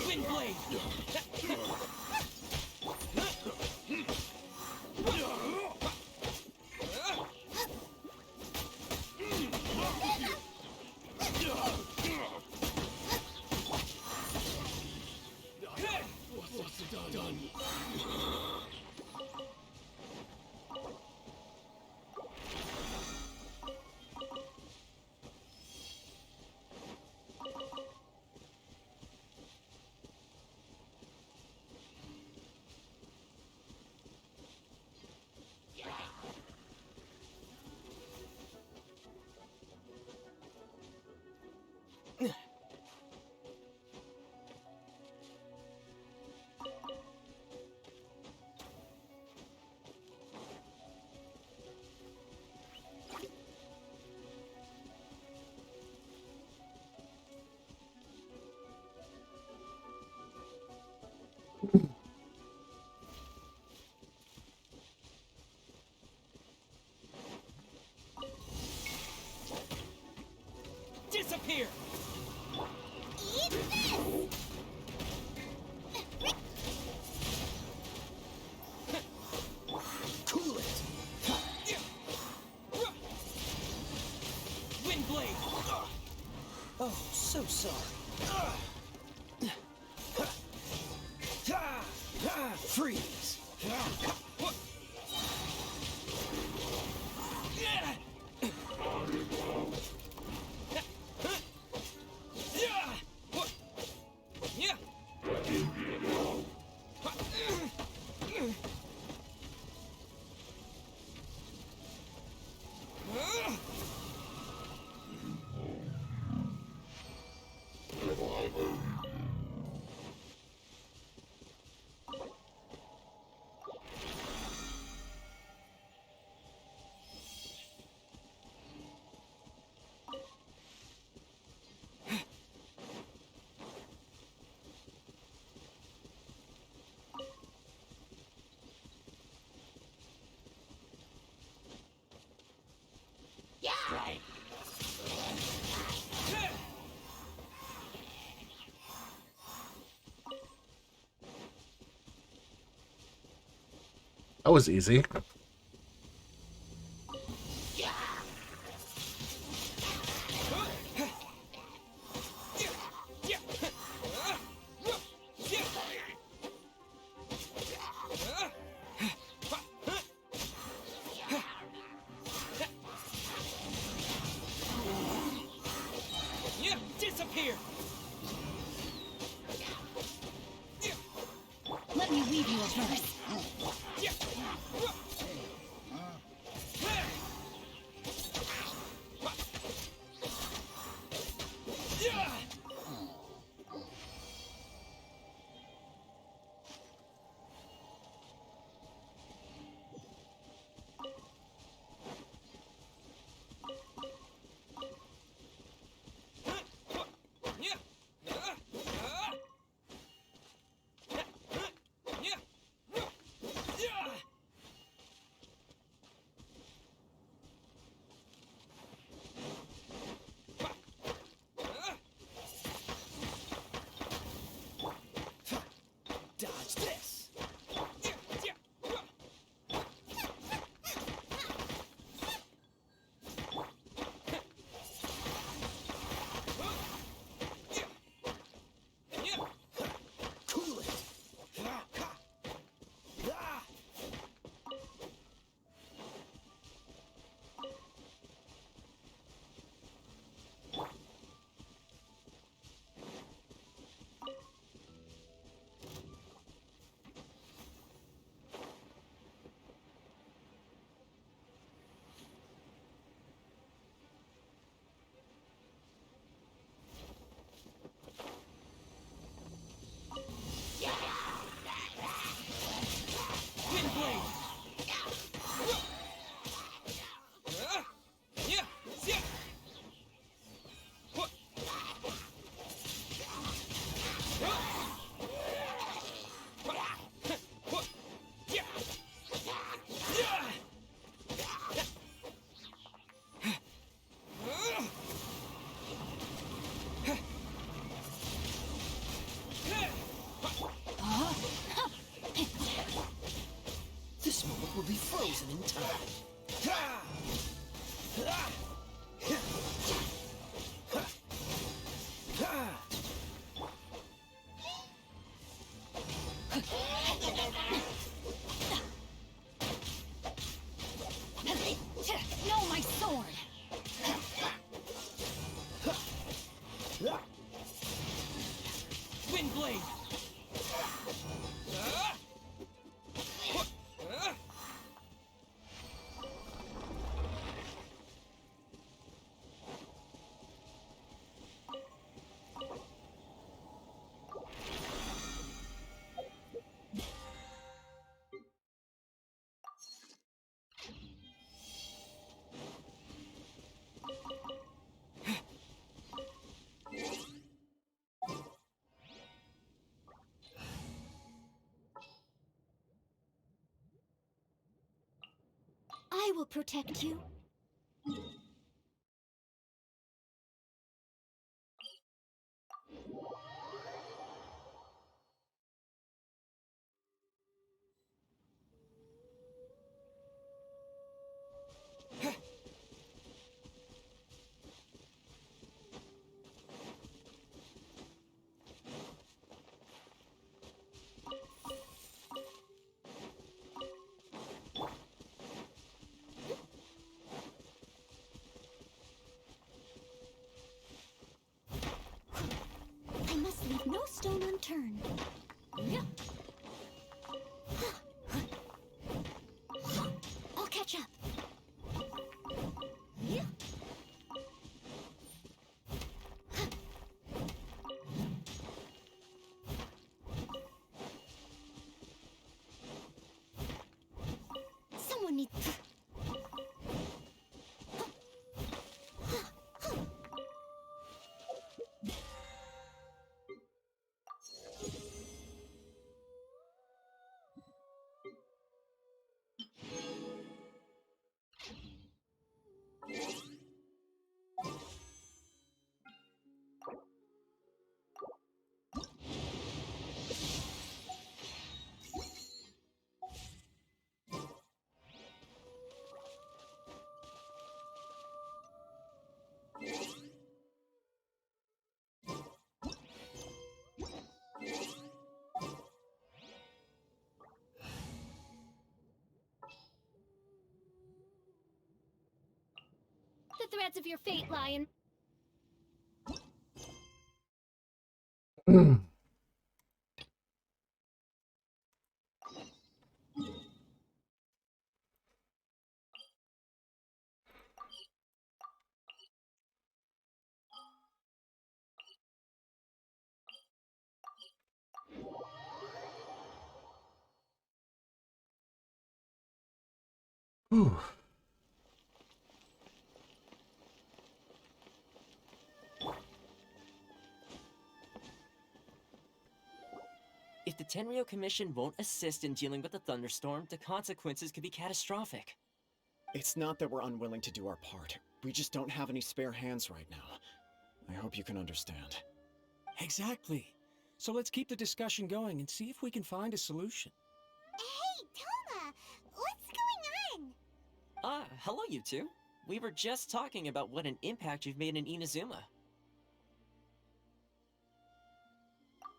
Wind blade! Done. sorry. Freeze. That was easy. Disappear. Let me weave you a verse. Dodge this. Cool it. This moment will be frozen in time. No, my sword! Wind blade. I will protect you. catch up. Someone needs... The threads of your fate lie in... Whew. If the Tenryo Commission won't assist in dealing with the thunderstorm, the consequences could be catastrophic. It's not that we're unwilling to do our part. We just don't have any spare hands right now. I hope you can understand. Exactly. So let's keep the discussion going and see if we can find a solution. Hey, Toma! What's going on? Hello you two. We were just talking about what an impact you've made in Inazuma.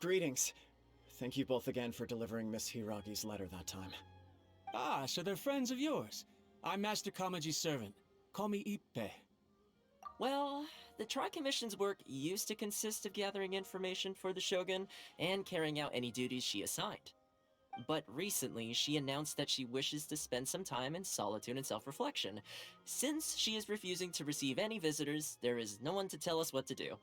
Greetings. Thank you both again for delivering Miss Hiragi's letter that time. Ah, so they're friends of yours. I'm Master Kamaji's servant. Call me Ippe. Well, the Tri-Commission's work used to consist of gathering information for the Shogun and carrying out any duties she assigned. But recently, she announced that she wishes to spend some time in solitude and self-reflection. Since she is refusing to receive any visitors, there is no one to tell us what to do.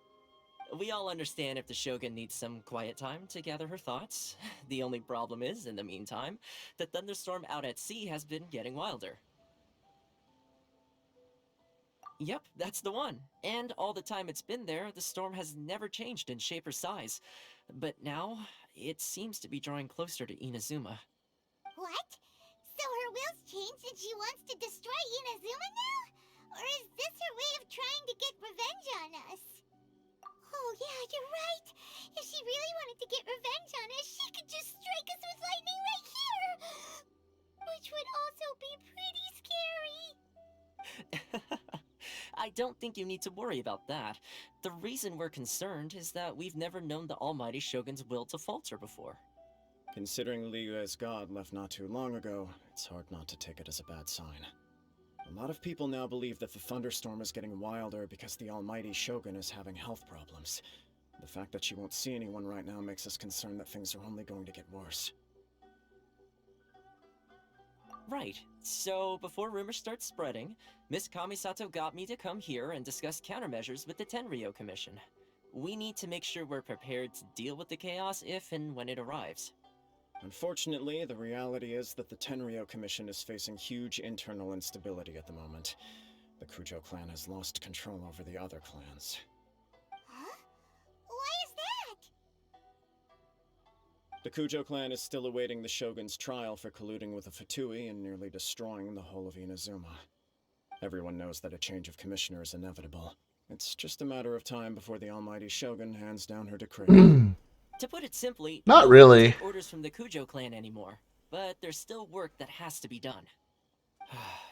We all understand if the Shogun needs some quiet time to gather her thoughts. The only problem is, in the meantime, the thunderstorm out at sea has been getting wilder. Yep, that's the one. And all the time it's been there, the storm has never changed in shape or size. But now, it seems to be drawing closer to Inazuma. What? So her will's changed and she wants to destroy Inazuma now? Or is this her way of trying to get revenge on us? Oh yeah, you're right. If she really wanted to get revenge on us, she could just strike us with lightning right here. Which would also be pretty scary. I don't think you need to worry about that. The reason we're concerned is that we've never known the Almighty Shogun's will to falter before. Considering Liyue's god left not too long ago, it's hard not to take it as a bad sign. A lot of people now believe that the thunderstorm is getting wilder because the Almighty Shogun is having health problems. The fact that she won't see anyone right now makes us concerned that things are only going to get worse. Right. So, before rumors start spreading, Miss Kamisato got me to come here and discuss countermeasures with the Tenryo Commission. We need to make sure we're prepared to deal with the chaos if and when it arrives. Unfortunately, the reality is that the Tenryo Commission is facing huge internal instability at the moment. The Kujo clan has lost control over the other clans. Huh? Why is that? The Kujo clan is still awaiting the Shogun's trial for colluding with the Fatui and nearly destroying the whole of Inazuma. Everyone knows that a change of commissioner is inevitable. It's just a matter of time before the Almighty Shogun hands down her decree. To put it simply, Not we don't really. take orders from the Kujo clan anymore, but there's still work that has to be done.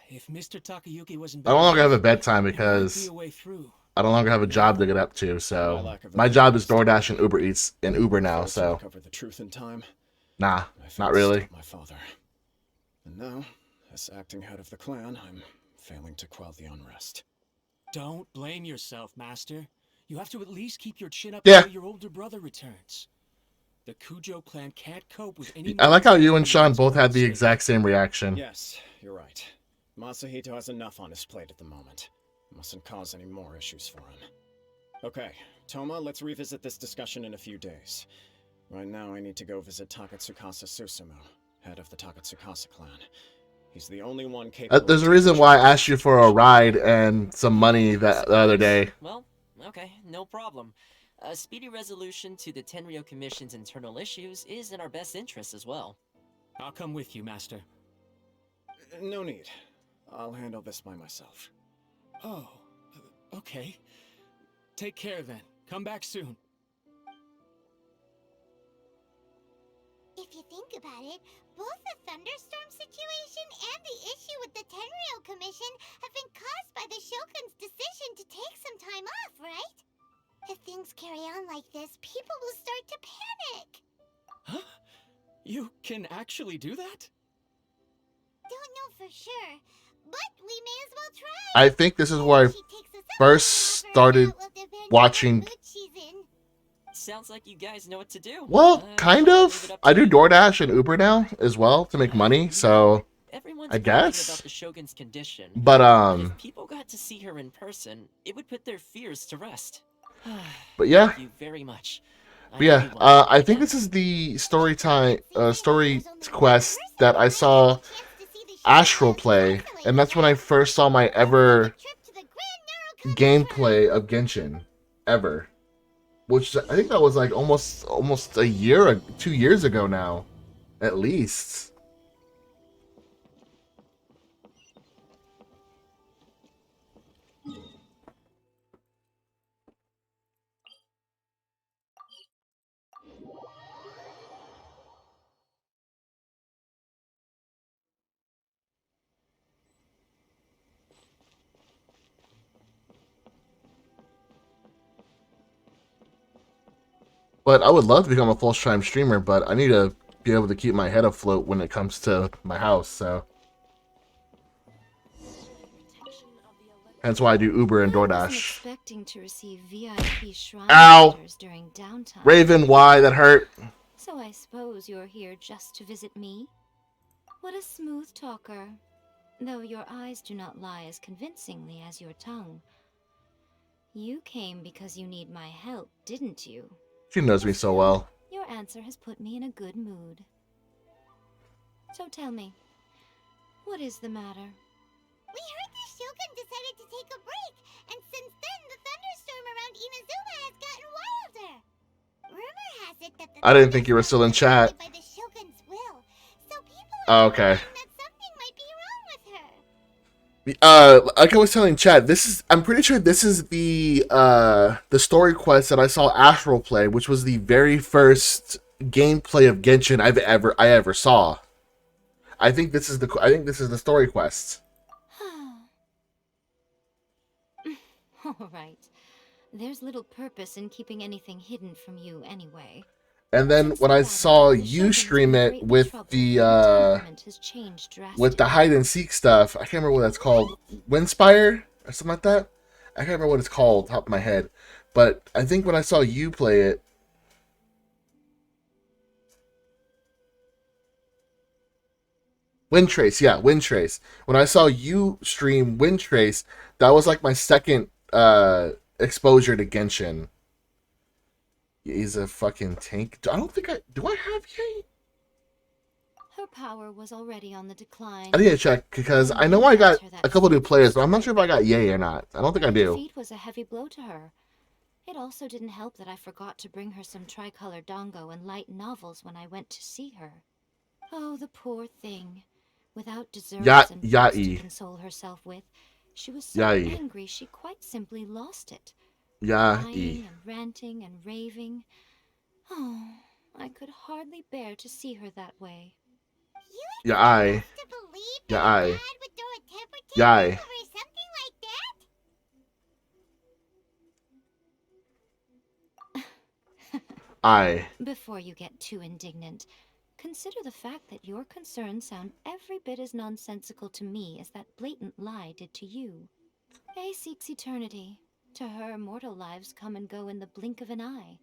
If Mr. Takayuki wasn't I no longer have a back, bedtime there might because be a way through. I no longer have a job to get up to. So my job is DoorDash and Uber Eats and Uber now. So Cover the truth in time. nah, I failed not to really. stop my father. And now, as acting head of the clan, I'm failing to quell the unrest. Don't blame yourself, Master. You have to at least keep your chin up Yeah. until your older brother returns. The Kujo clan can't cope with any I like how you and more Sean violence both had the state. exact same reaction. Yes, you're right. Masahito has enough on his plate at the moment. Mustn't cause any more issues for him. Okay, Toma, let's revisit this discussion in a few days. Right now, I need to go visit Takatsukasa Susumu, head of the Takatsukasa clan. He's the only one capable. There's a reason why I asked you for a ride and some money the other day. Well, okay, no problem. A speedy resolution to the Tenryo Commission's internal issues is in our best interest as well. I'll come with you, Master. No need. I'll handle this by myself. Oh, okay. Take care then. Come back soon. If you think about it, both the thunderstorm situation and the issue with the Tenryo Commission have been caused by the Shogun's decision to take some time off, right? If things carry on like this, people will start to panic. Huh? You can actually do that? Don't know for sure, but we may as well try. I think this is where I first started watching. Sounds like you guys know what to do. Well, kind of. I do DoorDash and Uber now as well to make money, so I guess. About the Shogun's condition. But if people got to see her in person, it would put their fears to rest. But yeah. Thank you very much. But yeah, I think this is the story quest that I saw Astral play, and that's when I first saw my ever gameplay of Genshin ever. Which I think that was like almost a year, 2 years ago now, at least. But I would love to become a full-time streamer, but I need to be able to keep my head afloat when it comes to my house, so. Hence why I do Uber and DoorDash. Expecting to receive VIP shrine Ow! During downtime. Raven, why? That hurt. So I suppose you're here just to visit me? What a smooth talker. Though your eyes do not lie as convincingly as your tongue. You came because you need my help, didn't you? She knows me so well. Your answer has put me in a good mood. So tell me, what is the matter? We heard the Shogun decided to take a break, and since then the thunderstorm around Inazuma has gotten wilder. Rumor has it that the I didn't think you were still in chat. by the Shogun's will, so people Oh, okay. that something might be wrong with her. Like I was telling Chad, I'm pretty sure this is the story quest that I saw Astral play, which was the very first gameplay of Genshin I ever saw. I think this is the story quest. All right. There's little purpose in keeping anything hidden from you anyway. And then when I saw you stream it with the hide and seek stuff, I can't remember what that's called, Windspire or something like that. I can't remember what it's called, top of my head. But I think when I saw you play it, Windtrace, yeah, Windtrace. When I saw you stream Windtrace, that was like my second exposure to Genshin. He's a fucking tank. Do I have Yay? Her power was already on the decline. I need to check because I know I got a couple new players, but I'm not sure if I got Yay or not. I don't think I do. Defeat was a heavy blow to her. It also didn't help that I forgot to bring her some tricolor dango and light novels when I went to see her. Oh, the poor thing. Without desserts and books to console herself with, she was so angry she quite simply lost it. Crying and ranting and raving. Oh, I could hardly bear to see her that way. Yay. Before you get too indignant, consider the fact that your concerns sound every bit as nonsensical to me as that blatant lie did to you. A seeks eternity. To her, mortal lives come and go in the blink of an eye.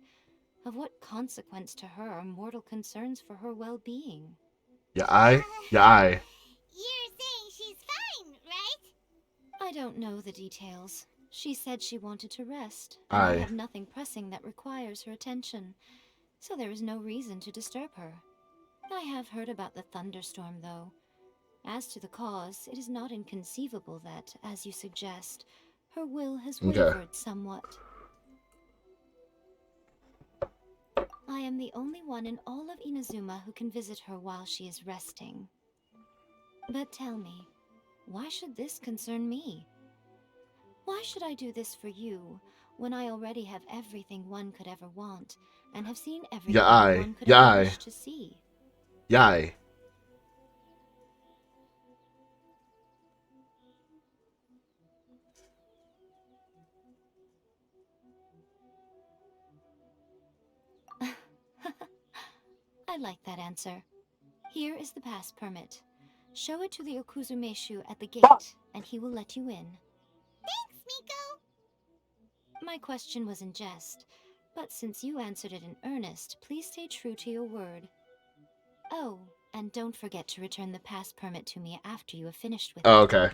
Of what consequence to her are mortal concerns for her well-being? You're saying she's fine, I don't know the details. She said she wanted to rest, and I have nothing pressing that requires her attention, so there is no reason to disturb her. I have heard about the thunderstorm, though. As to the cause, it is not inconceivable that, as you suggest, her will has wavered somewhat. I am the only one in all of Inazuma who can visit her while she is resting. But tell me, why should this concern me? Why should I do this for you, when I already have everything one could ever want, and have seen everything one could ever wish to see? Yay. I like that answer. Here is the pass permit. Show it to the Okuzumeshu at the gate, and he will let you in. Thanks, Miko! My question was in jest, but since you answered it in earnest, please stay true to your word. Oh, and don't forget to return the pass permit to me after you have finished with it. Oh, okay.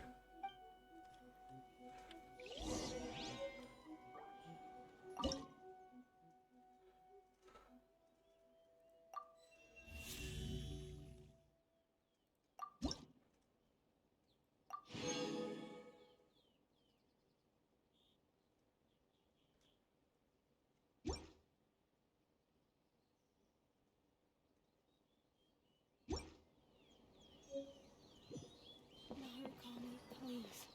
Narukami, please.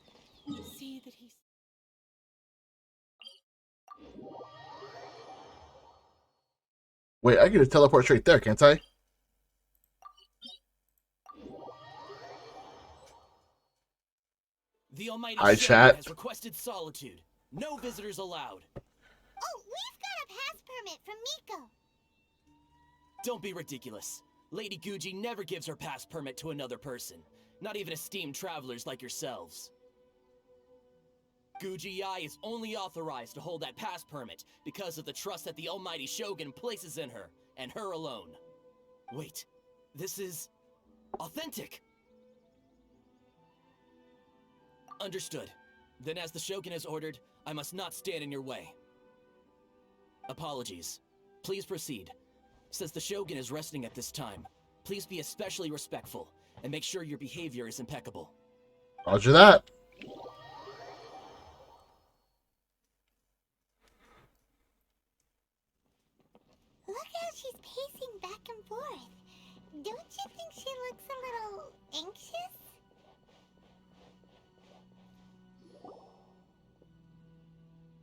See that he's... Wait, I can just teleport straight there, can't I? The Almighty Hi, Shogun chat. has requested solitude. No visitors allowed. Oh, we've got a pass permit from Miko. Don't be ridiculous. Lady Guji never gives her pass permit to another person. Not even esteemed travelers like yourselves. Guji Yai is only authorized to hold that pass permit because of the trust that the Almighty Shogun places in her, and her alone. Wait, this is... authentic! Understood. Then as the Shogun has ordered, I must not stand in your way. Apologies. Please proceed. Since the Shogun is resting at this time, please be especially respectful, and make sure your behavior is impeccable. Roger that. Look how she's pacing back and forth. Don't you think she looks a little anxious?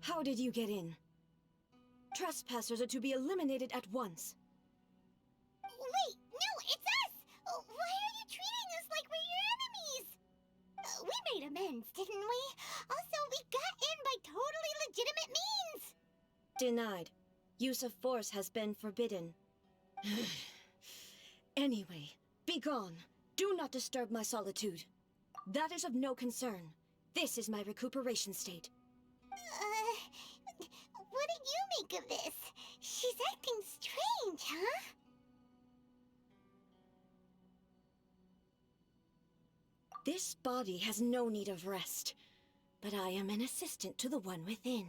How did you get in? Trespassers are to be eliminated at once. Wait, no, it's us! Why are you treating us like we're your enemies? We made amends, didn't we? Also, we got in by totally legitimate means! Denied. Use of force has been forbidden. Anyway, be gone. Do not disturb my solitude. That is of no concern. This is my recuperation state. What do you make of this? She's acting strange, huh? This body has no need of rest, but I am an assistant to the one within.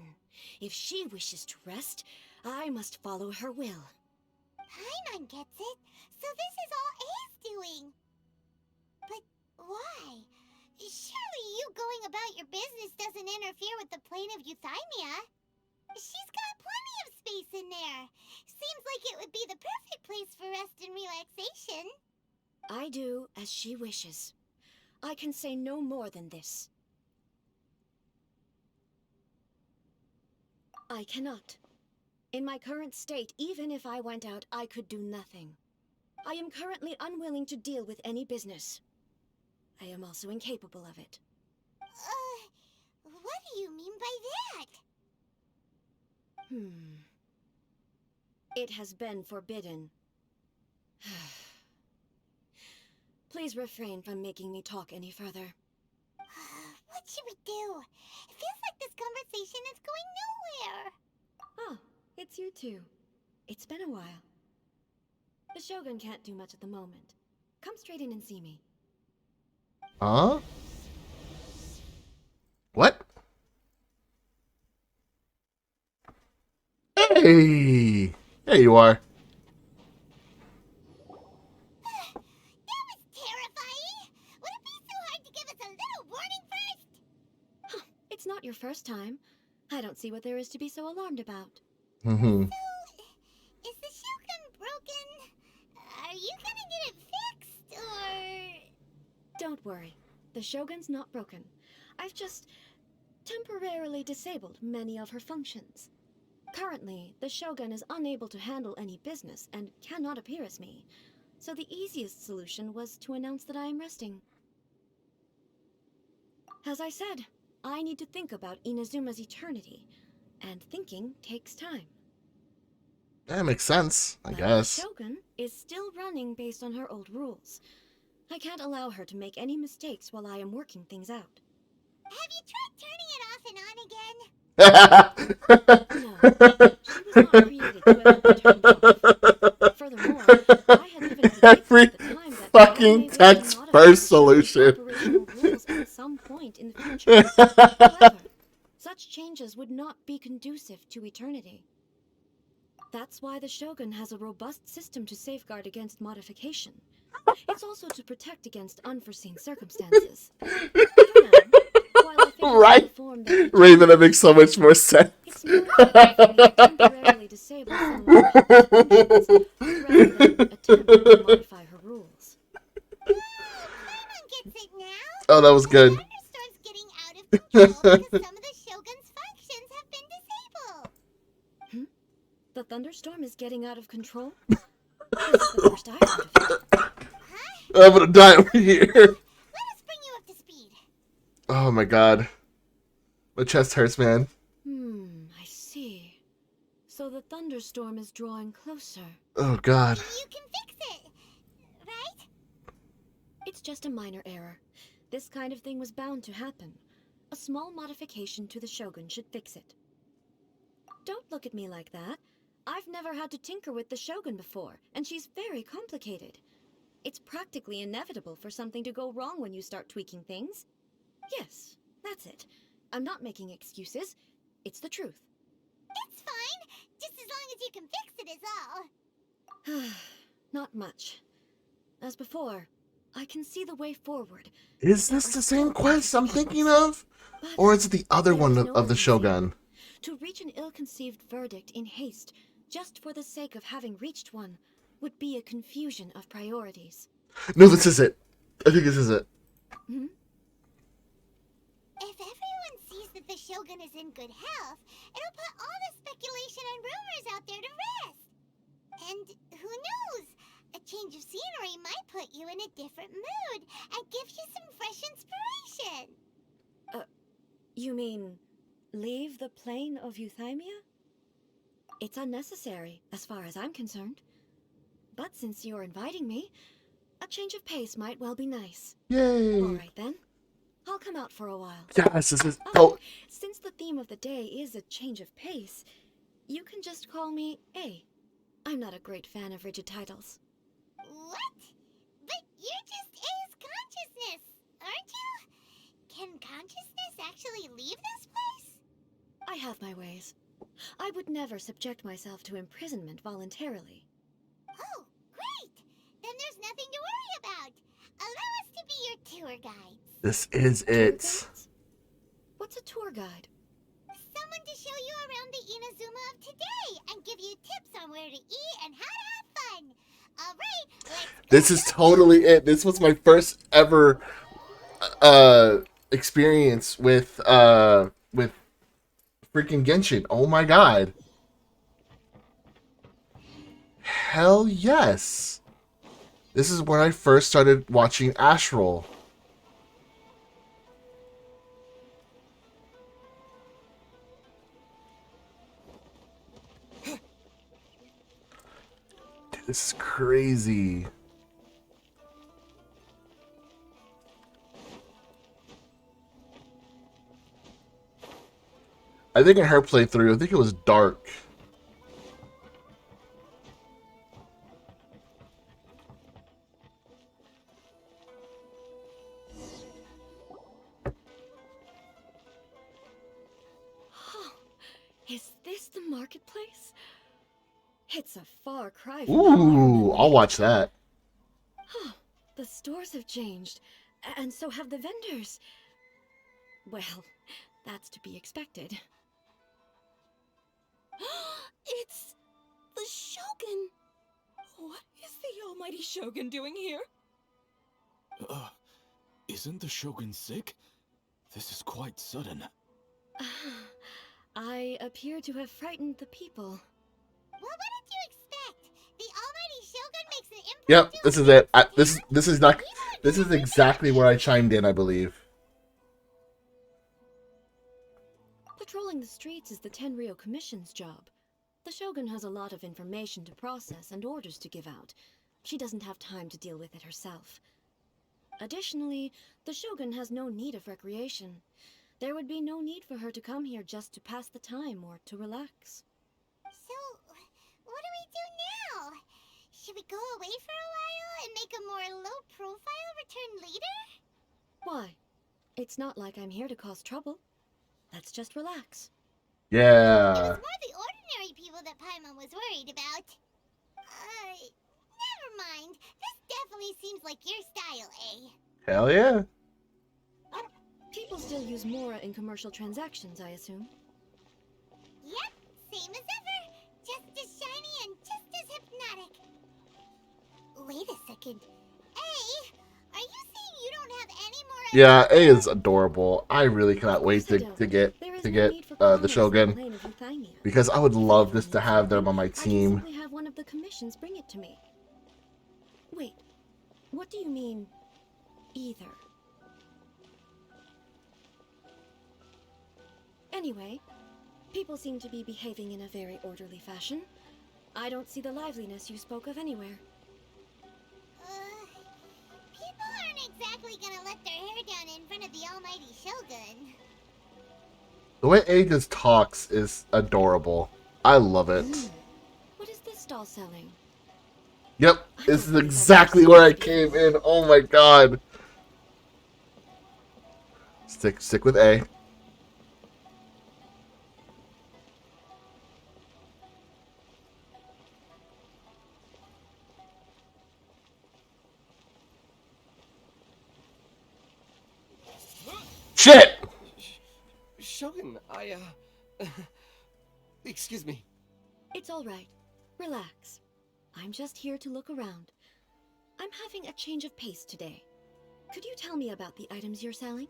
If she wishes to rest, I must follow her will. Paimon gets it, so this is all A's doing. But why? Surely you going about your business doesn't interfere with the plane of Euthymia. She's got plenty of space in there. Seems like it would be the perfect place for rest and relaxation. I do as she wishes. I can say no more than this. I cannot. In my current state, even if I went out, I could do nothing. I am currently unwilling to deal with any business. I am also incapable of it. What do you mean by that? It has been forbidden. Please refrain from making me talk any further. What should we do? It feels like this conversation is going nowhere. Oh, it's you two. It's been a while. The Shogun can't do much at the moment. Come straight in and see me. Huh? Hey, there you are. That was terrifying! Would it be so hard to give us a little warning first? It's not your first time. I don't see what there is to be so alarmed about. Mm-hmm. Is the Shogun broken? Are you gonna get it fixed, or...? Don't worry. The Shogun's not broken. I've just temporarily disabled many of her functions. Currently, the Shogun is unable to handle any business and cannot appear as me. So the easiest solution was to announce that I am resting. As I said, I need to think about Inazuma's eternity, and thinking takes time. That makes sense, I guess. The Shogun is still running based on her old rules. I can't allow her to make any mistakes while I am working things out. Have you tried turning it off and on again? No, she was not created to ever be turned off. Furthermore, I had even predicted Every at the time that fucking I may wish to text modify first the Shogun's solution. operational rules at some point in the future. However, such changes would not be conducive to eternity. That's why the Shogun has a robust system to safeguard against modification. It's also to protect against unforeseen circumstances. For now, while I figure out Right? the form that Raven, that makes so much more sense. it's more effective for me to temporarily disable someone else's functions rather than attempt to modify her rules. Paimon gets it now. Oh, that was good. The thunderstorm's getting out of control because some of the Shogun's functions have been disabled. The thunderstorm is getting out of control? This is the first I've heard of it. I'm gonna die over here. Let us bring you up to speed. Oh my god. My chest hurts, man. I see. So the thunderstorm is drawing closer. Oh god. You can fix it, right? It's just a minor error. This kind of thing was bound to happen. A small modification to the Shogun should fix it. Don't look at me like that. I've never had to tinker with the Shogun before, and she's very complicated. It's practically inevitable for something to go wrong when you start tweaking things. Yes, that's it. I'm not making excuses. It's the truth. It's fine, just as long as you can fix it is all. Not much. As before, I can see the way forward. Is this the same quest I'm thinking of? Or is it the other one of the Shogun? To reach an ill-conceived verdict in haste, just for the sake of having reached one, would be a confusion of priorities. No, this is it. I think this is it. If everyone sees that the Shogun is in good health, it'll put all the speculation and rumors out there to rest. And who knows? A change of scenery might put you in a different mood and give you some fresh inspiration. You mean, leave the plane of Euthymia? It's unnecessary, as far as I'm concerned. But since you're inviting me, a change of pace might well be nice. Yay! Alright then. I'll come out for a while. Yes, this is... Oh, Since the theme of the day is a change of pace, you can just call me A. I'm not a great fan of rigid titles. What? But you're just A's consciousness, aren't you? Can consciousness actually leave this place? I have my ways. I would never subject myself to imprisonment voluntarily. Oh, great! Then there's nothing to worry about. Allow us to be your tour guides. this is it. What's a tour guide? Someone to show you around the Inazuma of today and give you tips on where to eat and how to have fun. Alright, let's go. This is totally it. This was my first ever experience with freaking Genshin. Oh my god. Hell yes. This is where I first started watching Astral. Dude, this is crazy. I think in her playthrough, I think it was dark. Is this the marketplace? It's a far cry from the Ooh, I'll watch that. The stores have changed, and so have the vendors. Well, that's to be expected. It's the Shogun! What is the almighty Shogun doing here? Isn't the Shogun sick? This is quite sudden. I appear to have frightened the people. Well, what did you expect? The almighty Shogun makes an Yep, this is it. This is exactly where I chimed in, I believe. Patrolling the streets is the Tenryou Commission's job. The Shogun has a lot of information to process and orders to give out. She doesn't have time to deal with it herself. Additionally, the Shogun has no need of recreation. There would be no need for her to come here just to pass the time or to relax. So, what do we do now? Should we go away for a while and make a more low-profile return later? Why? It's not like I'm here to cause trouble. Let's just relax. Yeah. It was more the ordinary people that Paimon was worried about. Never mind. This definitely seems like your style, eh? Hell yeah. People still use Mora in commercial transactions, I assume. Yep, same as ever. Just as shiny and just as hypnotic. Wait a second. A, are you saying you don't have any more? Yeah, A is adorable. I really cannot wait to get the Shogun, because I would love just to have them on my team. I simply have one of the commissions bring it to me. Wait, what do you mean, either? Anyway, people seem to be behaving in a very orderly fashion. I don't see the liveliness you spoke of anywhere. People aren't exactly gonna let their hair down in front of the almighty Shogun. The way A just talks is adorable. I love it. What is this doll selling? Yep, this is exactly where I came in. Oh my god. Stick with A. Shit! Shogun, excuse me. It's all right. Relax. I'm just here to look around. I'm having a change of pace today. Could you tell me about the items you're selling?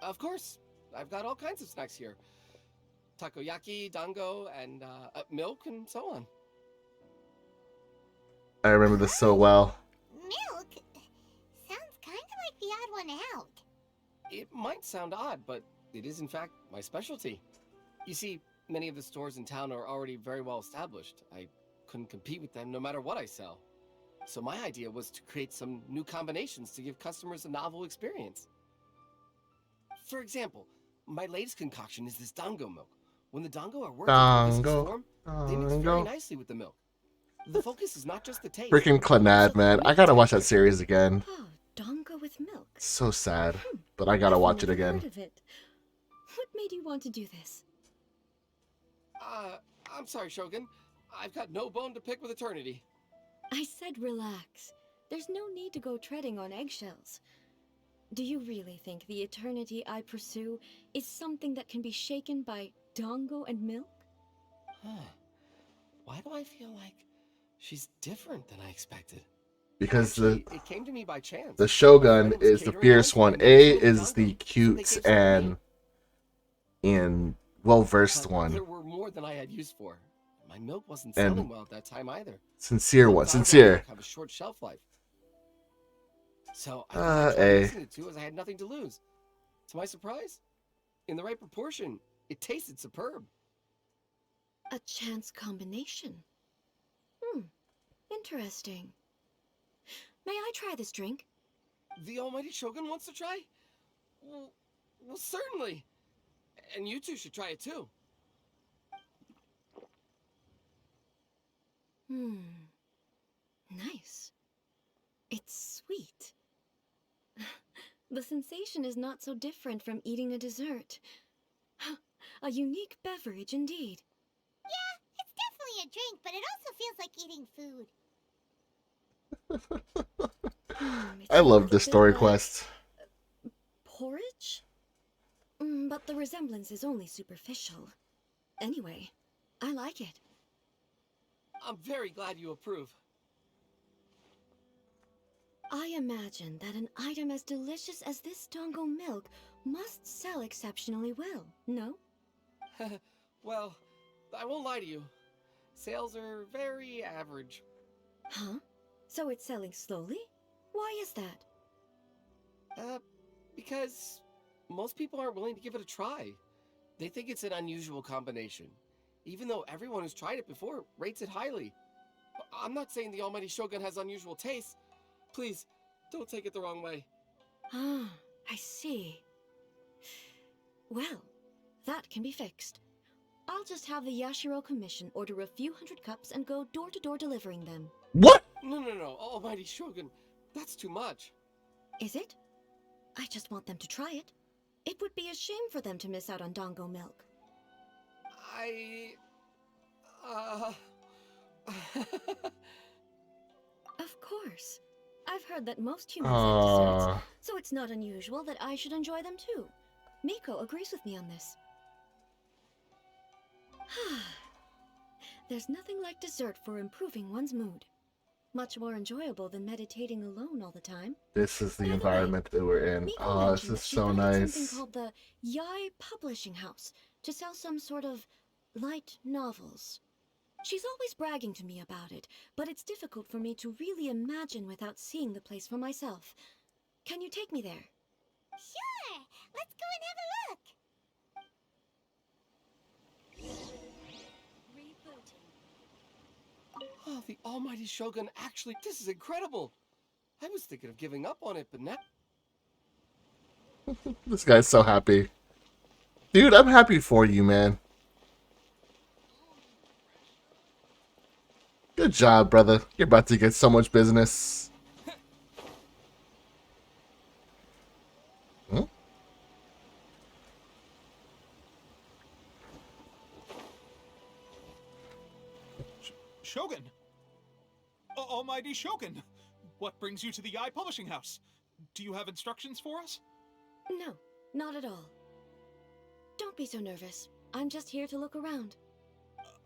Of course. I've got all kinds of snacks here. Takoyaki, dango, and milk, and so on. I remember this so well. Milk? Sounds kind of like the odd one out. It might sound odd, but it is in fact my specialty. You see, many of the stores in town are already very well established. I couldn't compete with them no matter what I sell. So my idea was to create some new combinations to give customers a novel experience. For example, my latest concoction is this dango milk. When the dango are working in this form, they mix very nicely with the milk. The focus is not just the taste. Freaking Clannad, man. I gotta watch that series again. Oh, dango with milk. So sad, but I gotta watch it Never again. heard of it. What made you want to do this? I'm sorry, Shogun. I've got no bone to pick with eternity. I said relax. There's no need to go treading on eggshells. Do you really think the eternity I pursue is something that can be shaken by dango and milk? Huh. Why do I feel like she's different than I expected? Because Actually, it came to me by chance. the Shogun is the fierce one. A is the cute and well-versed one. There were more than I had use for. My milk wasn't selling well at that time either. Sincere one. Sincere. Have a short shelf life. So I tried A. mixing the two as I had nothing to lose. To my surprise, in the right proportion, it tasted superb. A chance combination. Interesting. May I try this drink? The almighty Shogun wants to try? Well, certainly. And you two should try it too. Nice. It's sweet. The sensation is not so different from eating a dessert. A unique beverage indeed. Yeah, it's definitely me a drink, but it also feels like eating food. I love the a bit story like quest. porridge? But the resemblance is only superficial. Anyway, I like it. I'm very glad you approve. I imagine that an item as delicious as this Dongo milk must sell exceptionally well, no? Well, I won't lie to you. Sales are very average. Huh? So it's selling slowly? Why is that? Because most people aren't willing to give it a try. They think it's an unusual combination, even though everyone who's tried it before rates it highly. I'm not saying the Almighty Shogun has unusual tastes. Please, don't take it the wrong way. Ah, I see. Well, that can be fixed. I'll just have the Yashiro Commission order a few hundred cups and go door-to-door delivering them. What? No, Almighty Shogun, that's too much. Is it? I just want them to try it. It would be a shame for them to miss out on Dongo milk. Of course. I've heard that most humans like desserts, so it's not unusual that I should enjoy them too. Miko agrees with me on this. There's nothing like dessert for improving one's mood. Much more enjoyable than meditating alone all the time. This is the environment that we're in. Miko Oh, this mentioned is that she so founded something nice. called the Yai Publishing House to sell some sort of light novels. She's always bragging to me about it, but it's difficult for me to really imagine without seeing the place for myself. Can you take me there? Sure! Let's go and have a look! Oh, the Almighty Shogun actually... This is incredible! I was thinking of giving up on it, but now... This guy's so happy. Dude, I'm happy for you, man. Good job, brother. You're about to get so much business. Huh? Shogun! Almighty Shogun! What brings you to the Yai Publishing House? Do you have instructions for us? No, not at all. Don't be so nervous. I'm just here to look around.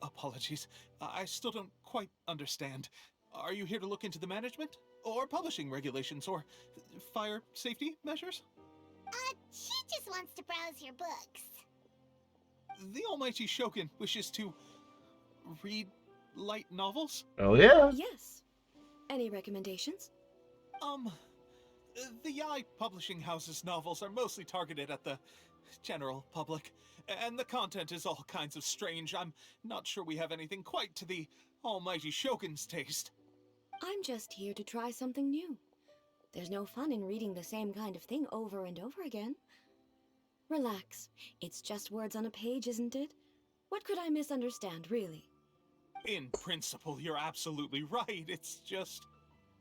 Apologies. I still don't quite understand. Are you here to look into the management? Or publishing regulations? Or fire safety measures? She just wants to browse your books. The Almighty Shogun wishes to read light novels? Oh, yeah? Yes. Any recommendations? The Yai Publishing House's novels are mostly targeted at the general public, and the content is all kinds of strange. I'm not sure we have anything quite to the Almighty Shogun's taste. I'm just here to try something new. There's no fun in reading the same kind of thing over and over again. Relax. It's just words on a page, isn't it? What could I misunderstand, really? In principle, you're absolutely right. It's just...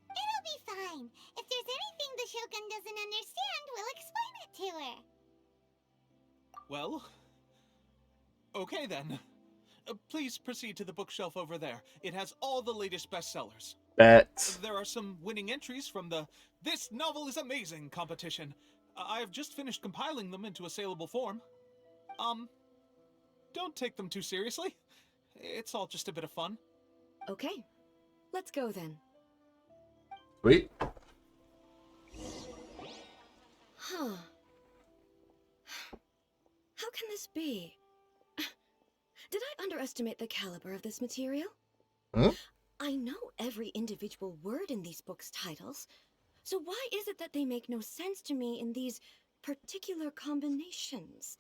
It'll be fine. If there's anything the Shogun doesn't understand, we'll explain it to her. Well... Okay then. Please proceed to the bookshelf over there. It has all the latest bestsellers. Bet. There are some winning entries from the This Novel is Amazing competition. I have just finished compiling them into a saleable form. Don't take them too seriously. It's all just a bit of fun. Okay. Let's go then. Sweet. Huh. How can this be? Did I underestimate the caliber of this material? Huh? I know every individual word in these books' titles, so why is it that they make no sense to me in these particular combinations?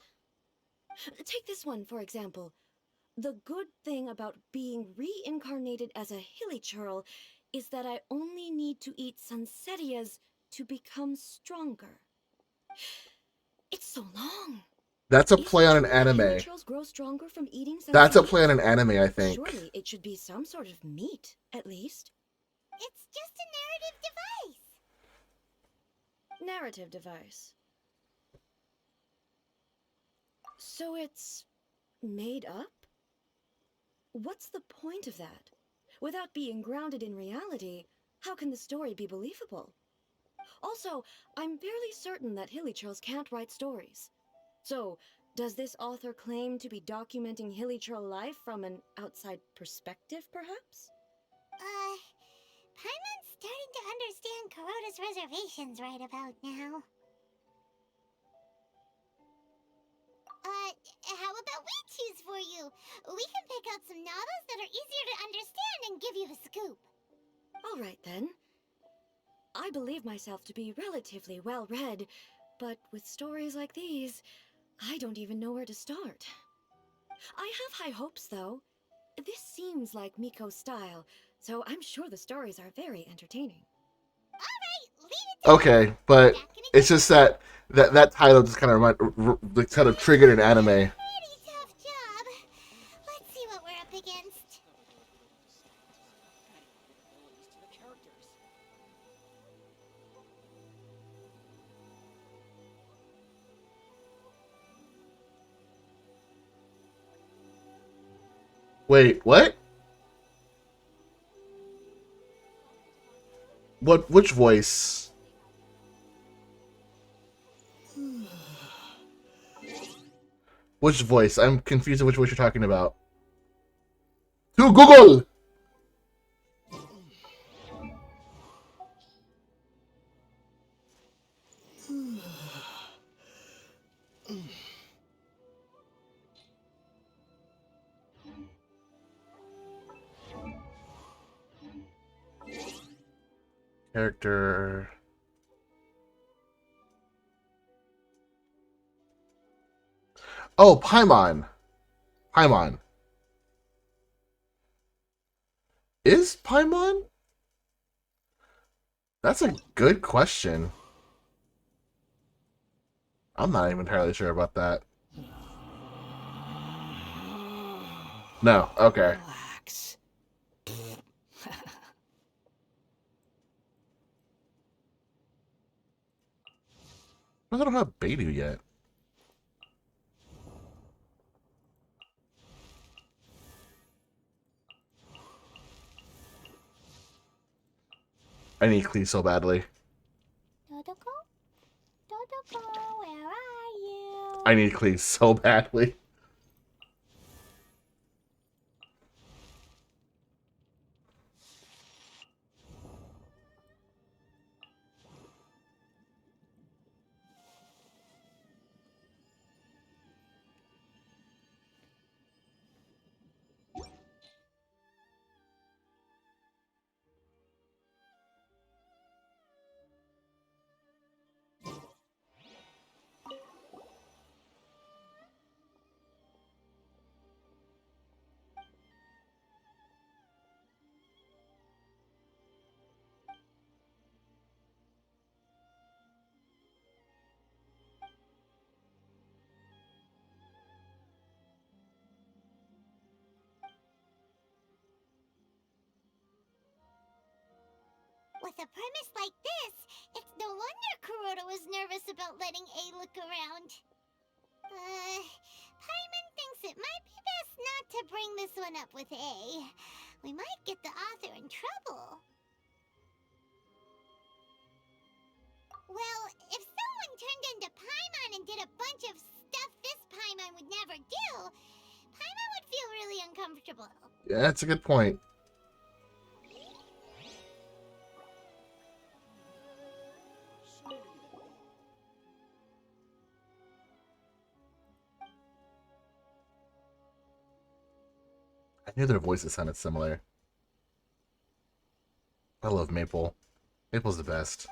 Take this one, for example. The good thing about being reincarnated as a hilly churl is that I only need to eat Sansetias to become stronger. It's so long. That's a play on an anime. Grow stronger from eating That's a play on an anime, I think. Surely it should be some sort of meat, at least. It's just a narrative device. Narrative device. So it's made up? What's the point of that? Without being grounded in reality, how can the story be believable? Also, I'm fairly certain that Hilichurls can't write stories. So, does this author claim to be documenting Hilichurl life from an outside perspective, perhaps? Paimon's starting to understand Kuroda's reservations right about now. How about we choose for you? We can pick out some novels that are easier to understand and give you the scoop. All right, then. I believe myself to be relatively well-read, but with stories like these, I don't even know where to start. I have high hopes, though. This seems like Miko's style, so I'm sure the stories are very entertaining. Okay, but it's just that title just kind of triggered an anime. Pretty tough job. Let's see what we're up against. Wait, what? Which voice? Which voice? I'm confused with which voice you're talking about. To Google! Character... Oh, Paimon. Paimon. Is Paimon? That's a good question. I'm not even entirely sure about that. No, okay. Relax. I don't have Beidou yet. I need Klee so badly. Dodoko? Dodoko, where are you? I need Klee so badly. With a premise like this, it's no wonder Kuroda was nervous about letting A look around. Paimon thinks it might be best not to bring this one up with A. We might get the author in trouble. Well, if someone turned into Paimon and did a bunch of stuff this Paimon would never do, Paimon would feel really uncomfortable. Yeah, that's a good point. I knew their voices sounded similar. I love Maple. Maple's the best.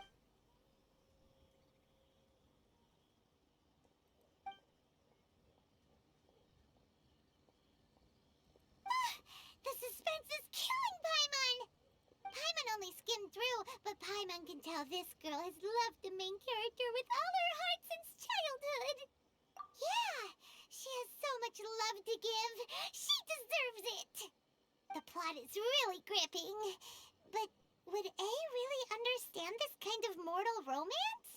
The suspense is killing Paimon! Paimon only skimmed through, but Paimon can tell this girl has loved the main character with all her heart since childhood. Yeah, she has so much love to give. She deserves it. The plot is really gripping. But would A really understand this kind of mortal romance?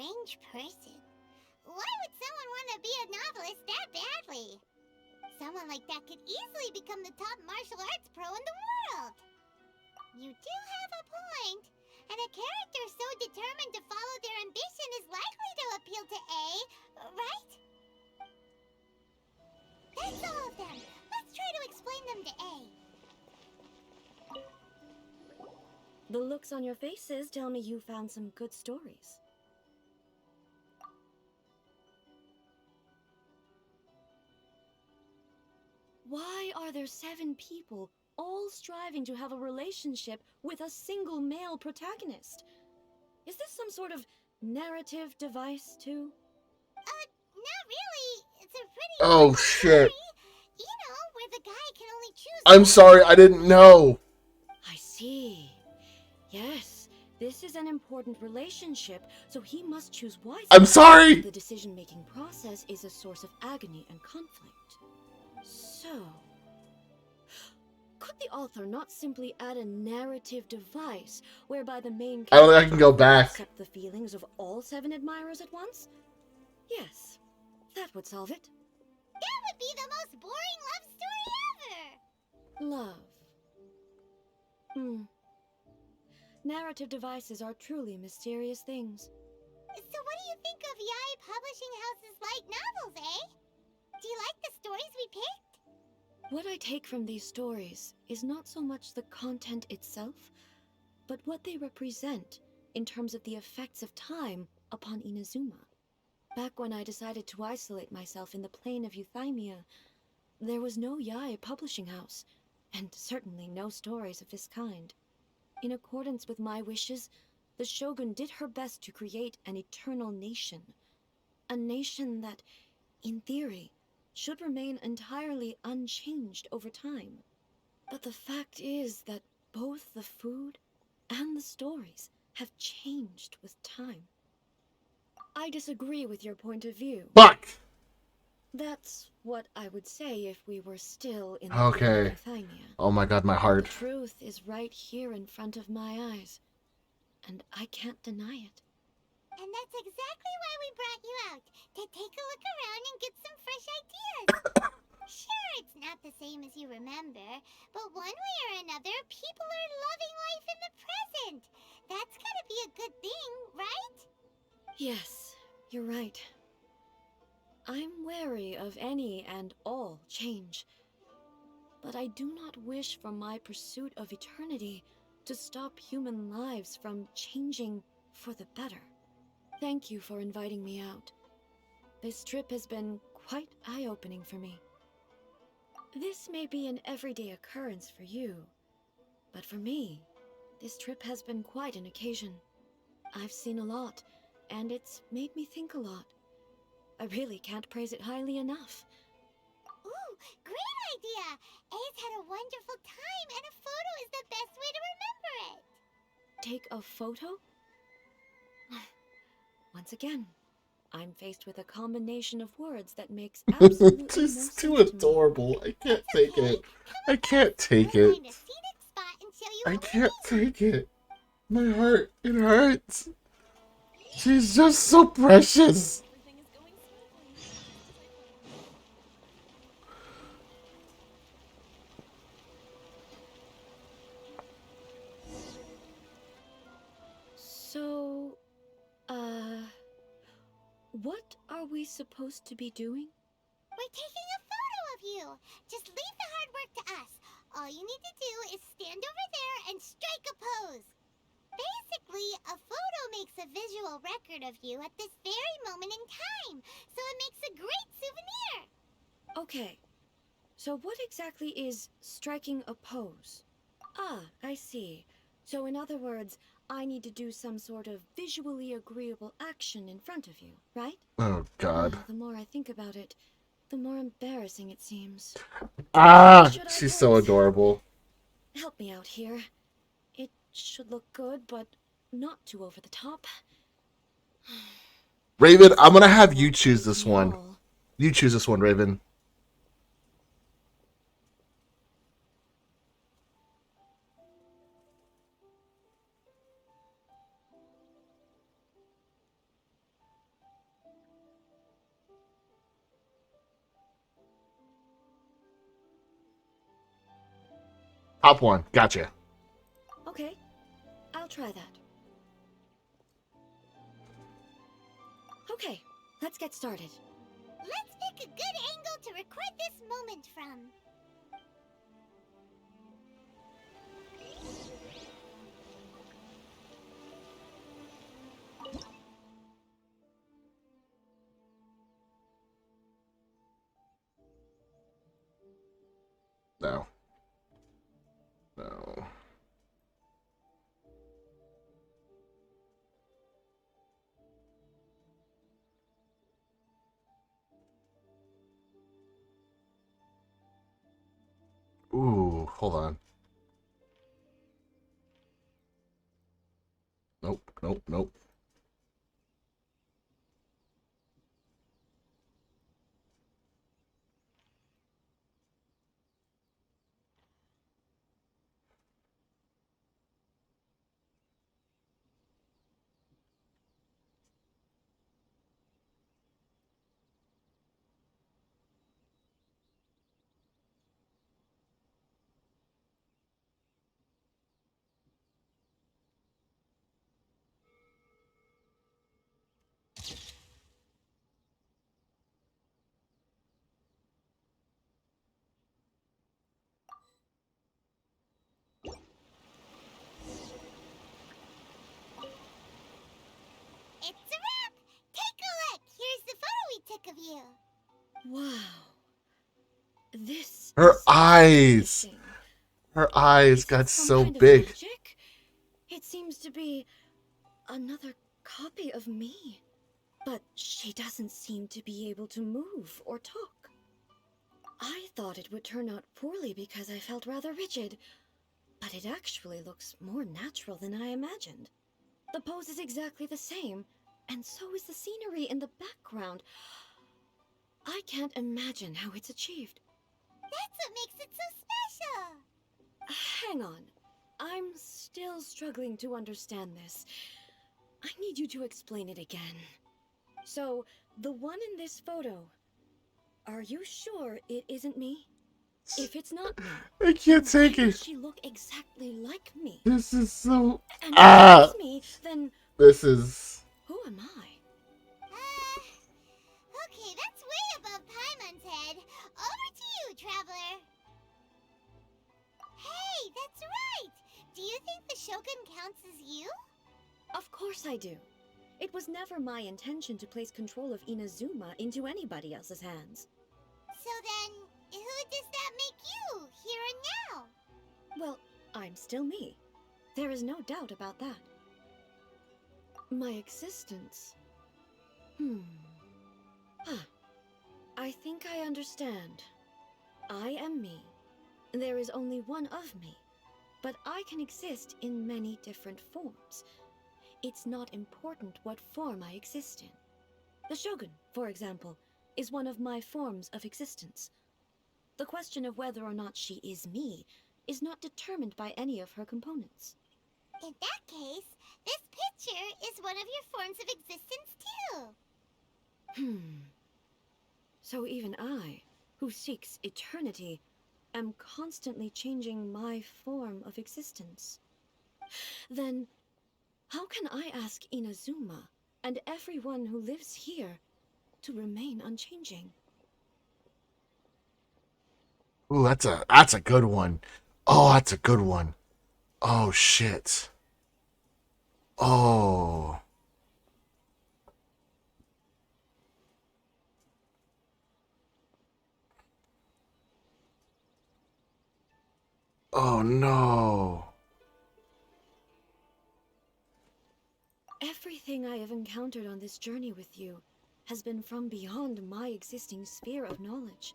strange person. Why would someone want to be a novelist that badly? Someone like that could easily become the top martial arts pro in the world. You do have a point. And a character so determined to follow their ambition is likely to appeal to A, right? That's all of them. Let's try to explain them to A. The looks on your faces tell me you found some good stories. Why are there 7 people all striving to have a relationship with a single male protagonist? Is this some sort of narrative device, too? Not really. It's a pretty Oh, simple shit. story. You know, where the guy can only choose I'm one. sorry, I didn't know. I see. Yes, this is an important relationship, so he must choose wisely. I'm sorry! The decision-making process is a source of agony and conflict. So, could the author not simply add a narrative device whereby the main I don't think I character can go back. accept the feelings of all 7 admirers at once? Yes, that would solve it. That would be the most boring love story ever. Love. Narrative devices are truly mysterious things. So what do you think of Yae Publishing House's light novels, eh? Do you like the stories we picked? What I take from these stories is not so much the content itself, but what they represent in terms of the effects of time upon Inazuma. Back when I decided to isolate myself in the plane of euthymia, there was no Yae Publishing House, and certainly no stories of this kind. In accordance with my wishes, the Shogun did her best to create an eternal nation. A nation that, in theory, should remain entirely unchanged over time. But the fact is that both the food and the stories have changed with time. I disagree with your point of view. Fuck! That's what I would say if we were still in the Okay. plane of euthymia. Oh my god, my heart. The truth is right here in front of my eyes, and I can't deny it. And that's exactly why we brought you out, to take a look around and get some fresh ideas. Sure, it's not the same as you remember, but one way or another, people are loving life in the present. That's gotta be a good thing, right? Yes, you're right. I'm wary of any and all change, but I do not wish for my pursuit of eternity to stop human lives from changing for the better. Thank you for inviting me out. This trip has been quite eye-opening for me. This may be an everyday occurrence for you, but for me, this trip has been quite an occasion. I've seen a lot, and it's made me think a lot. I really can't praise it highly enough. Ooh, great idea! A's had a wonderful time, and a photo is the best way to remember it. Take a photo? Once again, I'm faced with a combination of words that makes absolutely no She's sense too to me. adorable. I can't take it. I can't take it. Find a scenic spot and show you I what we can't take it. My heart, it hurts. She's just so precious. So, what are we supposed to be doing? We're taking a photo of you. Just leave the hard work to us. All you need to do is stand over there and strike a pose. Basically, a photo makes a visual record of you at this very moment in time, so it makes a great souvenir. Okay, so what exactly is striking a pose? Ah, I see. So in other words, I need to do some sort of visually agreeable action in front of you, right? Oh god. The more I think about it, the more embarrassing it seems. Ah, Should I she's so pose? adorable. Help me out here. It should look good, but not too over the top. Raven, I'm gonna have you choose this one. You choose this one, Raven. Top one. Gotcha. Okay, I'll try that. Okay, let's get started. Let's pick a good angle to record this moment from. No. No. Ooh, hold on. Nope, nope, nope. It's a wrap! Take a look! Here's the photo we took of you. Wow. This Her is eyes! amazing. Her eyes Is got it some so kind of big. magic? It seems to be another copy of me. But she doesn't seem to be able to move or talk. I thought it would turn out poorly because I felt rather rigid, but it actually looks more natural than I imagined. The pose is exactly the same, and so is the scenery in the background. I can't imagine how it's achieved. That's what makes it so special! Hang on. I'm still struggling to understand this. I need you to explain it again. So, the one in this photo, are you sure it isn't me? If it's not me, I can't take why it. does she look exactly like me? This is so. And if it's me, then This is. who am I? Okay, that's way above Paimon's head. Over to you, Traveler. Hey, that's right! Do you think the Shogun counts as you? Of course I do. It was never my intention to place control of Inazuma into anybody else's hands. So then, who does that make you, here and now? Well, I'm still me. There is no doubt about that. My existence. I think I understand. I am me. There is only one of me, but I can exist in many different forms. It's not important what form I exist in. The Shogun, for example, is one of my forms of existence. The question of whether or not she is me is not determined by any of her components. In that case, this picture is one of your forms of existence too. So even I, who seeks eternity, am constantly changing my form of existence. Then, how can I ask Inazuma and everyone who lives here to remain unchanging? Ooh, that's a good one. Oh, that's a good one. Oh shit. Oh. Oh no. Everything I have encountered on this journey with you has been from beyond my existing sphere of knowledge.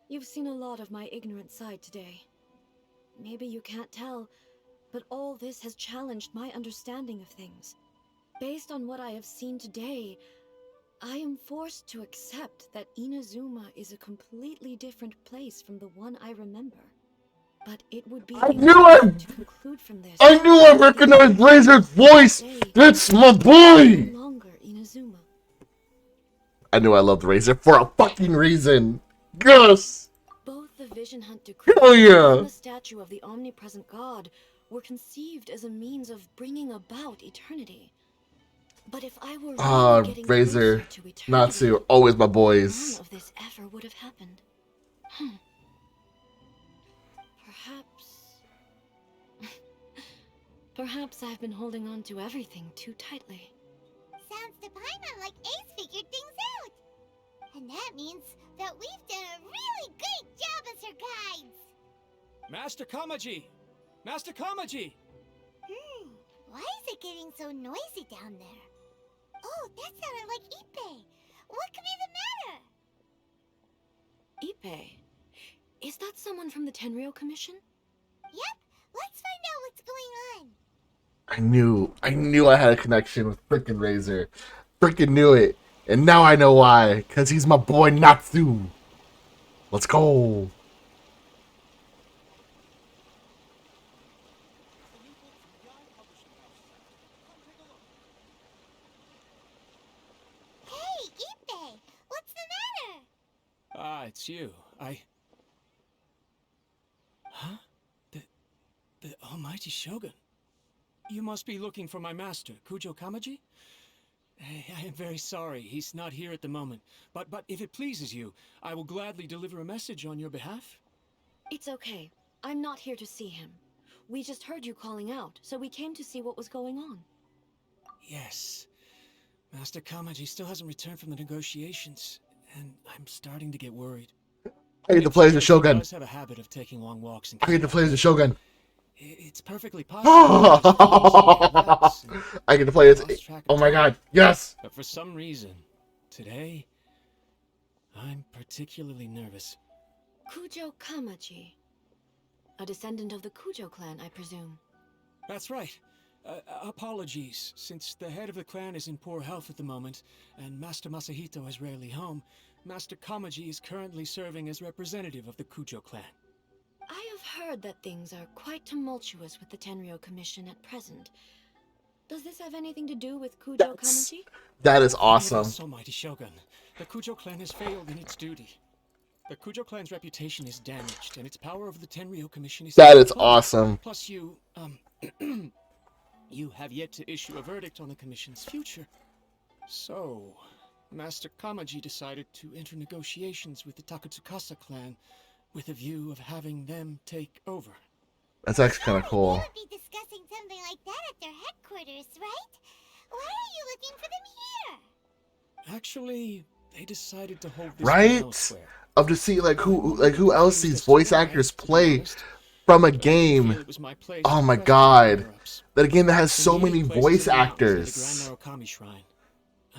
You've seen a lot of my ignorant side today. Maybe you can't tell, but all this has challenged my understanding of things. Based on what I have seen today, I am forced to accept that Inazuma is a completely different place from the one I remember. But it would be I knew it! to conclude from this. I knew I recognized Razor's voice! That's my boy! No longer Inazuma. I knew I loved Razor for a fucking reason. Yes! Both of vision hunt decree Hell yeah. and the statue of the omnipresent god were conceived as a means of bringing about eternity. But if I were really getting Razor, closer to eternity, Natsu, always my none boys. of this ever would have happened. Perhaps I've been holding on to everything too tightly. Sounds to Paimon like Ace figured things out. And that means that we've done a really great job as her guides. Master Kamaji! Master Kamaji! Why is it getting so noisy down there? Oh, that sounded like Ippei. What could be the matter? Ippei? Is that someone from the Tenryou Commission? Yep, let's find out what's going on. I knew I had a connection with frickin' Razor. Frickin' knew it. And now I know why. Because he's my boy Natsu. Let's go. Hey, Ippei, what's the matter? Ah, it's you. Huh? The almighty Shogun. You must be looking for my master, Kujo Kamaji? I am very sorry, he's not here at the moment. But if it pleases you, I will gladly deliver a message on your behalf. It's okay. I'm not here to see him. We just heard you calling out, so we came to see what was going on. Yes. Master Kamaji still hasn't returned from the negotiations, and I'm starting to get worried. I get to play as the Shogun. He does have a habit of taking long walks and I get to play as the Shogun. It's perfectly possible. I get to play as. Oh my god, yes! But for some reason, today, I'm particularly nervous. Kujo Kamaji. A descendant of the Kujo clan, I presume. That's right. Apologies, since the head of the clan is in poor health at the moment, and Master Masahito is rarely home, Master Kamaji is currently serving as representative of the Kujo clan. I have heard that things are quite tumultuous with the Tenryou Commission at present. Does this have anything to do with Kujo Kamaji? That is awesome. Yes, Almighty Shogun. The Kujo clan has failed in its duty. The Kujo clan's reputation is damaged, and its power over the Tenryou Commission is... That is awesome. Plus you, you have yet to issue a verdict on the Commission's future. So, Master Kamaji decided to enter negotiations with the Takatsukasa clan with a view of having them take over. That's actually kind of cool. We would be discussing something like that at their headquarters, right? Why are you looking for them here? Actually, they decided to hold this right? elsewhere. Of to see who else these voice actors play from a game. Oh my god. That a game that has so many voice actors.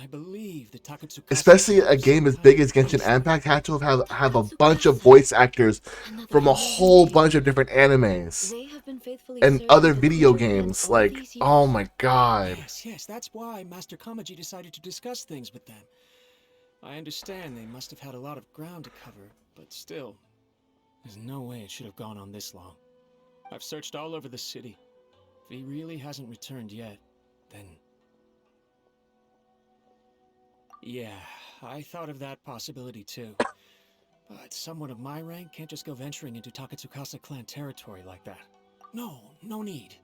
I believe the Takatsukasa, especially a game as big as Genshin Impact had to have a bunch of voice actors from a whole bunch of different animes and other video games. Like, oh my god. Yes, that's why Master Kamaji decided to discuss things with them. I understand they must have had a lot of ground to cover, but still, there's no way it should have gone on this long. I've searched all over the city. If he really hasn't returned yet, then... Yeah, I thought of that possibility too. But someone of my rank can't just go venturing into Takatsukasa clan territory like that. No need.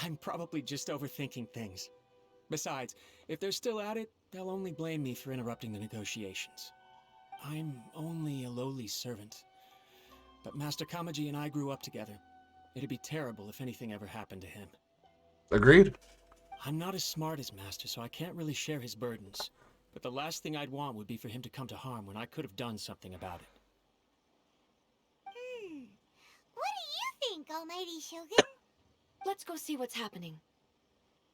I'm probably just overthinking things. Besides, if they're still at it, they'll only blame me for interrupting the negotiations. I'm only a lowly servant. But Master Kamaji and I grew up together. It'd be terrible if anything ever happened to him. Agreed. I'm not as smart as Master, so I can't really share his burdens. But the last thing I'd want would be for him to come to harm when I could have done something about it. What do you think, Almighty Shogun? Let's go see what's happening.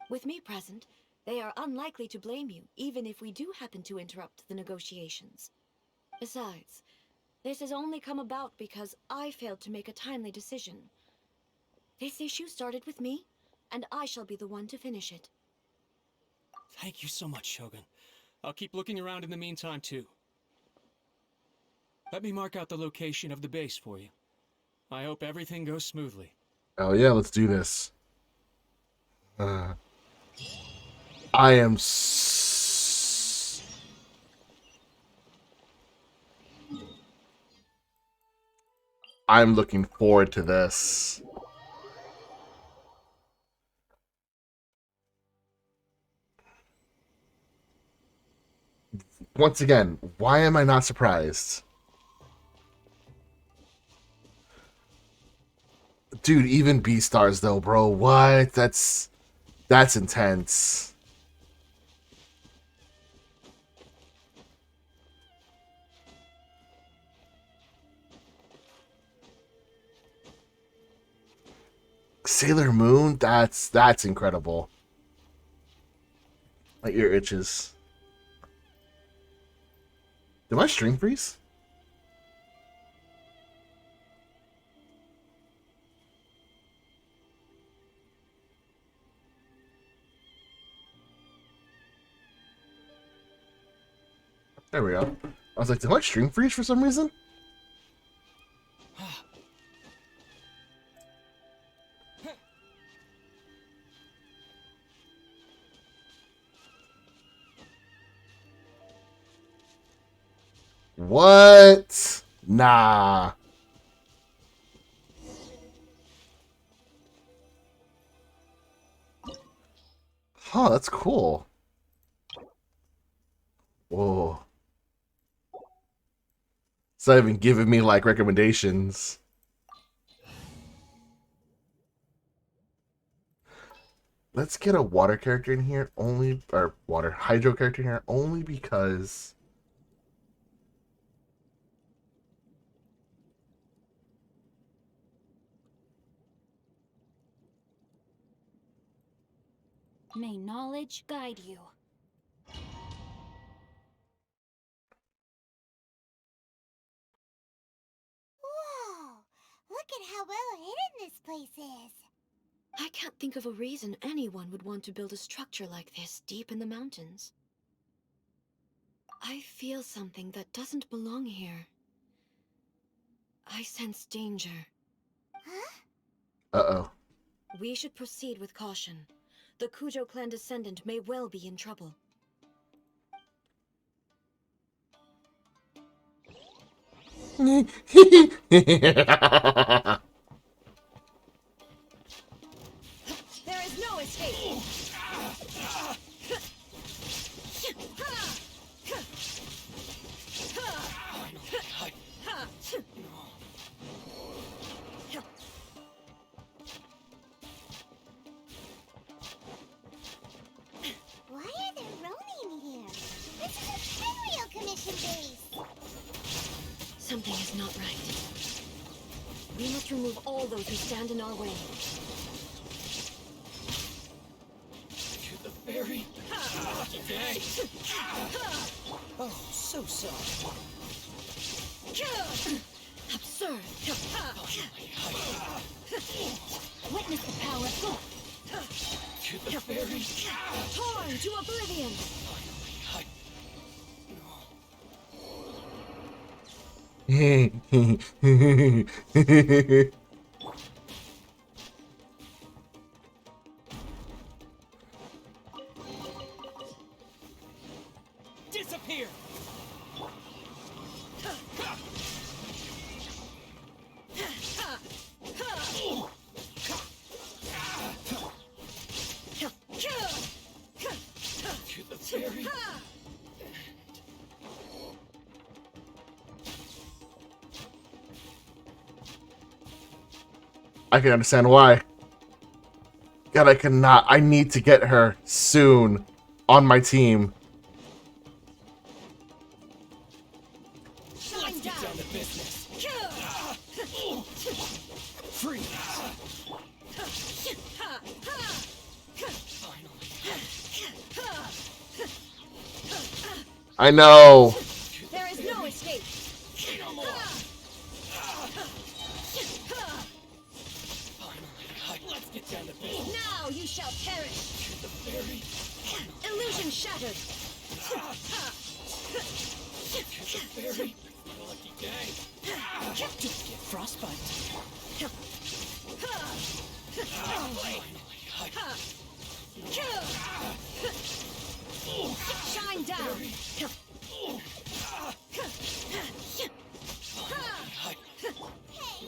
With me present, they are unlikely to blame you, even if we do happen to interrupt the negotiations. Besides, this has only come about because I failed to make a timely decision. This issue started with me, and I shall be the one to finish it. Thank you so much, Shogun. I'll keep looking around in the meantime, too. Let me mark out the location of the base for you. I hope everything goes smoothly. Oh yeah, let's do this. I am I'm looking forward to this. Once again, why am I not surprised? Dude, even B-stars though, bro. What? That's intense. Sailor Moon, that's incredible. My ear itches. Did my stream freeze? There we go. I was like, did my stream freeze for some reason? What? Nah. Huh, that's cool. Whoa. It's not even giving me, like, recommendations. Let's get a water character in here only, or hydro character in here only because... May knowledge guide you. Whoa! Look at how well hidden this place is. I can't think of a reason anyone would want to build a structure like this deep in the mountains. I feel something that doesn't belong here. I sense danger. Huh? Uh-oh. We should proceed with caution. The Kujo clan descendant may well be in trouble. There is no escape! Why are there Ronin here? This is a Tenryou commission base. Something is not right. We must remove all those who stand in our way. To the ferry? Lucky day! Oh, so sorry. Absurd! Witness the power of God. To the ferry? Torn to oblivion! Disappear! To the ferry? I can understand why. God, I cannot. I need to get her soon on my team. Let's get down to business. Freeze! I know. There is no escape! No more! Let's get down to business. Now you shall perish! To the ferry? Illusion shattered! To the ferry? Lucky day! Don't get frostbite! Shine down! Hey,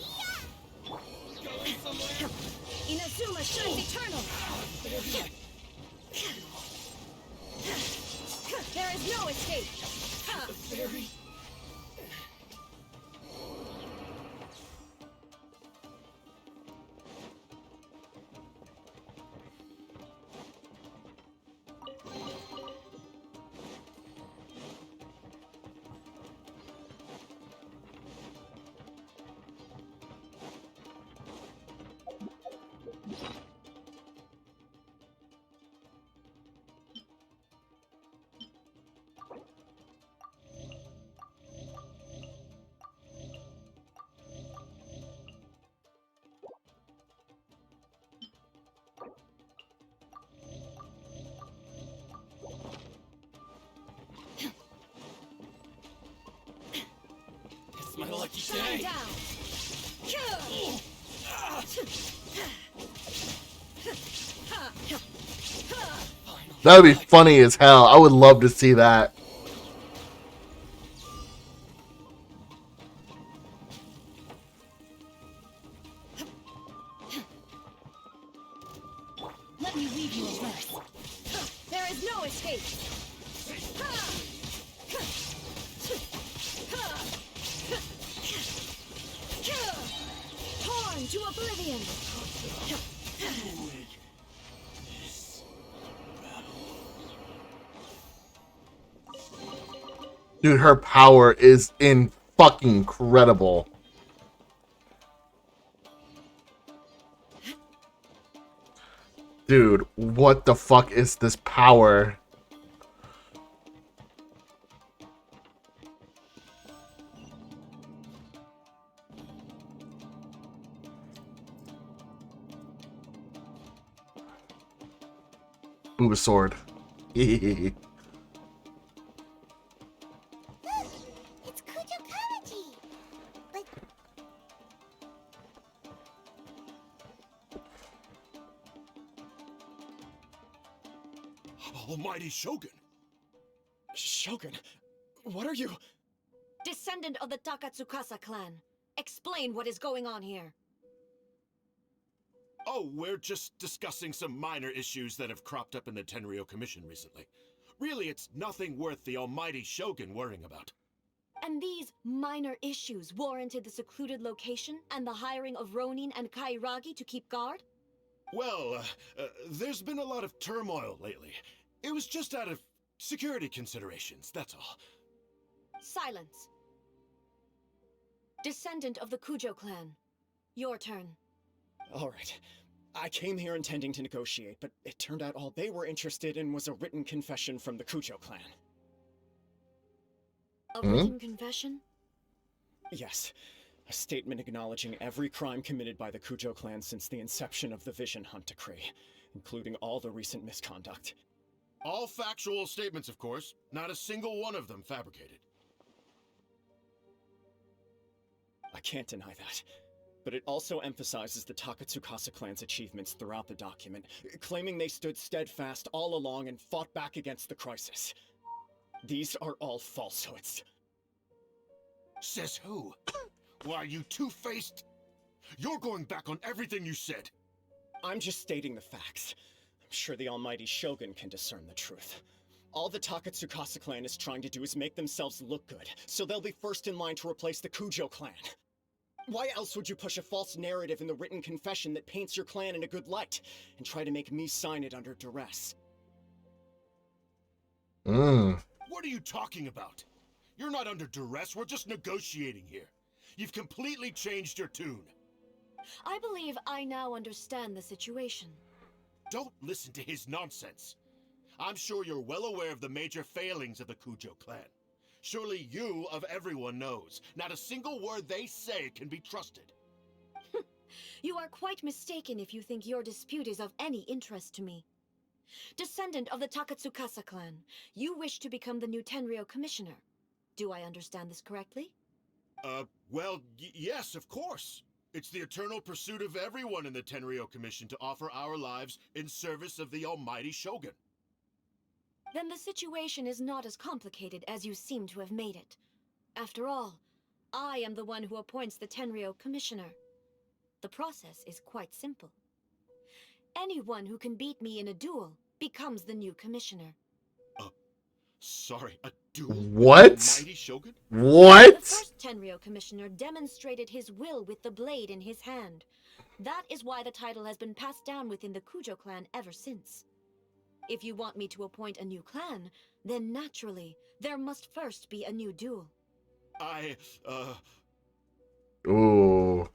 my lucky Shine day. down. That would be funny as hell. I would love to see that. Let me weave you a verse. There is no escape. Torn to oblivion. Dude, her power is in fucking incredible. Dude, what the fuck is this power? Booba sword. It's Kujokawaji! But Almighty Shogun! Shogun, what are you? Descendant of the Takatsukasa clan. Explain what is going on here. Oh, we're just discussing some minor issues that have cropped up in the Tenryou Commission recently. Really, it's nothing worth the almighty Shogun worrying about. And these minor issues warranted the secluded location and the hiring of Ronin and Kairagi to keep guard? Well, there's been a lot of turmoil lately. It was just out of security considerations, that's all. Silence. Descendant of the Kujo clan. Your turn. All right. I came here intending to negotiate, but it turned out all they were interested in was a written confession from the Kujo clan. A written confession? Yes. A statement acknowledging every crime committed by the Kujo clan since the inception of the Vision Hunt Decree, including all the recent misconduct. All factual statements, of course. Not a single one of them fabricated. I can't deny that. But it also emphasizes the Takatsukasa clan's achievements throughout the document, claiming they stood steadfast all along and fought back against the crisis. These are all falsehoods. Says who? Why, you two-faced? You're going back on everything you said. I'm just stating the facts. I'm sure the almighty Shogun can discern the truth. All the Takatsukasa clan is trying to do is make themselves look good, so they'll be first in line to replace the Kujo clan. Why else would you push a false narrative in the written confession that paints your clan in a good light, and try to make me sign it under duress? What are you talking about? You're not under duress, we're just negotiating here. You've completely changed your tune. I believe I now understand the situation. Don't listen to his nonsense. I'm sure you're well aware of the major failings of the Kujo clan. Surely you, of everyone, knows. Not a single word they say can be trusted. You are quite mistaken if you think your dispute is of any interest to me. Descendant of the Takatsukasa clan, you wish to become the new Tenryou commissioner. Do I understand this correctly? Well, yes, of course. It's the eternal pursuit of everyone in the Tenryou Commission to offer our lives in service of the almighty Shogun. Then the situation is not as complicated as you seem to have made it. After all, I am the one who appoints the Tenryou commissioner. The process is quite simple. Anyone who can beat me in a duel becomes the new commissioner. Sorry, a duel? What? Almighty Shogun? What? The first Tenryou commissioner demonstrated his will with the blade in his hand. That is why the title has been passed down within the Kujo clan ever since. If you want me to appoint a new clan, then naturally, there must first be a new duel. Ooh.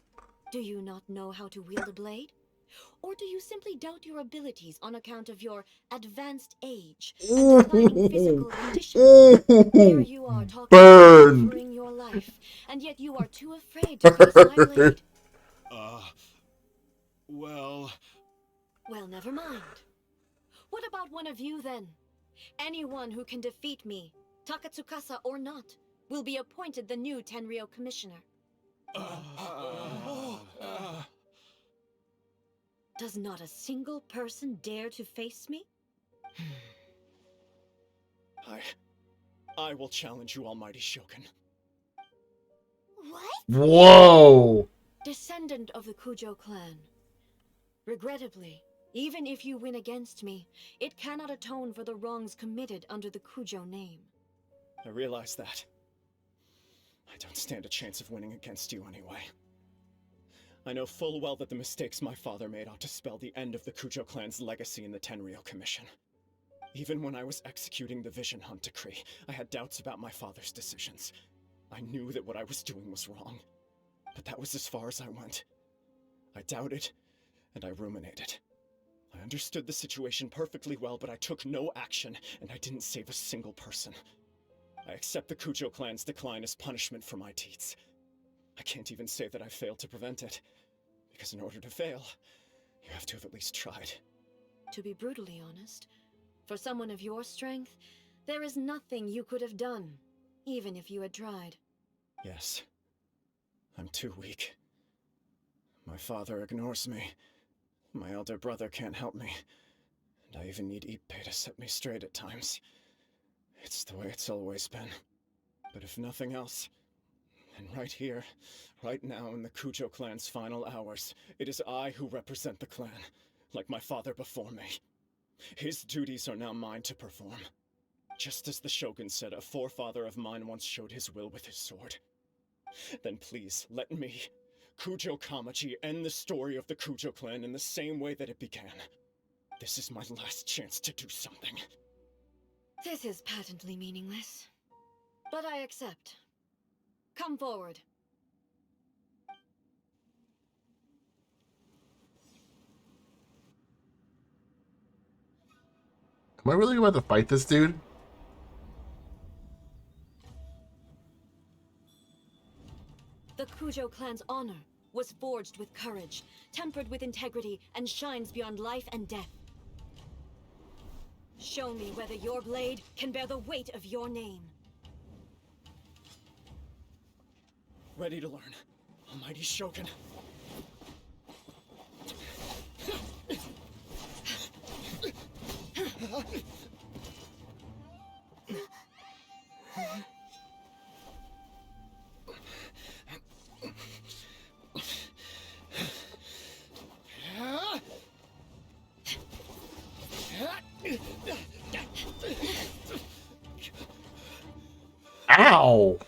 Do you not know how to wield a blade? Or do you simply doubt your abilities on account of your advanced age and declining physical condition? Here you are talking about offering your life, and yet you are too afraid to face my blade. Well... Well, never mind. What about one of you, then? Anyone who can defeat me, Takatsukasa or not. will be appointed the new Tenryou Commissioner. Does not a single person dare to face me? I will challenge you, Almighty Shogun. What? Whoa! Descendant of the Kujo clan. Regrettably, even if you win against me, it cannot atone for the wrongs committed under the Kujo name. I realize that. I don't stand a chance of winning against you anyway. I know full well that the mistakes my father made ought to spell the end of the Kujo clan's legacy in the Tenryou Commission. Even when I was executing the Vision Hunt decree, I had doubts about my father's decisions. I knew that what I was doing was wrong, but that was as far as I went. I doubted, and I ruminated. I understood the situation perfectly well, but I took no action, and I didn't save a single person. I accept the Kujo clan's decline as punishment for my deeds. I can't even say that I failed to prevent it, because in order to fail, you have to have at least tried. To be brutally honest, for someone of your strength, there is nothing you could have done, even if you had tried. Yes. I'm too weak. My father ignores me. My elder brother can't help me. And I even need Ippei to set me straight at times. It's the way it's always been. But if nothing else, then right here, right now in the Kujo clan's final hours, it is I who represent the clan, like my father before me. His duties are now mine to perform. Just as the Shogun said a forefather of mine once showed his will with his sword. Then please, let me, Kujo Kamaji, end the story of the Kujo clan in the same way that it began. This is my last chance to do something. This is patently meaningless, but I accept. Come forward. Am I really about to fight this dude? The Kujo clan's honor was forged with courage, tempered with integrity, and shines beyond life and death. Show me whether your blade can bear the weight of your name. Ready to learn, Almighty Shogun. Ow!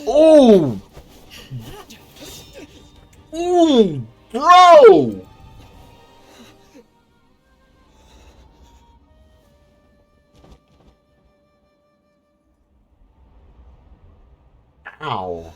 Oh! Ooh, bro! Ow.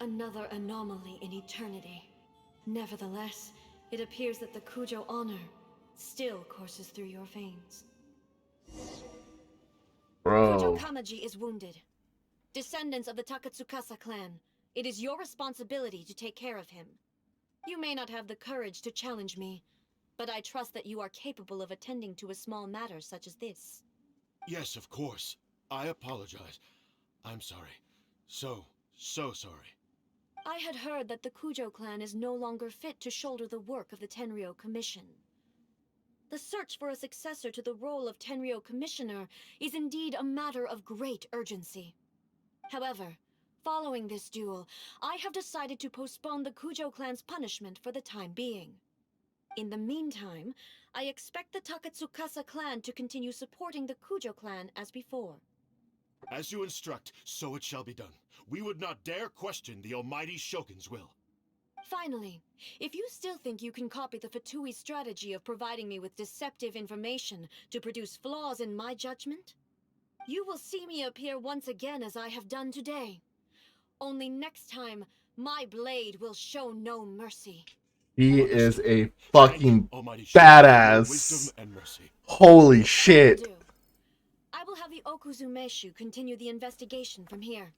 Another anomaly in eternity. Nevertheless, it appears that the Kujo honor still courses through your veins. Kujo Bro. Kamaji is wounded. Descendants of the Takatsukasa clan, it is your responsibility to take care of him. You may not have the courage to challenge me, but I trust that you are capable of attending to a small matter such as this. Yes, of course. I apologize. I'm sorry. So sorry. I had heard that the Kujo clan is no longer fit to shoulder the work of the Tenryou Commission. The search for a successor to the role of Tenryou Commissioner is indeed a matter of great urgency. However, following this duel, I have decided to postpone the Kujo clan's punishment for the time being. In the meantime, I expect the Takatsukasa clan to continue supporting the Kujo clan as before. As you instruct, so it shall be done. We would not dare question the almighty Shogun's will. Finally, if you still think you can copy the Fatui strategy of providing me with deceptive information to produce flaws in my judgment, you will see me appear once again as I have done today. Only next time, my blade will show no mercy. He is a Thank fucking you, almighty Shogun, for your badass. wisdom and mercy. Holy shit. I will have the Okuzumeshu continue the investigation from here.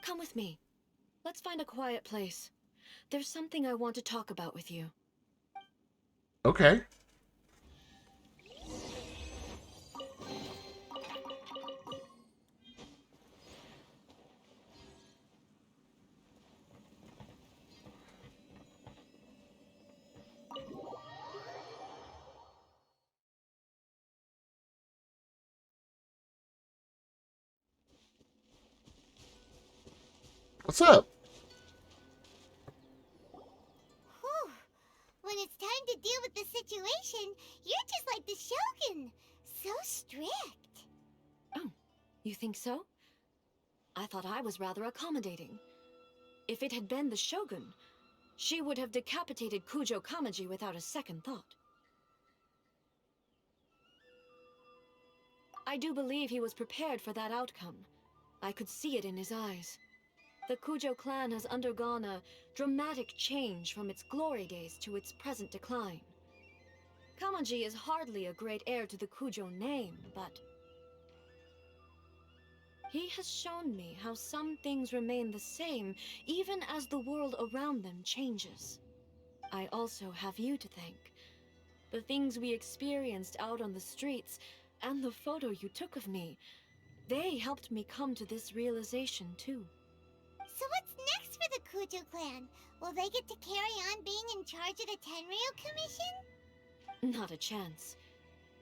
Come with me. Let's find a quiet place. There's something I want to talk about with you. Okay. What's up? Whew. When it's time to deal with the situation, you're just like the Shogun. So strict. Oh, you think so? I thought I was rather accommodating. If it had been the Shogun, she would have decapitated Kujo Kamaji without a second thought. I do believe he was prepared for that outcome. I could see it in his eyes. The Kujo clan has undergone a dramatic change from its glory days to its present decline. Kamaji is hardly a great heir to the Kujo name, but he has shown me how some things remain the same even as the world around them changes. I also have you to thank. The things we experienced out on the streets and the photo you took of me, they helped me come to this realization too. So what's next for the Kujo clan? Will they get to carry on being in charge of the Tenryo Commission? Not a chance.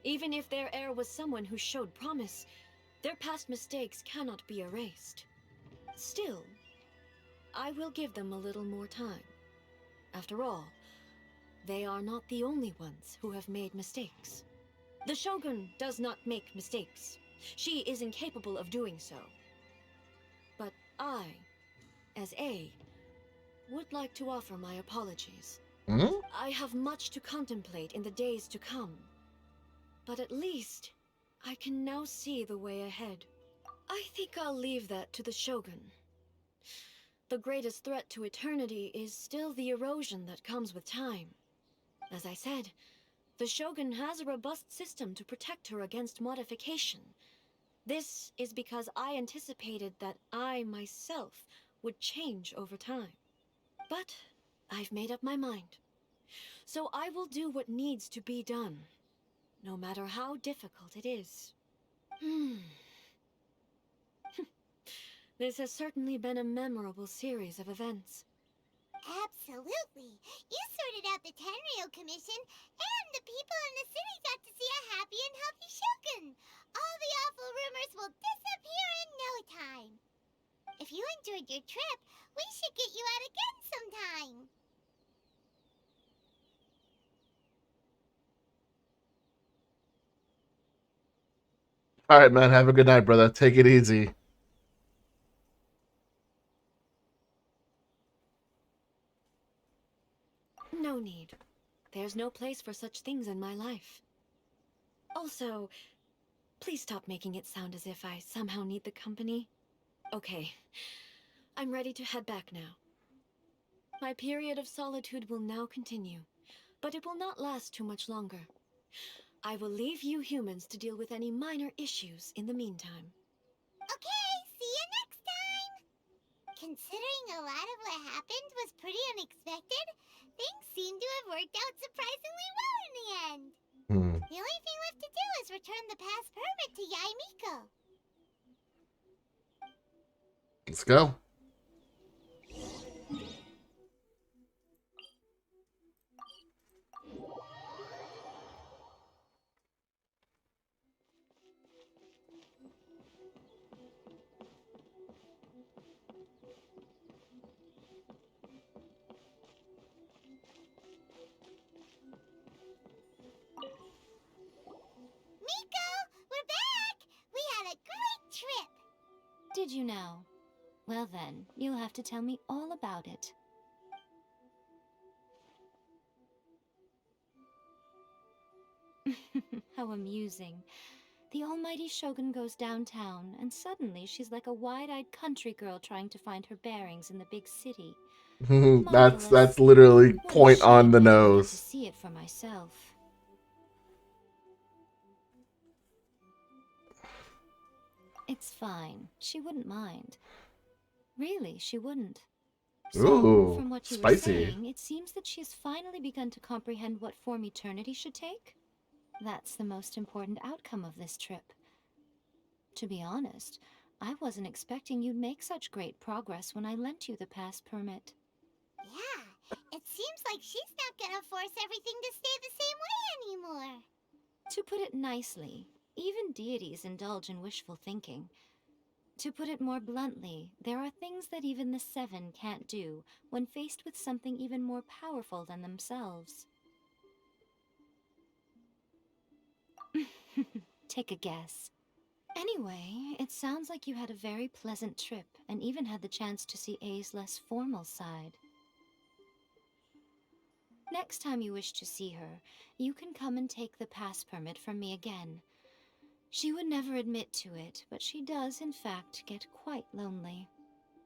Even if their heir was someone who showed promise, their past mistakes cannot be erased. Still, I will give them a little more time. After all, they are not the only ones who have made mistakes. The Shogun does not make mistakes. She is incapable of doing so. But I, as A, would like to offer my apologies. I have much to contemplate in the days to come. But at least, I can now see the way ahead. I think I'll leave that to the Shogun. The greatest threat to eternity is still the erosion that comes with time. As I said, the Shogun has a robust system to protect her against modification. This is because I anticipated that I myself would change over time. But I've made up my mind. So I will do what needs to be done, no matter how difficult it is. This has certainly been a memorable series of events. Absolutely. You sorted out the Tenryo Commission, and the people in the city got to see a happy and healthy Shogun. All the awful rumors will disappear in no time. If you enjoyed your trip, we should get you out again sometime. All right, man. Have a good night, brother. Take it easy. No need. There's no place for such things in my life. Also, please stop making it sound as if I somehow need the company. Okay, I'm ready to head back now. My period of solitude will now continue, but it will not last too much longer. I will leave you humans to deal with any minor issues in the meantime. Okay, see you next time! Considering a lot of what happened was pretty unexpected, things seem to have worked out surprisingly well in the end. The only thing left to do is return the pass permit to Yaimiko. Let's go. did you know? Well then, you'll have to tell me all about it. How amusing. The almighty Shogun goes downtown, and suddenly she's like a wide-eyed country girl trying to find her bearings in the big city. That's literally What a point on shame the I didn't get to nose. see it for myself. It's fine. She wouldn't mind. Really, she wouldn't. So, Ooh, from what you spicy. were saying, it seems that she has finally begun to comprehend what form eternity should take? That's the most important outcome of this trip. To be honest, I wasn't expecting you'd make such great progress when I lent you the pass permit. Yeah, it seems like she's not gonna force everything to stay the same way anymore. To put it nicely, even deities indulge in wishful thinking. To put it more bluntly, there are things that even the Seven can't do when faced with something even more powerful than themselves. Take a guess. Anyway, it sounds like you had a very pleasant trip and even had the chance to see A's less formal side. Next time you wish to see her, you can come and take the pass permit from me again. She would never admit to it, but she does, in fact, get quite lonely.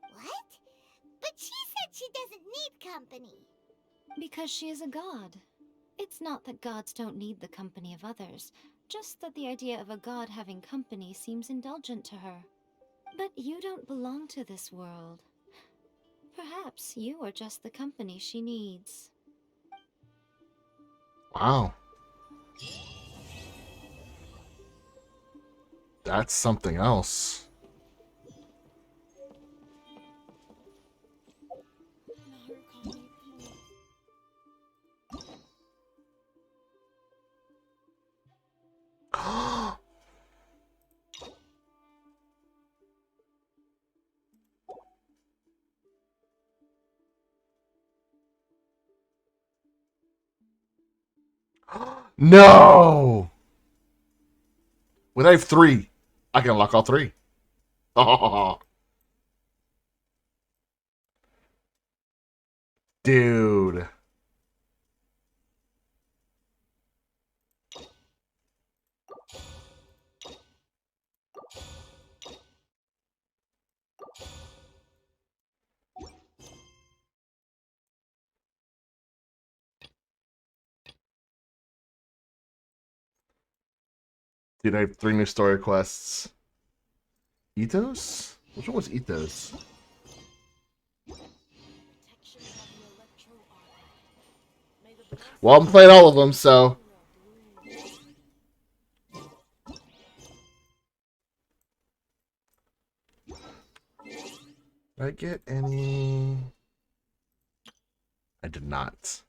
What? But she said she doesn't need company. Because she is a god. It's not that gods don't need the company of others, just that the idea of a god having company seems indulgent to her. But you don't belong to this world. Perhaps you are just the company she needs. Wow. That's something else. No! When I have 3, I can unlock all 3. Oh, dude. Dude, I have 3 new story quests. Ethos? Which one was Ethos? Well, I'm playing all of them, so... Did I get any... I did not.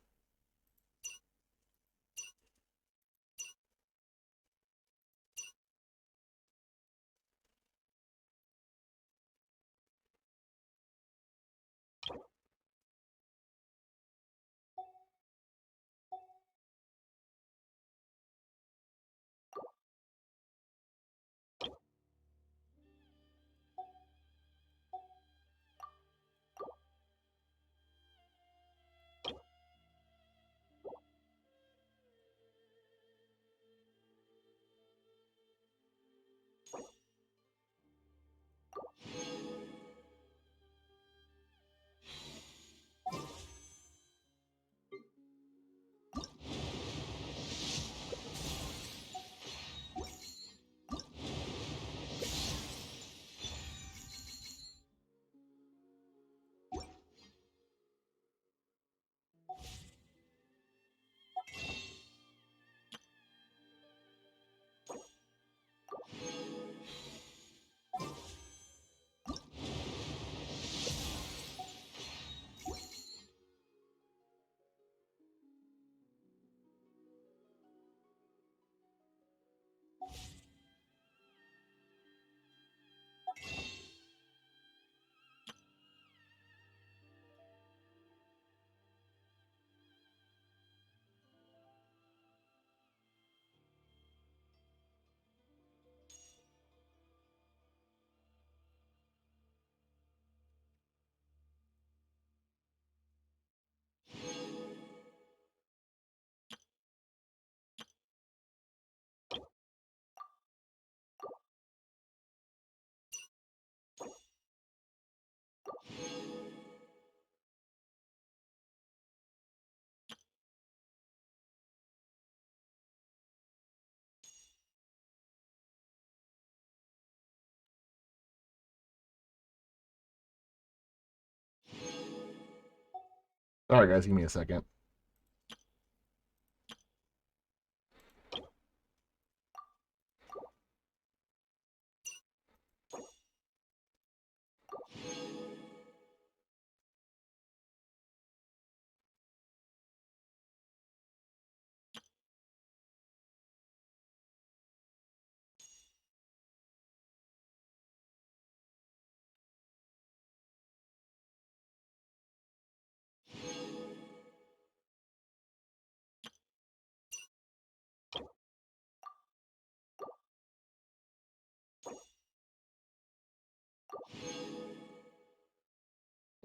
Sorry, guys. Give me a second.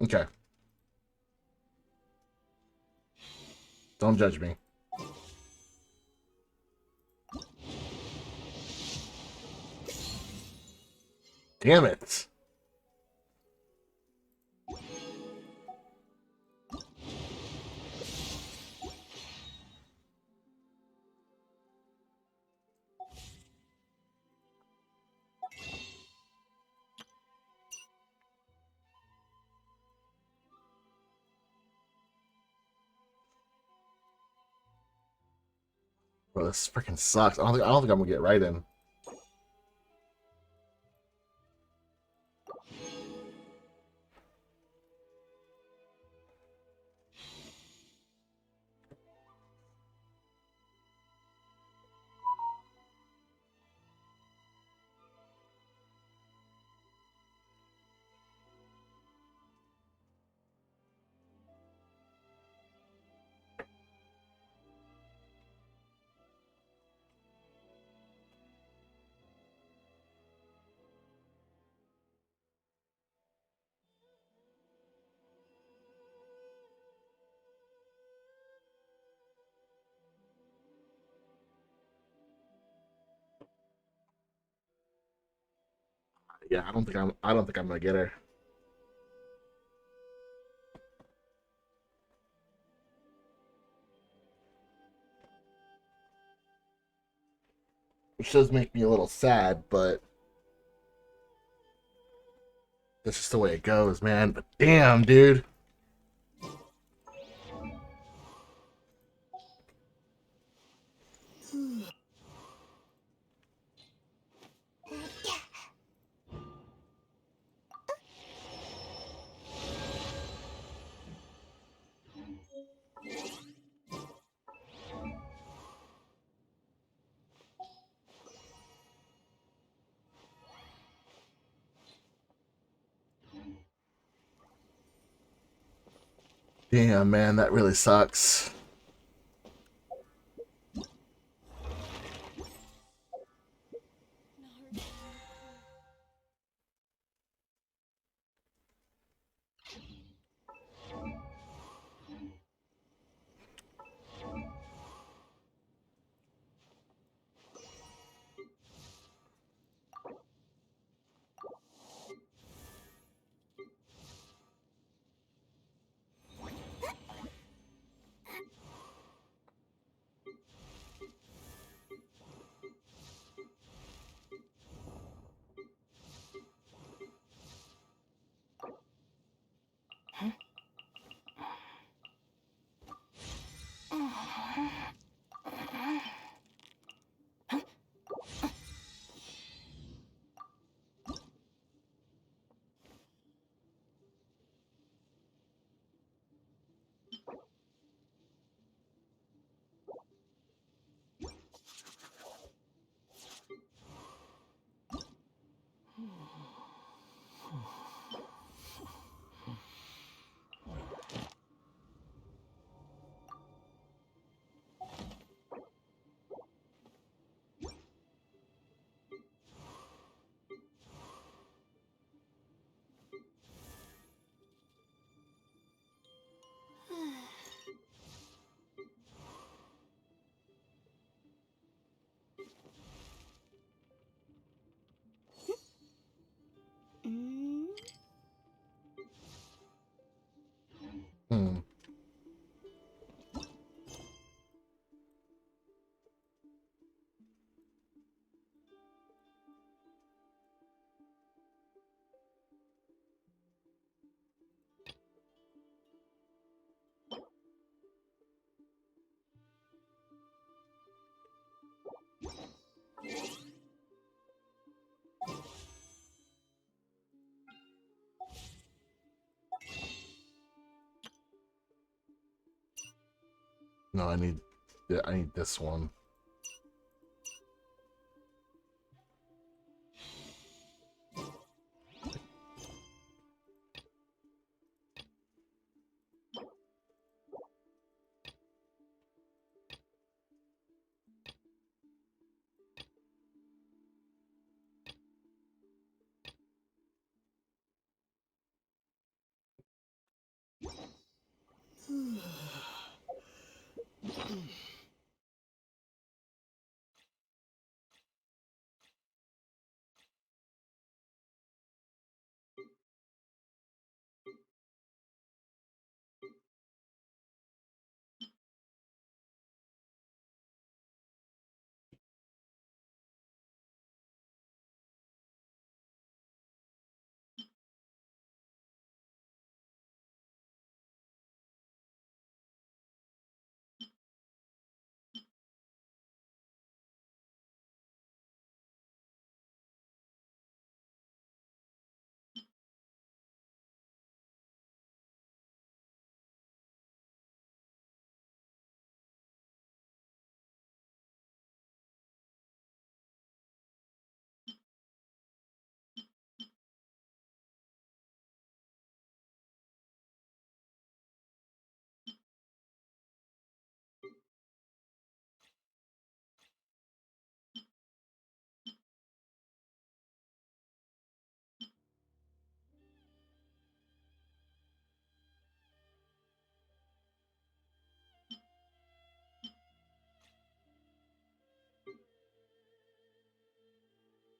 Okay. Don't judge me. Damn it. Bro, this freaking sucks. I don't think I'm gonna get right in. Yeah, I don't think I'm gonna get her. Which does make me a little sad, but that's just the way it goes, man. But damn, dude. Damn, man, that really sucks. No, I need this one.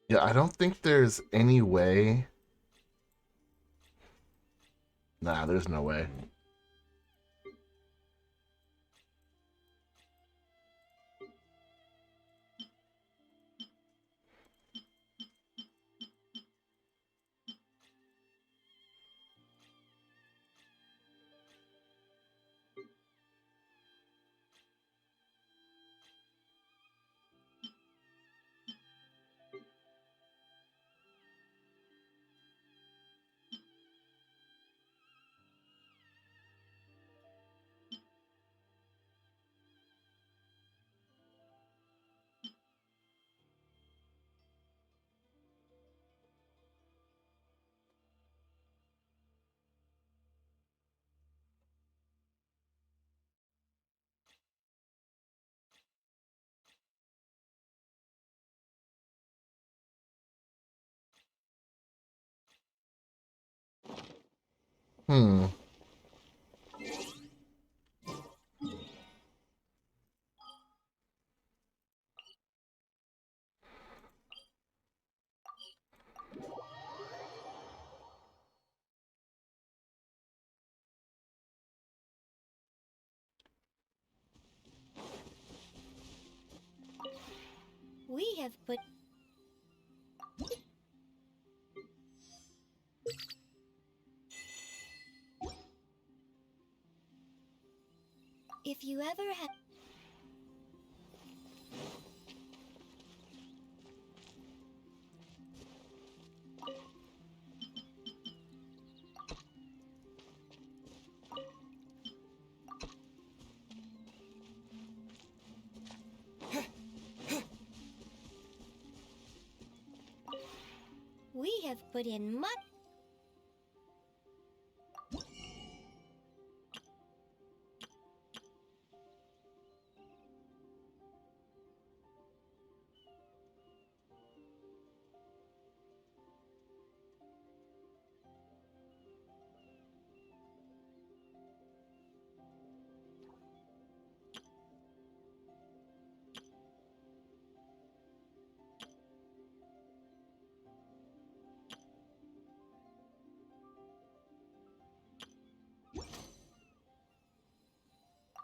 Yeah, I don't think there's any way. Nah, there's no way. Hmm. We have put... If you ever have... We have put in much...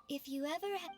If you ever have...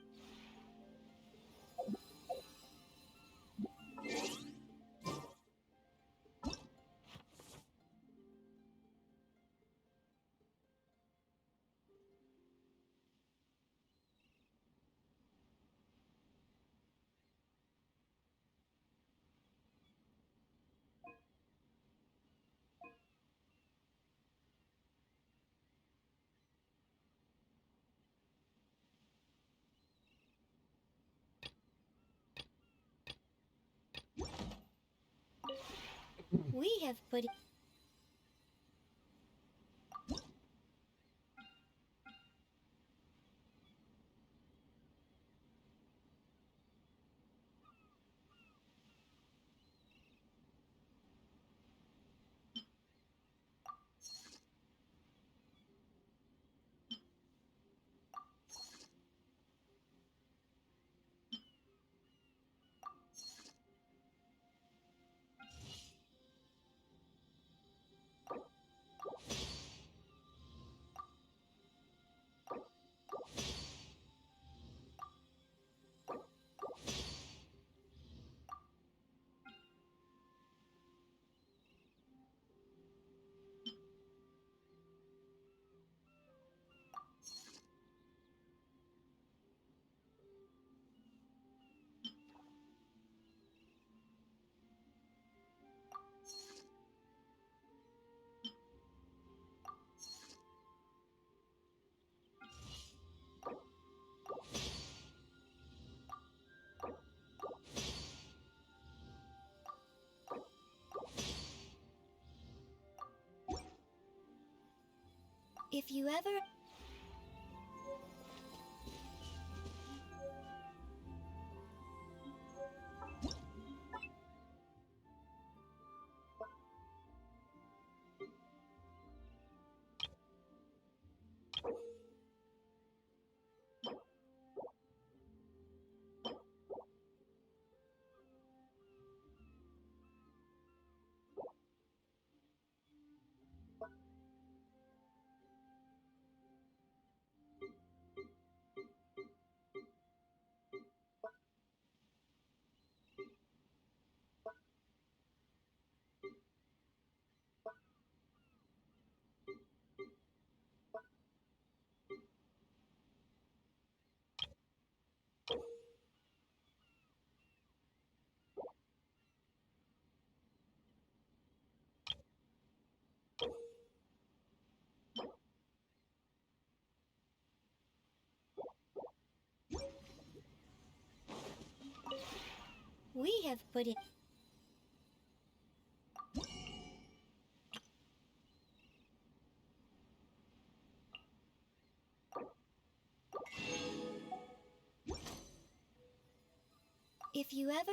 We have put if you ever we have put it if you ever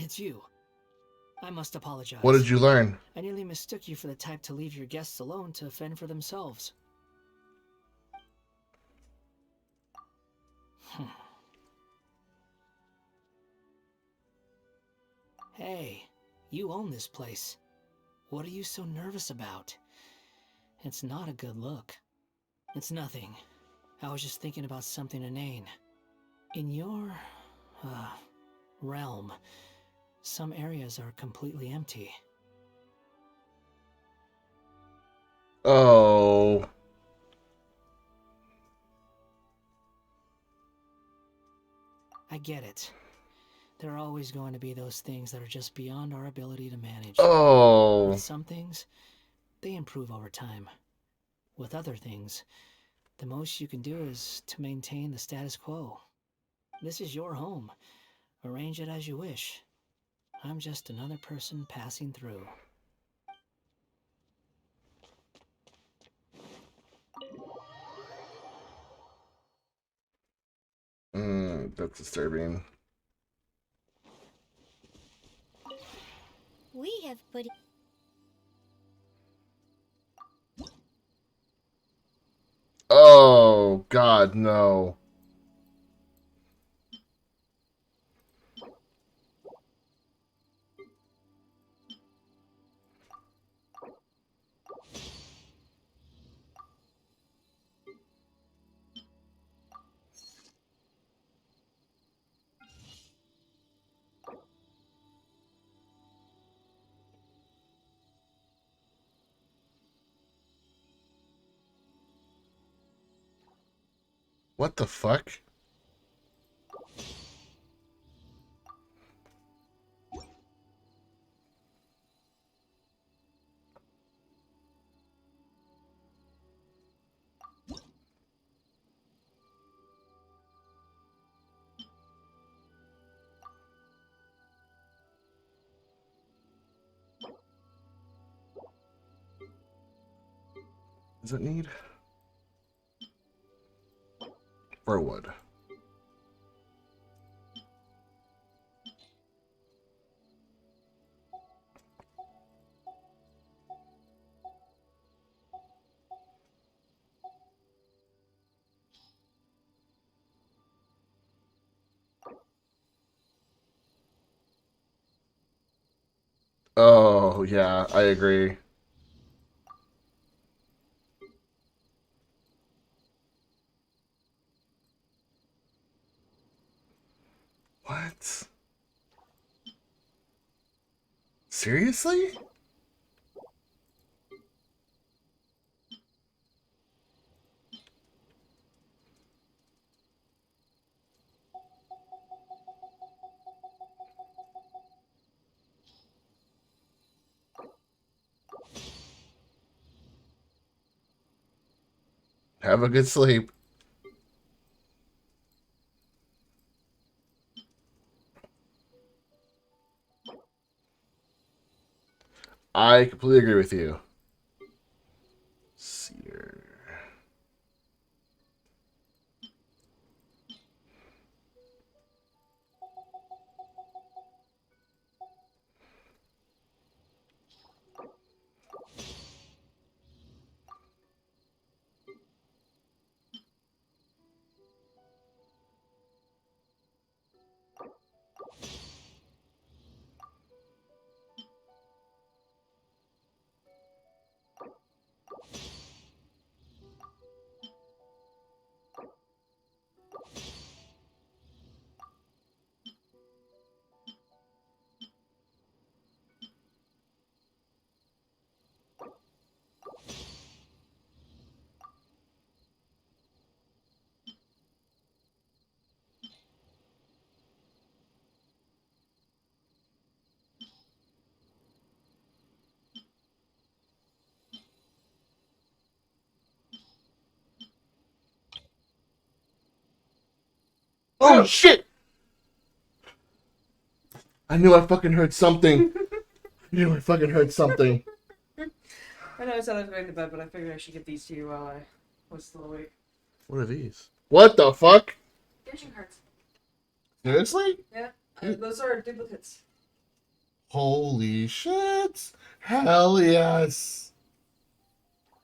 it's you. I must apologize. What did you learn? I nearly mistook you for the type to leave your guests alone to fend for themselves. Hey, you own this place. What are you so nervous about? It's not a good look. It's nothing. I was just thinking about something inane. In your realm, some areas are completely empty. Oh. I get it. There are always going to be those things that are just beyond our ability to manage. Oh. With some things, they improve over time. With other things, the most you can do is to maintain the status quo. This is your home. Arrange it as you wish. I'm just another person passing through. That's disturbing. We have put... Oh, God, no. What the fuck? Does it need? For wood. Oh, yeah, I agree. What? Seriously? Have a good sleep. I completely agree with you. Cedar. Oh, shit! I knew I fucking heard something. I knew I fucking heard something. I know I said I was going to bed, but I figured I should get these to you while I was still awake. What are these? What the fuck? Genshin cards. Seriously? Yeah, those are duplicates. Holy shit! Hell yes!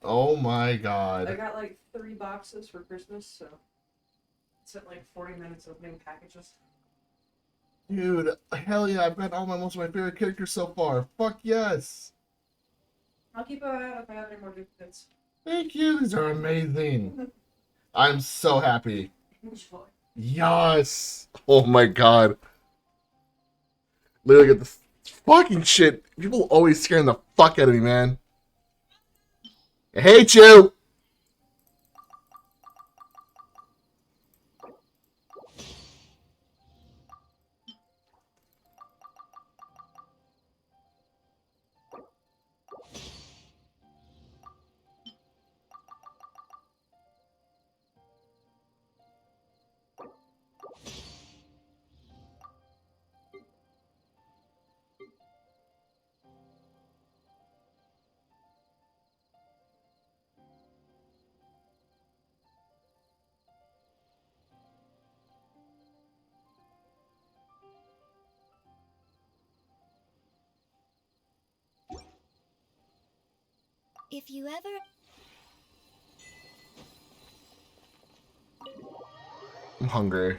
Oh my I god. got like 3 boxes for Christmas, so it's at like 40 minutes opening packages. Dude, hell yeah, I've got most of my favorite characters so far. Fuck yes! I'll keep an eye out if I have any more duplicates. Thank you, these are amazing. I'm so happy. Enjoy. Yes! Oh my god. Literally get this fucking shit. People always scaring the fuck out of me, man. I hate you! If you ever... I'm hungry.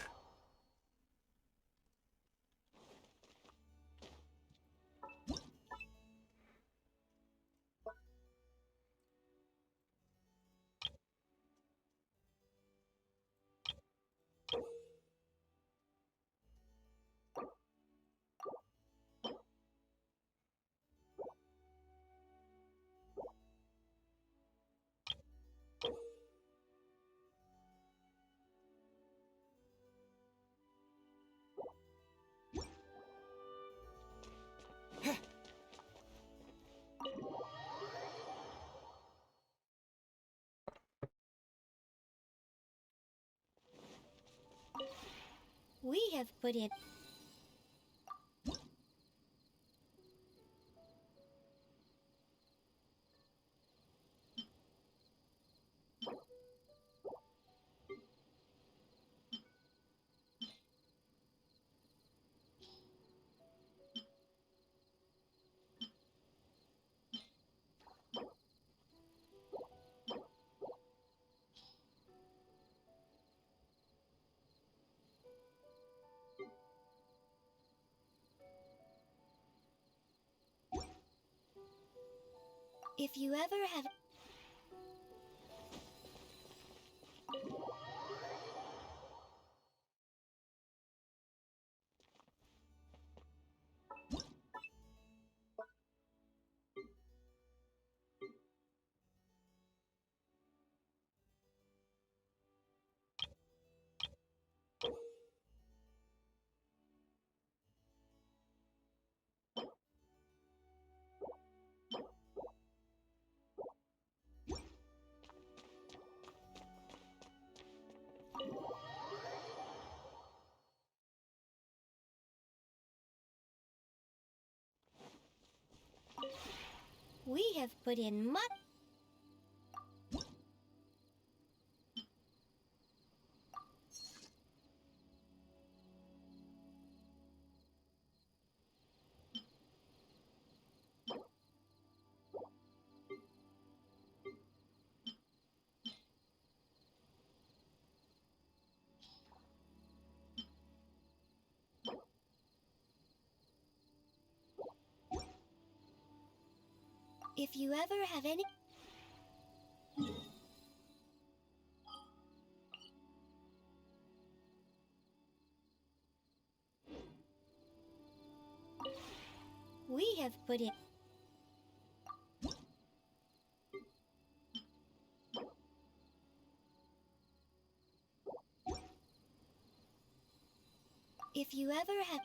We have put in... If you ever have... We have put in much... If you ever have any... We have put in... If you ever have...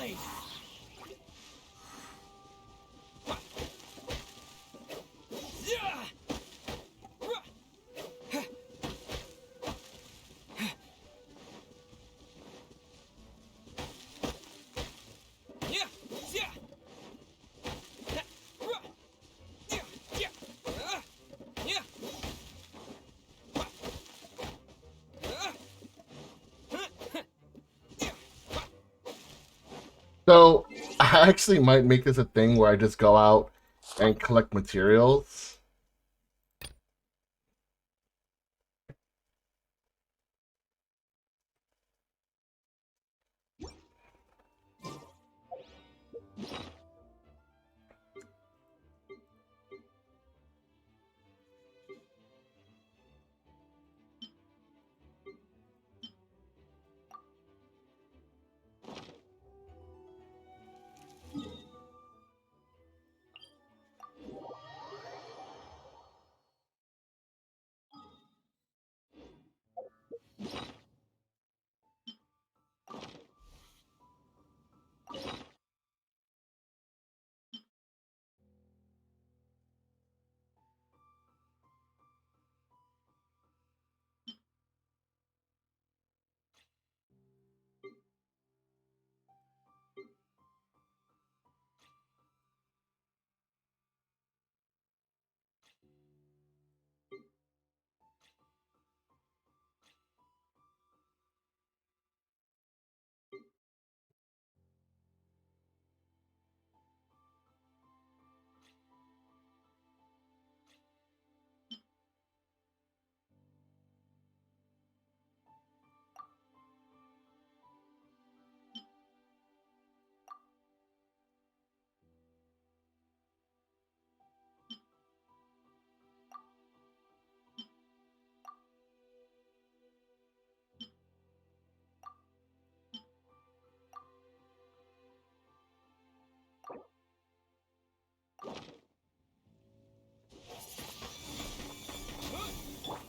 blade! So I actually might make this a thing where I just go out and collect materials.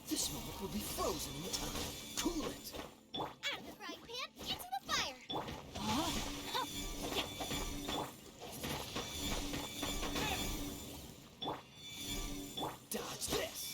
This moment will be frozen in time. Cool it. Out of the frying pan, into the fire! Dodge this.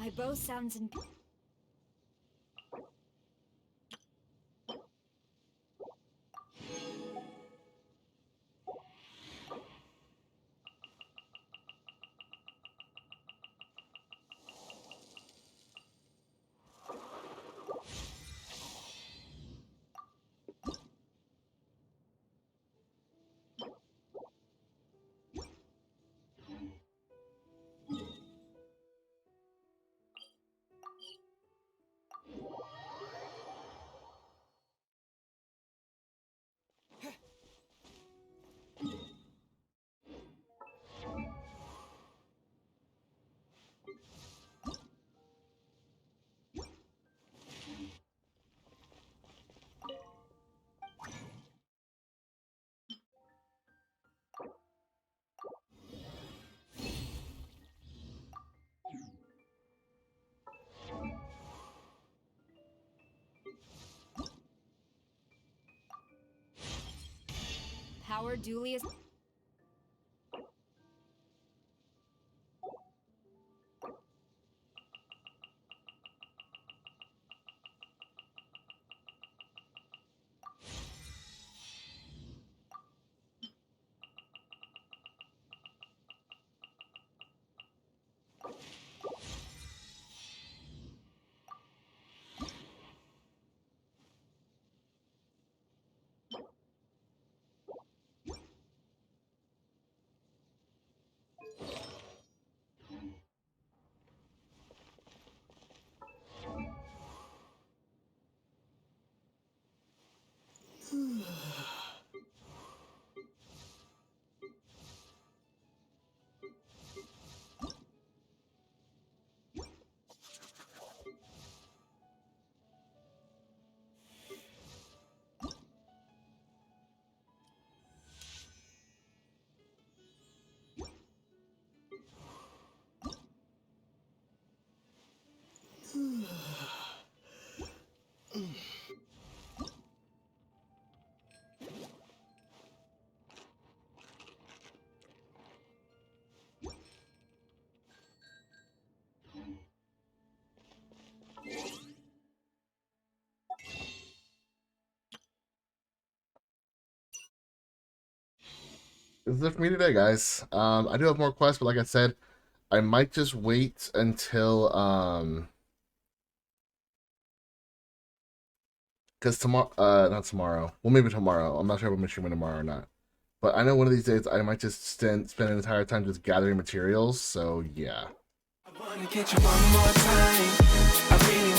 My bow sounds in. Power duly is. this is it for me today, guys. I do have more quests, but like I said, I might just wait until because tomorrow, not tomorrow. Well, maybe tomorrow. I'm not sure if I'm streaming tomorrow or not. But I know one of these days I might just spend an entire time just gathering materials. So yeah. I wanna get you one more time. I really